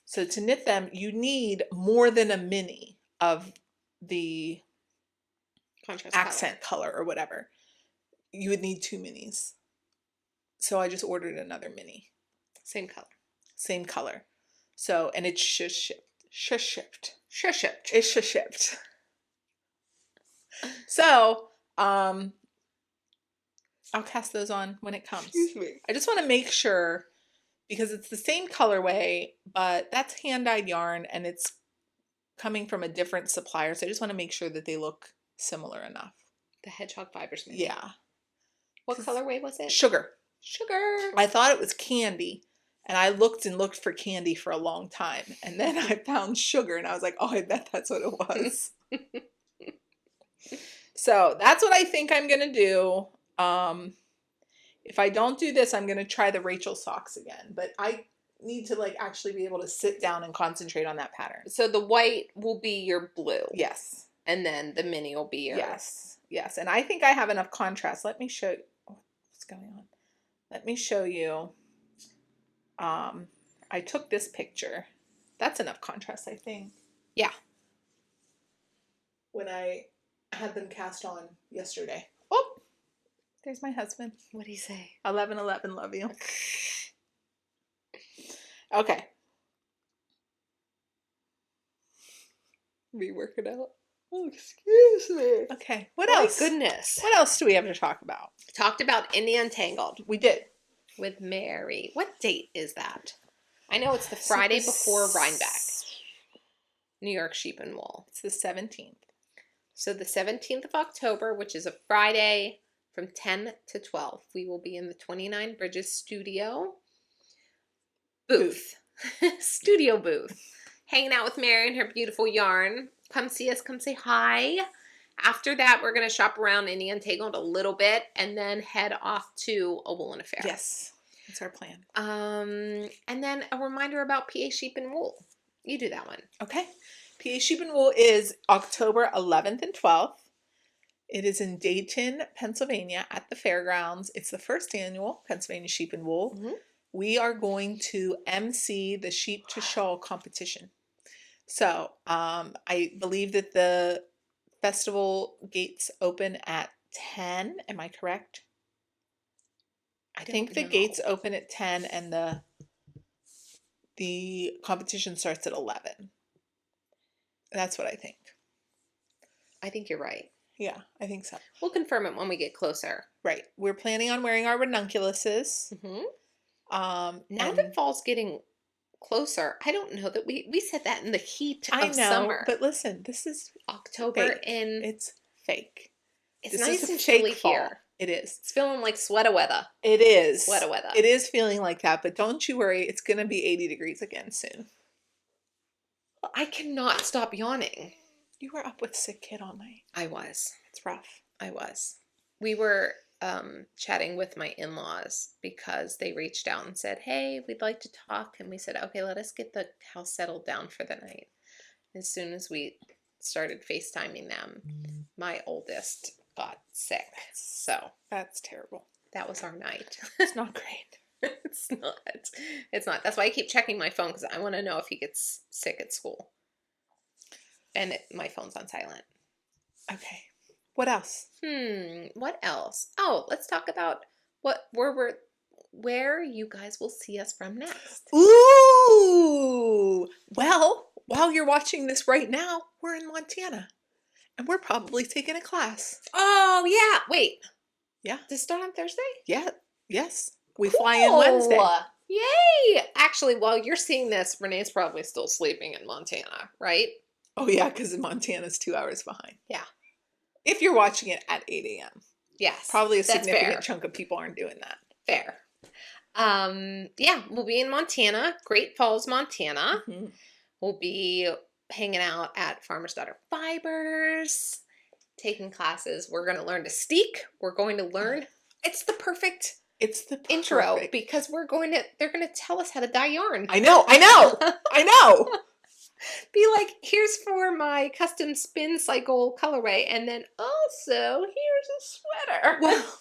So to knit them, you need more than a mini of the Contrast accent color or whatever. You would need 2 minis. So I just ordered another mini. Same color. Same color. So, and it's shipped. Shipped. It's shipped. So, I'll cast those on when it comes. Excuse me. I just want to make sure, because it's the same colorway, but that's hand-dyed yarn and it's coming from a different supplier. So I just want to make sure that they look similar enough. The Hedgehog Fibers mini. Yeah. What colorway was it? Sugar. Sugar. I thought it was candy, and I looked and looked for candy for a long time, and then I found sugar, and I was like, oh, I bet that's what it was. So that's what I think I'm going to do. If I don't do this, I'm going to try the Rachel socks again, but I need to like actually be able to sit down and concentrate on that pattern. So the white will be your blue. Yes. And then the mini will be your... Yes. Yes. And I think I have enough contrast. Let me show you what's going on. Let me show you. I took this picture. That's enough contrast, I think. Yeah. When I had them cast on yesterday. Oh, there's my husband. What do you say? 1111, love you. Okay. Rework it out. Oh, excuse me. Okay. What My else? goodness. What else do we have to talk about? Talked about Indie Untangled We did. with Mary. What date is that? I know it's the Friday before Rhinebeck. New York Sheep and Wool. It's the 17th. So the 17th of October, which is a Friday from 10 to 12, we will be in the 29 Bridges studio booth. Studio booth. Hanging out with Mary and her beautiful yarn. Come see us. Come say hi. After that, we're going to shop around Indie Untangled a little bit and then head off to a woolen affair. Yes. That's our plan. And then a reminder about PA Sheep and Wool. You do that one. Okay. PA Sheep and Wool is October 11th and 12th. It is in Dayton, Pennsylvania at the fairgrounds. It's the first annual Pennsylvania Sheep and Wool. Mm-hmm. We are going to MC the Sheep to Shawl competition. So I believe that the festival gates open at 10. Am I correct? I think the gates open at 10 and the competition starts at 11. That's what I think. I think you're right. Yeah, I think so. We'll confirm it when we get closer. Right. We're planning on wearing our ranunculuses. Mm-hmm. Now that fall's getting closer, I don't know that we said that in the heat of summer. But listen, this is October fake. It's fake. It's this nice is and chilly fall. here. It is. It's feeling like sweater weather. It is. Sweater weather. It is feeling like that, but don't you worry. It's going to be 80 degrees again soon. I cannot stop yawning. You were up with sick kid all night. I was. It's rough. I was. We were chatting with my in-laws because they reached out and said, hey, we'd like to talk. And we said, okay, let us get the house settled down for the night. As soon as we started FaceTiming them, my oldest got sick. So that's terrible. That was our night. It's not great. It's not. It's not. That's why I keep checking my phone because I want to know if he gets sick at school. And my phone's on silent. Okay. What else? What else? Oh, let's talk about where you guys will see us from next. Ooh! Well, while you're watching this right now, we're in Montana. And we're probably taking a class. Oh, yeah. Wait. Yeah. Does it start on Thursday? Yeah. Yes. We fly in Wednesday. Yay! Actually, while you're seeing this, Renee's probably still sleeping in Montana, right? Oh, yeah, because Montana's 2 hours behind. Yeah. If you're watching it at 8 a.m. Yes. Probably a significant chunk of people aren't doing that. Fair. Yeah, we'll be in Montana, Great Falls, Montana. Mm-hmm. We'll be hanging out at Farmer's Daughter Fibers, taking classes. We're going to learn to steek. We're going to learn. It's the perfect intro because they're going to tell us how to dye yarn. I know. Be like, here's for my custom spin cycle colorway, and then also here's a sweater. Well,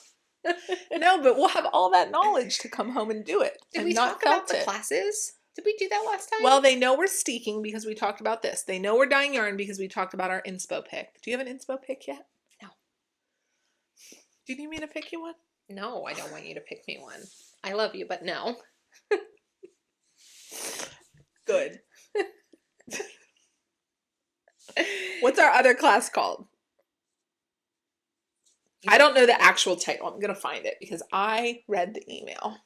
no, but we'll have all that knowledge to come home and do it. Did we talk about the classes? Did we do that last time? Well, they know we're steeking because we talked about this. They know we're dyeing yarn because we talked about our inspo pick. Do you have an inspo pick yet? No. Do you need me to pick you one? No, I don't want you to pick me one. I love you, but no. Good. What's our other class called? I don't know the actual title. I'm going to find it because I read the email.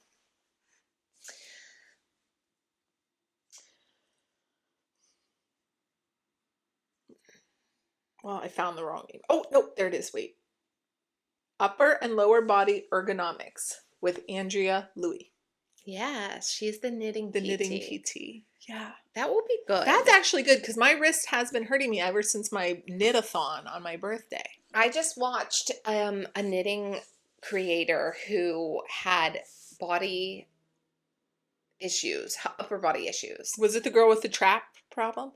Well, I found the wrong email. Oh, no, there it is. Wait. Upper and Lower Body Ergonomics with Andrea Louie. Yes, she's the knitting PT. The knitting PT. Yeah. That will be good. That's actually good because my wrist has been hurting me ever since my knit-a-thon on my birthday. I just watched a knitting creator who had body issues, upper body issues. Was it the girl with the trap problem?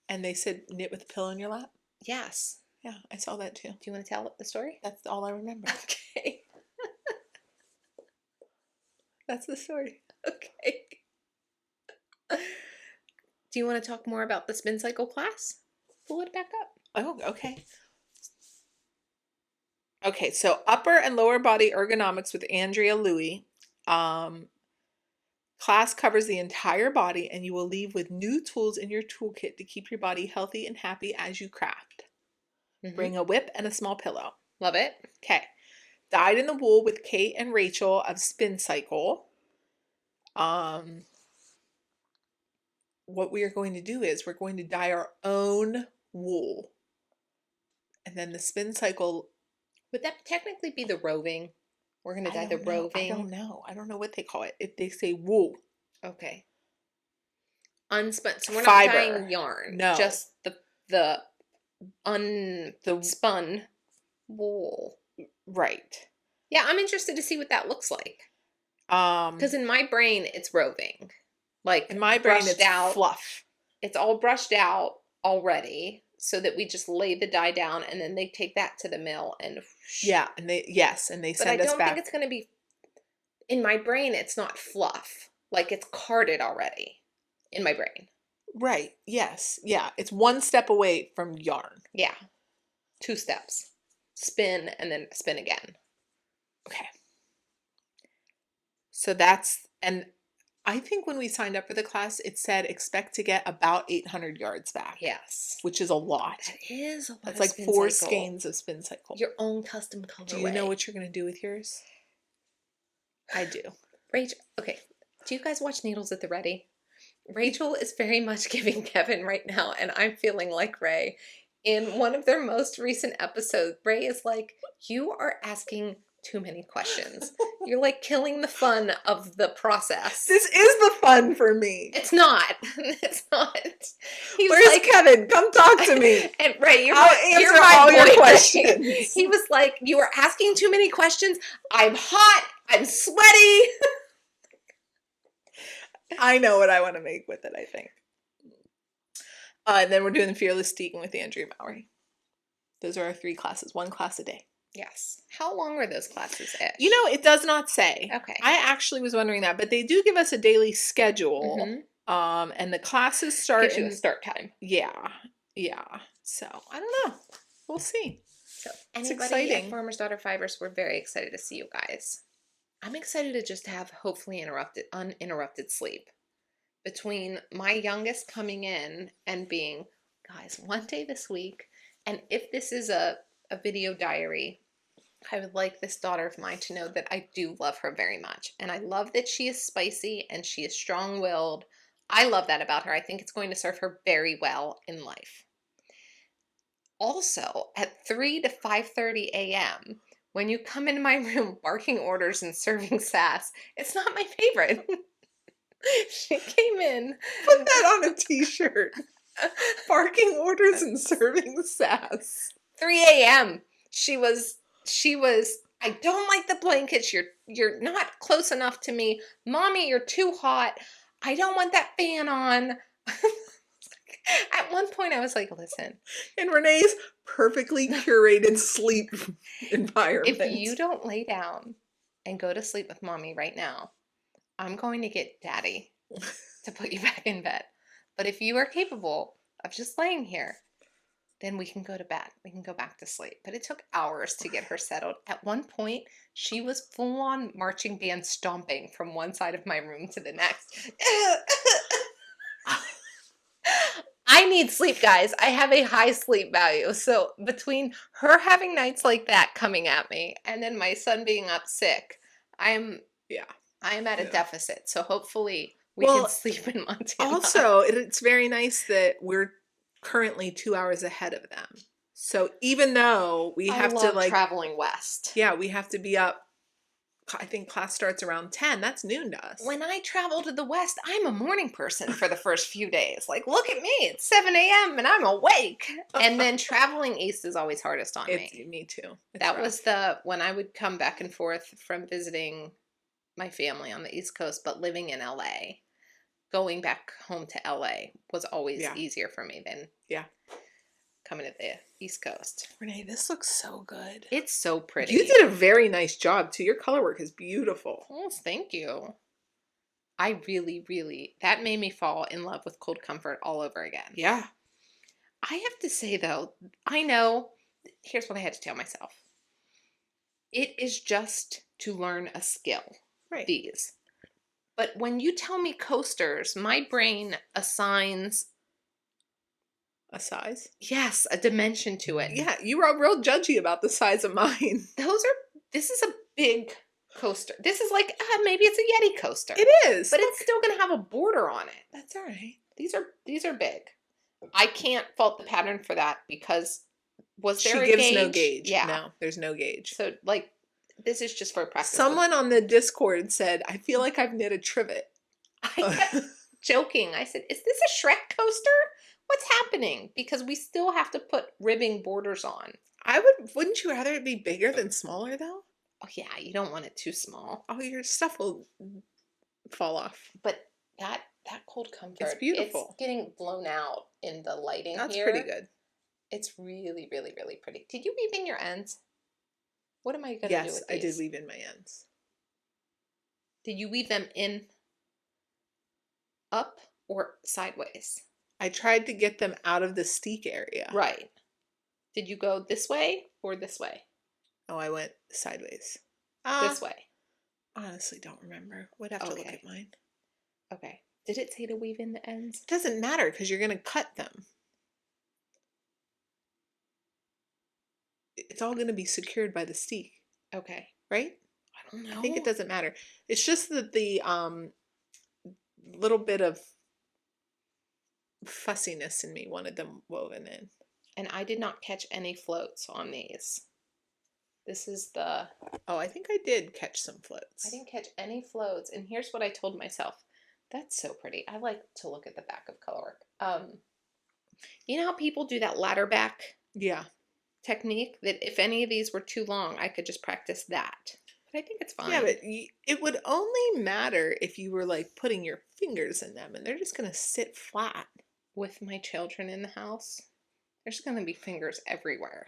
And they said knit with a pillow in your lap? Yes. Yeah, I saw that too. Do you want to tell the story? That's all I remember. Okay. That's the story. Okay. Do you want to talk more about the spin cycle class? Pull it back up. Oh, okay. Okay, so upper and lower body ergonomics with Andrea Louie Class covers the entire body, and you will leave with new tools in your toolkit to keep your body healthy and happy as you craft. Bring a whip and a small pillow. Love it. Okay. Dyed in the Wool with Kate and Rachel of Spin Cycle. What we are going to do is we're going to dye our own wool. And then the Spin Cycle. Would that technically be the roving? We're going to dye the roving. I don't know. I don't know what they call it. If they say wool. Okay. Unspun. So we're Fiber. not dyeing yarn. No. Just the unspun wool. Right. Yeah, I'm interested to see what that looks like. Because in my brain, it's roving. Like, in my brain, it's out. Fluff. It's all brushed out already, so that we just lay the dye down, and then they take that to the mill and. Yeah, and they send us back. But I don't think it's going to be. In my brain, it's not fluff. Like, it's carded already. In my brain. Right. Yes. Yeah. It's one step away from yarn. Yeah. 2 steps. Spin and then spin again. Okay. So that's, and I think when we signed up for the class, it said expect to get about 800 yards back. Yes. Which is a lot. That is a lot. That's like 4 skeins of Spin Cycle. Your own custom colorway. Do you know what you're going to do with yours? I do. Rachel, okay. Do you guys watch Needles at the Ready? Rachel is very much giving Kevin right now, and I'm feeling like Ray. In one of their most recent episodes, Ray is like, you are asking too many questions. You're like killing the fun of the process. This is the fun for me. It's not. It's not. Where's like, Kevin? Come talk to me. And Ray, I'll you're answer all your questions. He was like, you are asking too many questions. I'm hot. I'm sweaty. I know what I want to make with it, I think. And then we're doing the Fearless Steeking with Andrea Mowry. Those are our 3 classes, 1 class a day. Yes. How long are those classes at? You know, it does not say. Okay. I actually was wondering that, but they do give us a daily schedule. Mm-hmm. And the classes start Gives you a start time. Yeah. Yeah. So, I don't know. We'll see. So, anybody at Farmer's Daughter Fibers, we're very excited to see you guys. I'm excited to just have hopefully uninterrupted sleep. Between my youngest coming in and being, guys, one day this week, and if this is a video diary, I would like this daughter of mine to know that I do love her very much. And I love that she is spicy and she is strong-willed. I love that about her. I think it's going to serve her very well in life. Also, at 3 to 5:30 a.m., when you come into my room barking orders and serving sass, it's not my favorite. She came in. Put that on a t-shirt. Barking orders and serving sass. 3 a.m. She was, I don't like the blankets. You're not close enough to me. Mommy, you're too hot. I don't want that fan on. At one point I was like, listen. In Renee's perfectly curated sleep environment. If you don't lay down and go to sleep with Mommy right now, I'm going to get Daddy to put you back in bed. But if you are capable of just laying here, then we can go to bed. We can go back to sleep. But it took hours to get her settled. At one point, she was full-on marching band stomping from one side of my room to the next. I need sleep, guys. I have a high sleep value. So between her having nights like that coming at me and then my son being up sick, I am at a deficit. So hopefully we can sleep in Montana. Also, it's very nice that we're currently 2 hours ahead of them. So even though we have to traveling west. Yeah, we have to be up. I think class starts around 10. That's noon to us. When I travel to the west, I'm a morning person for the first few days. Like, look at me. It's 7 a.m. and I'm awake. And then traveling east is always hardest on me. Me too. That was when I would come back and forth from visiting my family on the East Coast, but living in LA. Going back home to LA was always easier for me than coming to the East Coast. Renee, this looks so good. It's so pretty. You did a very nice job too. Your color work is beautiful. Oh, thank you. I really, really, that made me fall in love with Cold Comfort all over again. Yeah. I have to say though, I know, here's what I had to tell myself. It is just to learn a skill. Right. These. But when you tell me coasters, my brain assigns, A size? yes, a dimension to it. Yeah, you were real judgy about the size of mine. This is a big coaster. This is like, maybe it's a Yeti coaster. It is. But it's still going to have a border on it. That's all right. These are big. I can't fault the pattern for that because was there a She gives gauge? no gauge. Yeah. No, there's no gauge. So like this is just for practice. Someone on the Discord said, I feel like I've knit a trivet. I kept joking. I said, is this a Shrek coaster? What's happening? Because we still have to put ribbing borders on. Wouldn't you rather it be bigger than smaller though? Oh yeah, you don't want it too small. Oh, your stuff will fall off. But that cold comfort. It's beautiful. It's getting blown out in the lighting That's here. pretty good. It's really, really, really pretty. Did you weave in your ends? What am I going to do with these? Yes, I did weave in my ends. Did you weave them in up or sideways? I tried to get them out of the steek area. Right. Did you go this way or this way? Oh, I went sideways. This way. Honestly, don't remember. Would have to look at mine. Okay. Did it say to weave in the ends? It doesn't matter because you're going to cut them. It's all going to be secured by the steek. Okay. Right? I don't know. I think it doesn't matter. It's just that the little bit of fussiness in me wanted them woven in. And I did not catch any floats on these. This is the... Oh, I think I did catch some floats. I didn't catch any floats. And here's what I told myself. That's so pretty. I like to look at the back of color work. You know how people do that ladder back technique? That if any of these were too long, I could just practice that. But I think it's fine. Yeah, but it would only matter if you were like putting your fingers in them and they're just going to sit flat. With my children in the house, there's going to be fingers everywhere.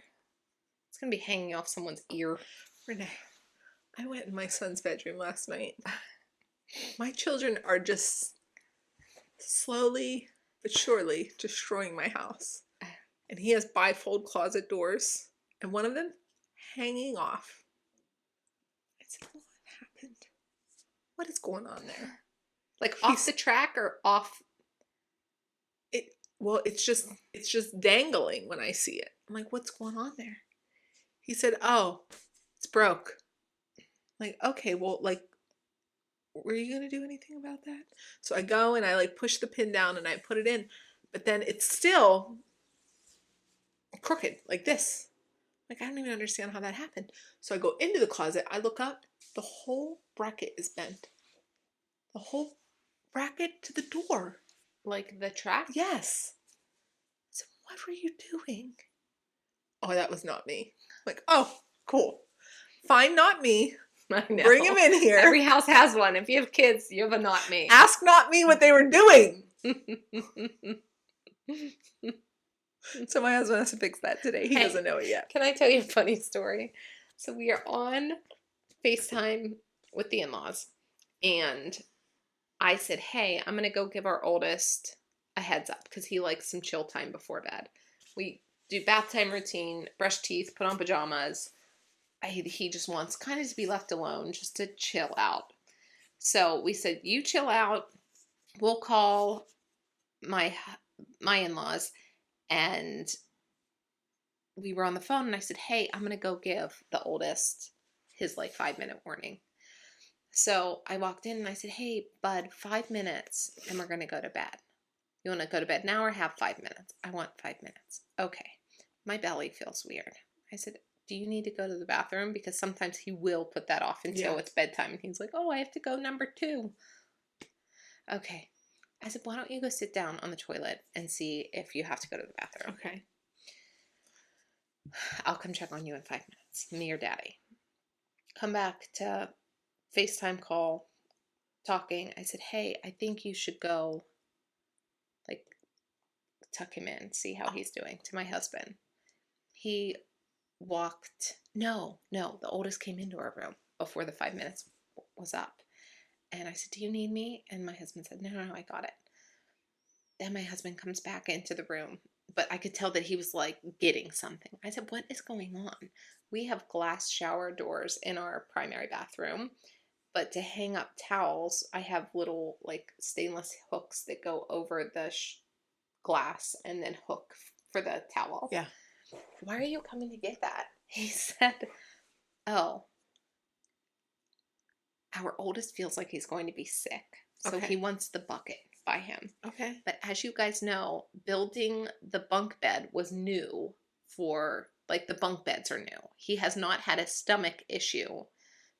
It's going to be hanging off someone's ear. Renee, I went in my son's bedroom last night. My children are just slowly but surely destroying my house. And he has bifold closet doors, and one of them hanging off. I said, what happened? What is going on there? Like off the track or off? Well, it's just dangling when I see it. I'm like, what's going on there? He said, oh, it's broke. I'm like, okay, well, like, were you going to do anything about that? So I go and I like push the pin down and I put it in, but then it's still crooked like this. Like, I don't even understand how that happened. So I go into the closet, I look up, the whole bracket is bent. The whole bracket to the door. Like the track? Yes. So what were you doing? Oh, that was not me. Like, oh, cool. Fine, not me. I know. Bring him in here. Every house has one. If you have kids, you have a not me. Ask not me what they were doing. So my husband has to fix that today. He doesn't know it yet. Can I tell you a funny story? So we are on FaceTime with the in-laws, and I said, hey, I'm going to go give our oldest a heads up because he likes some chill time before bed. We do bath time routine, brush teeth, put on pajamas. He just wants kind of to be left alone, just to chill out. So we said, you chill out. We'll call my in-laws. And we were on the phone and I said, hey, I'm going to go give the oldest his like 5-minute warning. So I walked in and I said, hey, bud, 5 minutes and we're going to go to bed. You want to go to bed now or have 5 minutes? I want 5 minutes. Okay. My belly feels weird. I said, do you need to go to the bathroom? Because sometimes he will put that off until it's bedtime. And he's like, oh, I have to go number 2. Okay. I said, why don't you go sit down on the toilet and see if you have to go to the bathroom? Okay. I'll come check on you in 5 minutes. Me or daddy. Come back to FaceTime call, talking. I said, hey, I think you should go, like, tuck him in, see how he's doing, to my husband. He walked, no, the oldest came into our room before the 5 minutes was up. And I said, do you need me? And my husband said, no, I got it. Then my husband comes back into the room, but I could tell that he was like getting something. I said, what is going on? We have glass shower doors in our primary bathroom. but to hang up towels, I have little like stainless hooks that go over the glass and then hook for the towel. Yeah. Why are you coming to get that? He said, oh, our oldest feels like he's going to be sick. So Okay. he wants the bucket by him. Okay. But as you guys know, building the bunk bed was new for, like, the bunk beds are new. He has not had a stomach issue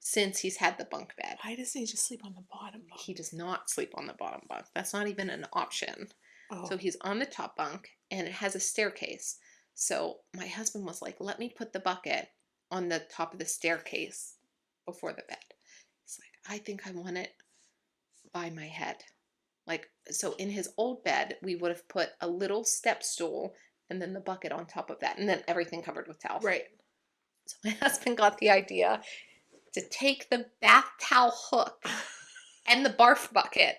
since he's had the bunk bed. Why doesn't he just sleep on the bottom bunk? He does not sleep on the bottom bunk. That's not even an option. Oh. So he's on the top bunk, and it has a staircase. So my husband was like, let me put the bucket on the top of the staircase before the bed. He's like, I think I want it by my head. Like, so in his old bed, we would have put a little step stool and then the bucket on top of that, and then everything covered with towels. Right. So my husband got the idea to take the bath towel hook and the barf bucket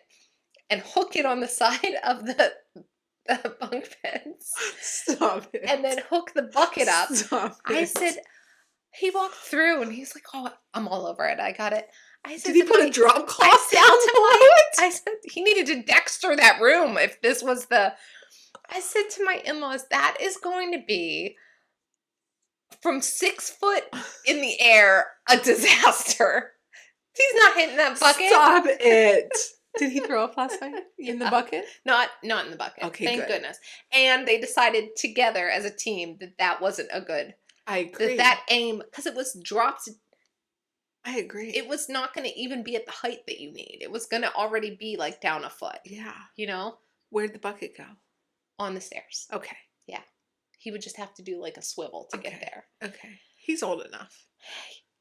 and hook it on the side of the bunk beds. Stop it. And then hook the bucket up. Stop it. I said, he walked through and he's like, oh, I'm all over it. I got it. I said, did he put a drop cloth I said, he needed to Dexter that room if this was the... I said to my in-laws, that is going to be, from 6 foot in the air, a disaster. He's not hitting that bucket. Stop it. Did he throw up last night in the bucket? Not in the bucket. Okay, Thank good. goodness. And they decided together as a team that wasn't a good... I agree. That aim, because it was dropped... I agree. It was not going to even be at the height that you need. It was going to already be like down a foot. Yeah. You know? Where'd the bucket go? On the stairs. Okay. Yeah. He would just have to do like a swivel to get there. Okay. He's old enough.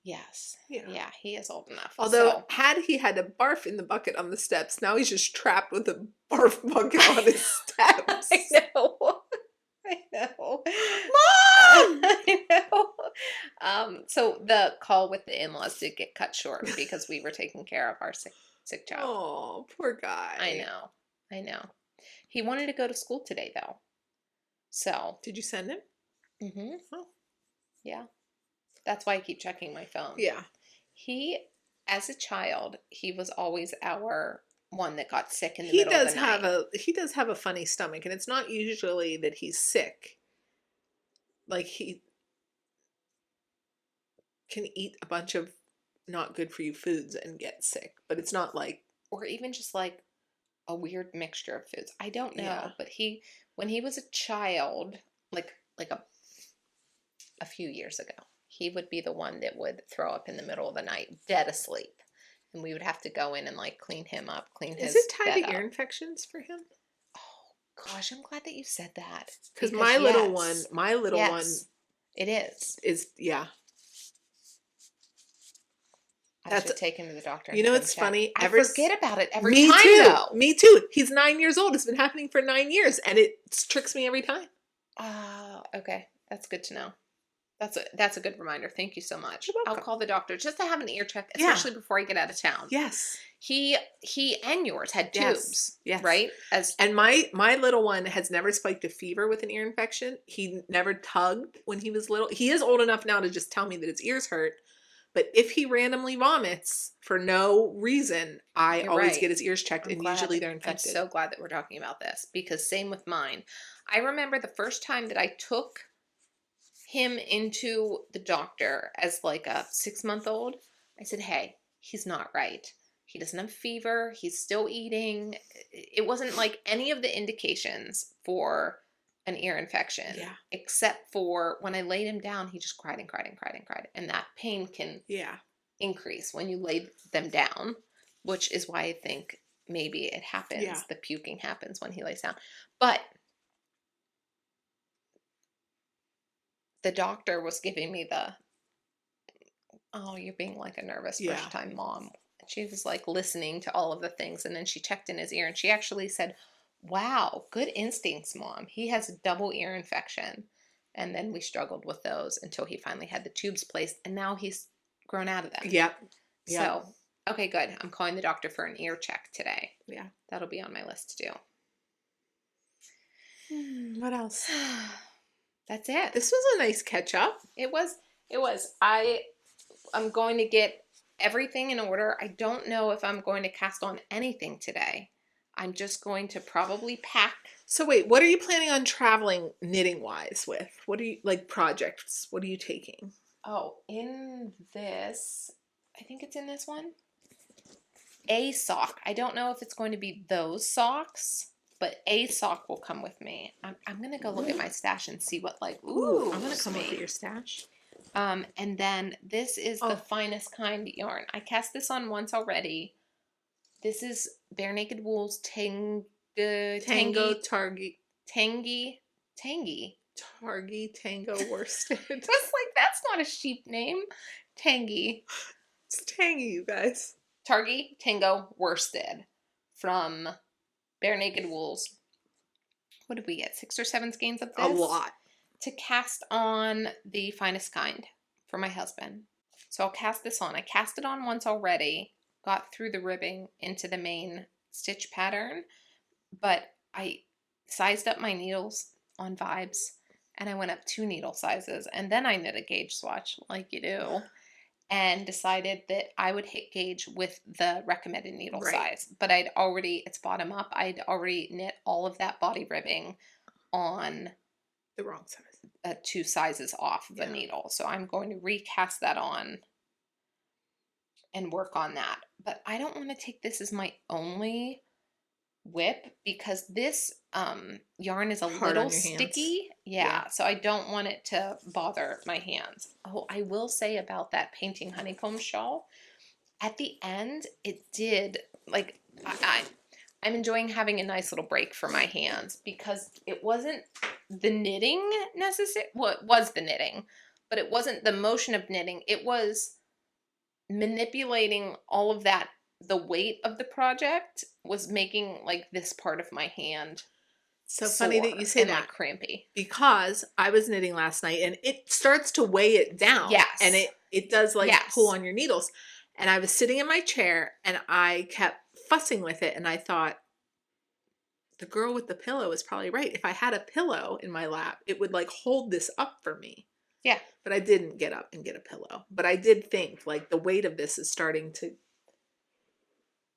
Yes. Yeah. Yeah, he is old enough. Although, had he had to barf in the bucket on the steps, now he's just trapped with a barf bucket on his steps. I know. I know. Mom! I know. So the call with the in-laws did get cut short because we were taking care of our sick child. Oh, poor guy. I know. He wanted to go to school today, though. So. Did you send him? Mm-hmm. Oh. Yeah. That's why I keep checking my phone. Yeah. He, as a child, he was always our one that got sick in the middle of the night. He does have a funny stomach, and it's not usually that he's sick. Like, he can eat a bunch of not good for you foods and get sick, but it's not like... Or even just like a weird mixture of foods. I don't know, Yeah. but when he was a child, like a few years ago, he would be the one that would throw up in the middle of the night, dead asleep. And we would have to go in and like clean him up, clean his Is it tied bed to ear up. infections for him? Oh gosh, I'm glad that you said that. Because my little one it is. Yeah. I should take him to the doctor. You know what's funny? I forget about it every me time, too. though. Me too. He's 9 years old. It's been happening for 9 years, and it tricks me every time. Okay. That's good to know. That's a good reminder. Thank you so much. You're welcome. I'll call the doctor just to have an ear check, especially before I get out of town. Yes. He and yours had tubes. Yes. Right? And my little one has never spiked a fever with an ear infection. He never tugged when he was little. He is old enough now to just tell me that his ears hurt. But if he randomly vomits for no reason, I always get his ears checked, and usually they're infected. I'm so glad that we're talking about this, because same with mine. I remember the first time that I took him into the doctor as like a 6-month-old. I said, hey, he's not right. He doesn't have fever. He's still eating. It wasn't like any of the indications for an ear infection. Yeah. Except for when I laid him down, he just cried and cried and cried and cried. And that pain can increase when you lay them down, which is why I think maybe it happens. Yeah. The puking happens when he lays down. But the doctor was giving me you're being like a nervous first time mom. She was like listening to all of the things, and then she checked in his ear, and she actually said, wow, good instincts, Mom. He has a double ear infection. And then we struggled with those until he finally had the tubes placed, and now he's grown out of them. Yep. So, okay, good. I'm calling the doctor for an ear check today. Yeah. That'll be on my list to do. What else? That's it. This was a nice catch up. It was. I'm going to get everything in order. I don't know if I'm going to cast on anything today. I'm just going to probably pack. So wait, what are you planning on traveling knitting wise with? What are you, like, projects? What are you taking? Oh, in this, I think it's in this one. A sock. I don't know if it's going to be those socks, but a sock will come with me. I'm going to go look at my stash and see what, like, Ooh, I'm going to come me. look at your stash. And then this is the finest kind yarn. I cast this on once already. This is Bare Naked Wool's Tango Targi Tango worsted. It's like, that's not a sheep name. Tangy. It's tangy, you guys. Targi Tango worsted from Bare Naked Wool's. What did we get? 6 or 7 skeins of this? A lot. To cast on the finest kind for my husband. So I'll cast this on. I cast it on once already. Got through the ribbing into the main stitch pattern. But I sized up my needles on Vibes. And I went up 2 needle sizes. And then I knit a gauge swatch like you do. And decided that I would hit gauge with the recommended needle size. But it's bottom up. I'd already knit all of that body ribbing on the wrong size. 2 sizes off of the needle. So I'm going to recast that on and work on that. But I don't want to take this as my only whip because this yarn is a little sticky. Yeah, so I don't want it to bother my hands. Oh, I will say about that painting honeycomb shawl, at the end, it did, like, I'm enjoying having a nice little break for my hands because it wasn't the knitting necessary. Well, it was the knitting, but it wasn't the motion of knitting. It was manipulating all of that. The weight of the project was making, like, this part of my hand so funny that you say that. Like, crampy. Because I was knitting last night and it starts to weigh it down. Yes. And it does, like, pull on your needles. And I was sitting in my chair and I kept fussing with it. And I thought, the girl with the pillow is probably right. If I had a pillow in my lap, it would, like, hold this up for me. Yeah. But I didn't get up and get a pillow. But I did think, like, the weight of this is starting to...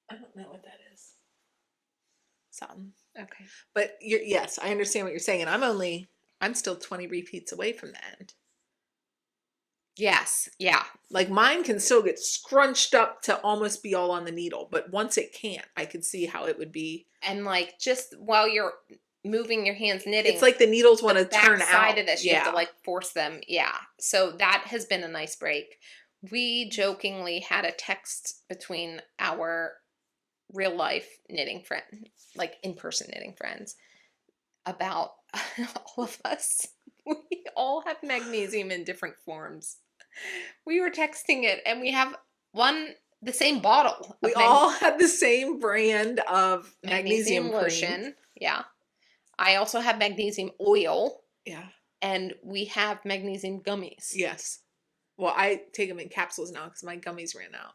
I don't know what that is. Something. Okay. But yes, I understand what you're saying. And I'm still 20 repeats away from the end. Yes. Yeah. Like, mine can still get scrunched up to almost be all on the needle. But once it can't, I could see how it would be. And, like, just while you're moving your hands knitting. It's like the needles want to turn out. Side of this, you have to, like, force them. Yeah. So that has been a nice break. We jokingly had a text between our real life knitting friend, like in-person knitting friends, about all of us. We all have magnesium in different forms. We were texting it and we have the same bottle. We all had the same brand of magnesium lotion. Cream. Yeah. I also have magnesium oil. Yeah. And we have magnesium gummies. Yes. Well, I take them in capsules now because my gummies ran out.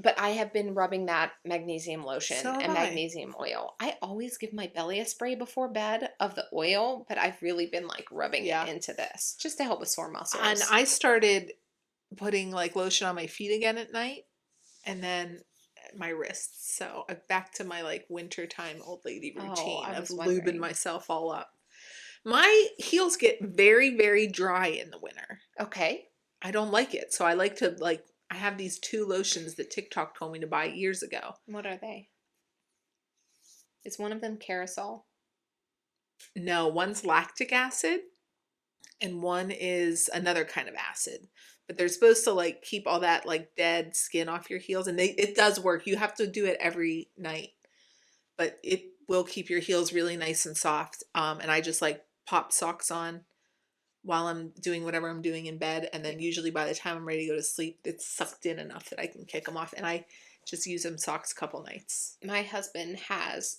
But I have been rubbing that magnesium lotion and magnesium oil. I always give my belly a spray before bed of the oil, but I've really been, like, rubbing it into this just to help with sore muscles. And I started putting, like, lotion on my feet again at night and then my wrists. So I'm back to my, like, wintertime old lady routine of lubing myself all up. My heels get very, very dry in the winter. Okay. I don't like it. So I like to, like, I have these 2 lotions that TikTok told me to buy years ago. What are they? Is one of them Carousel? No, one's lactic acid and one is another kind of acid. But they're supposed to, like, keep all that, like, dead skin off your heels. And it does work. You have to do it every night. But it will keep your heels really nice and soft. And I just, like, pop socks on while I'm doing whatever I'm doing in bed. And then usually by the time I'm ready to go to sleep, it's sucked in enough that I can kick them off. And I just use them socks a couple nights. My husband has,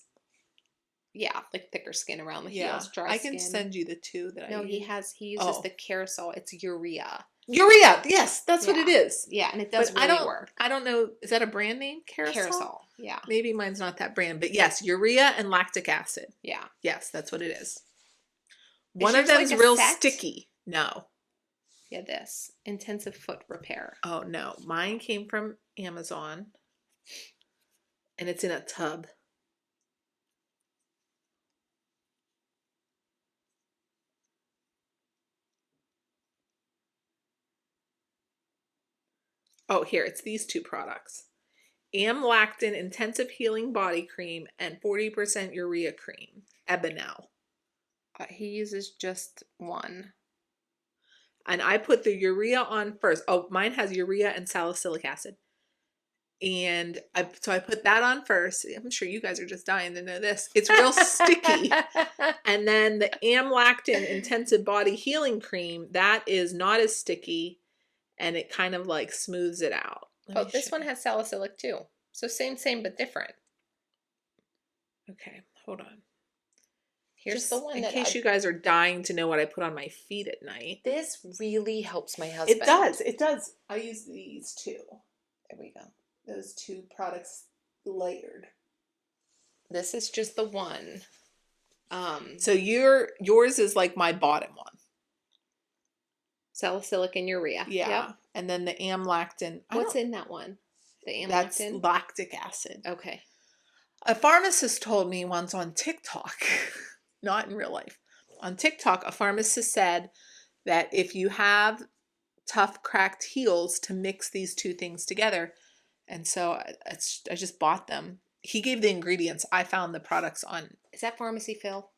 like, thicker skin around the heels, dry skin. I can send you the 2 that I use. He uses the Carousel. It's Urea. Urea! Yes, that's what it is. Yeah, and it does really work. I don't know. Is that a brand name? Carousel. Yeah. Maybe mine's not that brand. But yes, urea and lactic acid. Yeah. Yes, that's what it is. One of them's, like, real sticky. No. Yeah, this. Intensive foot repair. Oh, no. Mine came from Amazon. And it's in a tub. Oh, here. It's these two products. Amlactin Intensive Healing Body Cream and 40% Urea Cream. Ebenel. He uses just one. And I put the urea on first. Oh, mine has urea and salicylic acid. And I put that on first. I'm sure you guys are just dying to know this. It's real sticky. And then the Amlactin Intensive Body Healing Cream, that is not as sticky, and it kind of like smooths it out. Oh, this one has salicylic too. So same, but different. Okay, hold on. Here's Just the one in that case you guys are dying to know what I put on my feet at night. This really helps my husband. It does. It does. I use these two. There we go. Those two products layered. This is just the one. So yours is like my bottom one. Salicylic and urea. Yeah. Yep. And then the amlactin. What's in that one? The amlactin? That's lactic acid. Okay. A pharmacist told me once on TikTok, not in real life, on TikTok, a pharmacist said that if you have tough, cracked heels, to mix these two things together. And so I just bought them. He gave the ingredients. I found the products on. Is that Pharmacy Phil?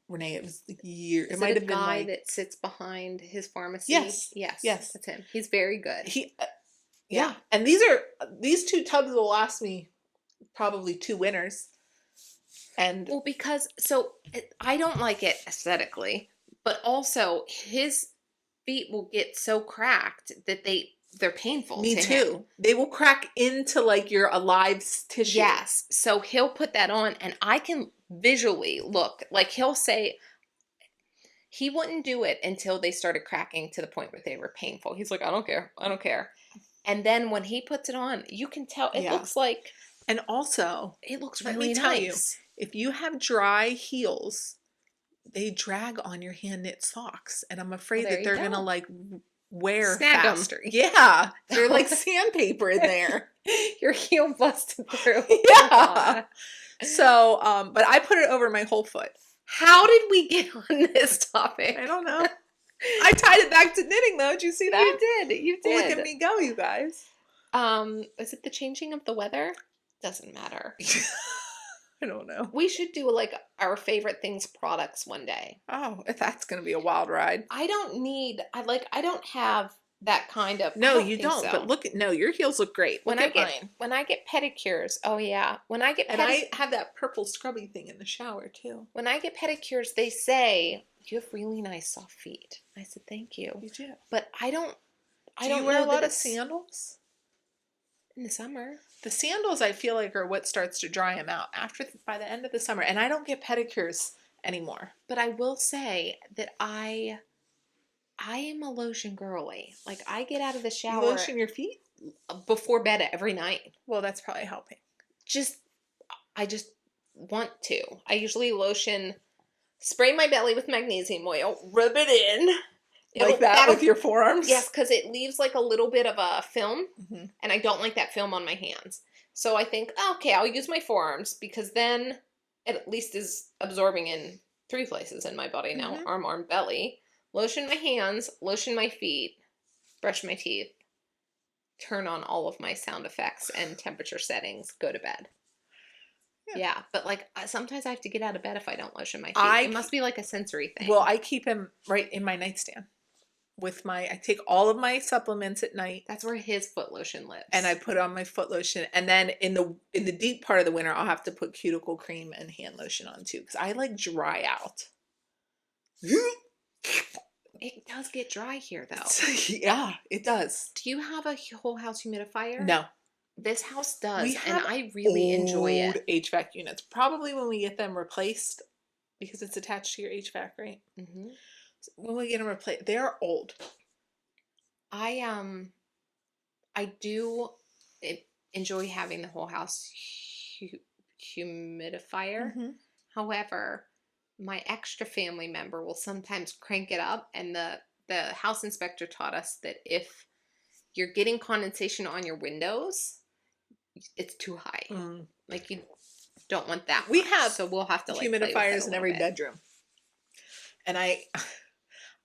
Renee, it was a year. It might have been guy that sits behind his pharmacy. Yes. Yes. That's him. He's very good. Yeah. And these two tubs will last me probably 2 winters. And well, because I don't like it aesthetically, but also his feet will get so cracked that they're painful. Me to too. him. They will crack into like your alive tissue. Yes. So he'll put that on, and I can visually look. Like he'll say he wouldn't do it until they started cracking to the point where they were painful. He's like, I don't care. And then when he puts it on, you can tell it looks like. And also, it looks really let me nice. tell you, if you have dry heels, they drag on your hand knit socks, and I'm afraid that they're gonna like wear Snag faster. Yeah, they're like sandpaper in there. Your heel busted through. Yeah. So, but I put it over my whole foot. How did we get on this topic? I don't know. I tied it back to knitting though. Did you see that? You did. Look at me go, you guys. Is it the changing of the weather? Doesn't matter. I don't know. We should do like our favorite things products one day. Oh, that's going to be a wild ride. I don't have that kind of. No, you don't. So. But your heels look great. When I get pedicures, oh yeah. When I get I have that purple scrubby thing in the shower too. When I get pedicures, they say you have really nice soft feet. I said thank you. You do. But I don't. Do you wear a lot of sandals? In the summer. The sandals, I feel like, are what starts to dry them out by the end of the summer. And I don't get pedicures anymore. But I will say that I am a lotion girly. Like, I get out of the shower. You lotion your feet? Before bed every night. Well, that's probably helping. I just want to. I usually spray my belly with magnesium oil, rub it in. Like that with your forearms? Yes, because it leaves like a little bit of a film, mm-hmm. and I don't like that film on my hands. So I think, okay, I'll use my forearms, because then it at least is absorbing in 3 places in my body now. Mm-hmm. Arm, belly. Lotion my hands, lotion my feet, brush my teeth, turn on all of my sound effects and temperature settings, go to bed. Yeah, but like sometimes I have to get out of bed if I don't lotion my feet. It must be like a sensory thing. Well, I keep him right in my nightstand. I take all of my supplements at night. That's where his foot lotion lives. And I put on my foot lotion. And then in the deep part of the winter, I'll have to put cuticle cream and hand lotion on too. Because I like dry out. It does get dry here though. Yeah, it does. Do you have a whole house humidifier? No. This house does, and I really enjoy it. HVAC units. Probably when we get them replaced, because it's attached to your HVAC, right? Mm-hmm. So when we get them replaced, they're old. I do enjoy having the whole house humidifier. Mm-hmm. However, my extra family member will sometimes crank it up, and the the house inspector taught us that if you're getting condensation on your windows, it's too high. Like you don't want that. We much, have so we'll have to like humidifiers in every bedroom, and I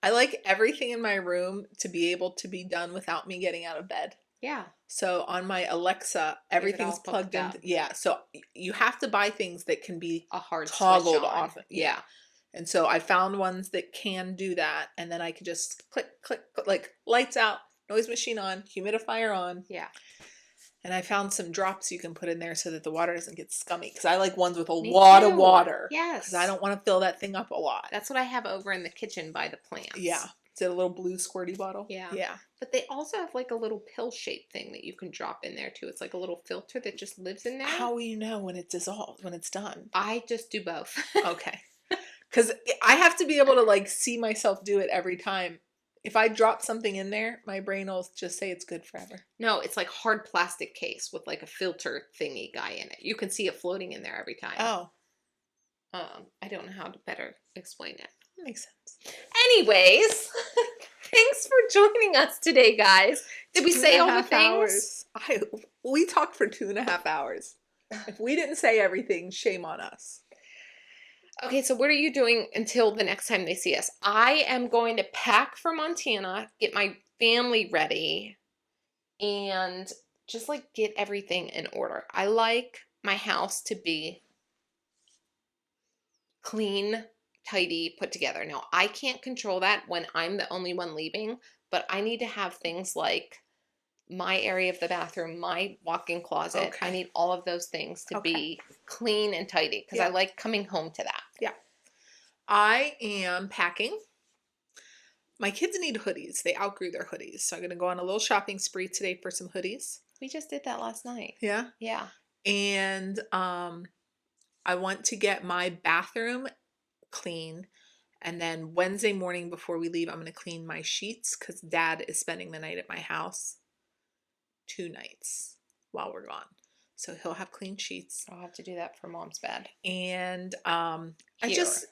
like everything in my room to be able to be done without me getting out of bed. Yeah. So on my Alexa, everything's plugged in. Yeah. So you have to buy things that can be a hard toggled off. Yeah. And so I found ones that can do that, and then I could just click, click, like lights out, noise machine on, humidifier on. Yeah. And I found some drops you can put in there so that the water doesn't get scummy. Because I like ones with a lot of water. Yes. Because I don't want to fill that thing up a lot. That's what I have over in the kitchen by the plants. Yeah. Is it a little blue squirty bottle? Yeah. Yeah. But they also have like a little pill-shaped thing that you can drop in there too. It's like a little filter that just lives in there. How will you know when it's dissolved, when it's done? I just do both. Okay. Because I have to be able to like see myself do it every time. If I drop something in there, my brain will just say it's good forever. No, it's like hard plastic case with like a filter thingy guy in it. You can see it floating in there every time. Oh. I don't know how to better explain it. Makes sense. Anyways, thanks for joining us today, guys. Did we say all the things? We talked for 2.5 hours. If we didn't say everything, shame on us. Okay, so what are you doing until the next time they see us? I am going to pack for Montana, get my family ready, and just like get everything in order. I like my house to be clean, tidy, put together. Now, I can't control that when I'm the only one leaving, but I need to have things like my area of the bathroom, my walk-in closet. Okay. I need all of those things to be clean and tidy because I like coming home to that. Yeah. I am packing. My kids need hoodies. They outgrew their hoodies. So I'm going to go on a little shopping spree today for some hoodies. We just did that last night. Yeah? Yeah. And I want to get my bathroom clean. And then Wednesday morning before we leave, I'm going to clean my sheets because Dad is spending the night at my house 2 nights while we're gone. So he'll have clean sheets. I'll have to do that for Mom's bed. And I just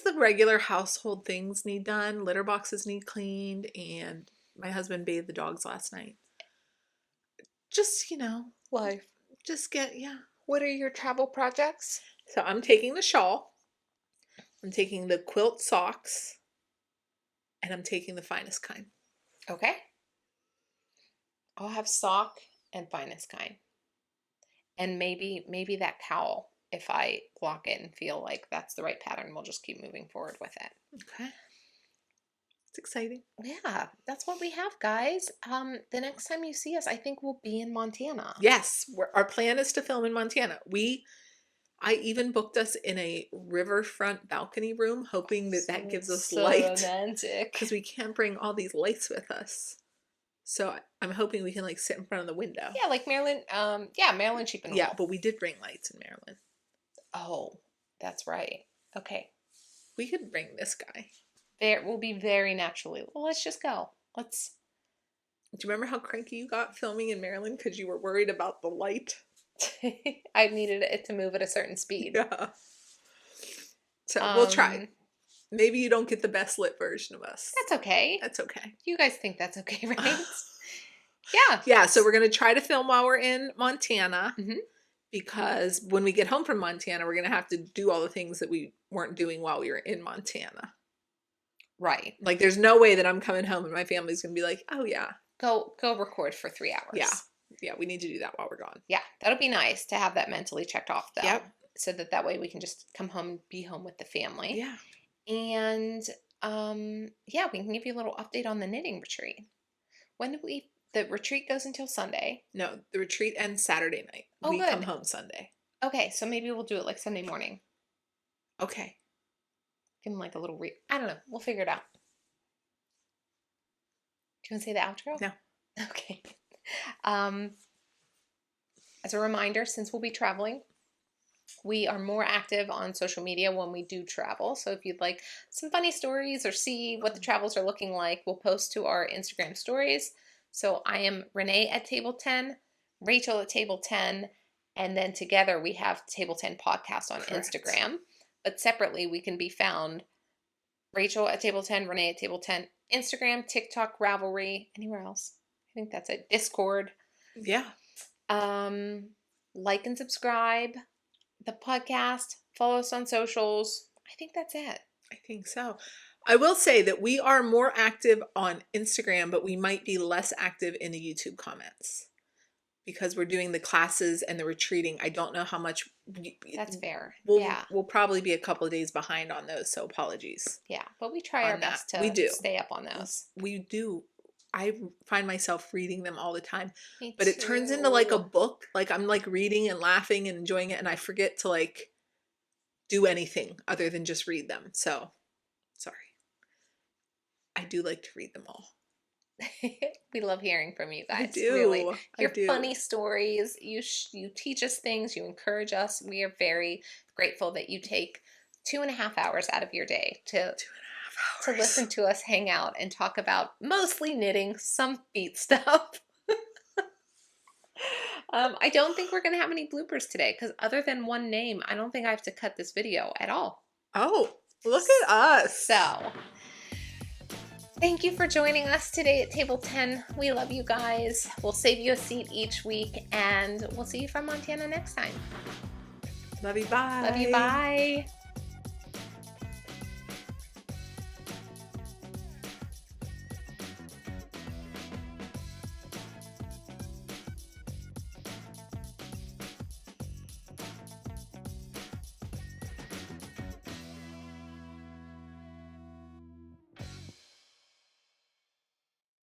the regular household things need done. Litter boxes need cleaned. And my husband bathed the dogs last night. Just, Life. Just What are your travel projects? So I'm taking the shawl. I'm taking the quilt socks. And I'm taking the finest kind. Okay. I'll have sock and finest kind. And maybe that cowl, if I block it and feel like that's the right pattern, we'll just keep moving forward with it. Okay. It's exciting. Yeah, that's what we have, guys. The next time you see us, I think we'll be in Montana. Yes, our plan is to film in Montana. I even booked us in a riverfront balcony room, hoping that gives us light. Romantic. Because we can't bring all these lights with us. So I'm hoping we can like sit in front of the window. Yeah, like Maryland. Maryland Sheep and Wool. Yeah, but we did bring lights in Maryland. Oh, that's right. Okay. We could bring this guy. There will be very naturally. Well, let's just go. Do you remember how cranky you got filming in Maryland because you were worried about the light? I needed it to move at a certain speed. Yeah. So we'll try. Maybe you don't get the best lit version of us. That's okay. That's okay. You guys think that's okay, right? Yeah. Yeah, so we're going to try to film while we're in Montana. Mm-hmm. Because when we get home from Montana, we're going to have to do all the things that we weren't doing while we were in Montana. Right. Like, there's no way that I'm coming home and my family's going to be like, oh, yeah. Go record for 3 hours. Yeah. Yeah, we need to do that while we're gone. Yeah, that'll be nice to have that mentally checked off, though. Yep. So that way we can just come home and be home with the family. Yeah. And, we can give you a little update on the knitting retreat. The retreat goes until Sunday. No, the retreat ends Saturday night. Oh, we good. come home Sunday. Okay, so maybe we'll do it like Sunday morning. Okay. Give them like a little I don't know. We'll figure it out. Do you want to say the outro? No. Okay. As a reminder, since we'll be traveling, we are more active on social media when we do travel. So if you'd like some funny stories or see what the travels are looking like, we'll post to our Instagram stories. So I am Renee at Table 10, Rachel at Table 10, and then together we have Table 10 Podcast on Correct. Instagram. But separately, we can be found Rachel at Table 10, Renee at Table 10, Instagram, TikTok, Ravelry, anywhere else. I think that's it. Discord. Yeah. Like and subscribe the podcast. Follow us on socials. I think that's it. I think so. I will say that we are more active on Instagram, but we might be less active in the YouTube comments because we're doing the classes and the retreating. I don't know how much. That's fair. We'll probably be a couple of days behind on those, so apologies. Yeah, but we try our best to stay up on those. We do. I find myself reading them all the time, Me but too. it turns into like a book. Like I'm like reading and laughing and enjoying it, and I forget to like do anything other than just read them. So, sorry. I do like to read them all. We love hearing from you guys. I do. Really. Your funny stories. You teach us things. You encourage us. We are very grateful that you take 2.5 hours out of your day to listen to us hang out and talk about mostly knitting, some feet stuff. I don't think we're going to have any bloopers today because other than one name, I don't think I have to cut this video at all. Oh, look at us. So, thank you for joining us today at Table 10. We love you guys. We'll save you a seat each week, and we'll see you from Montana next time. Love you, bye. Love you, bye.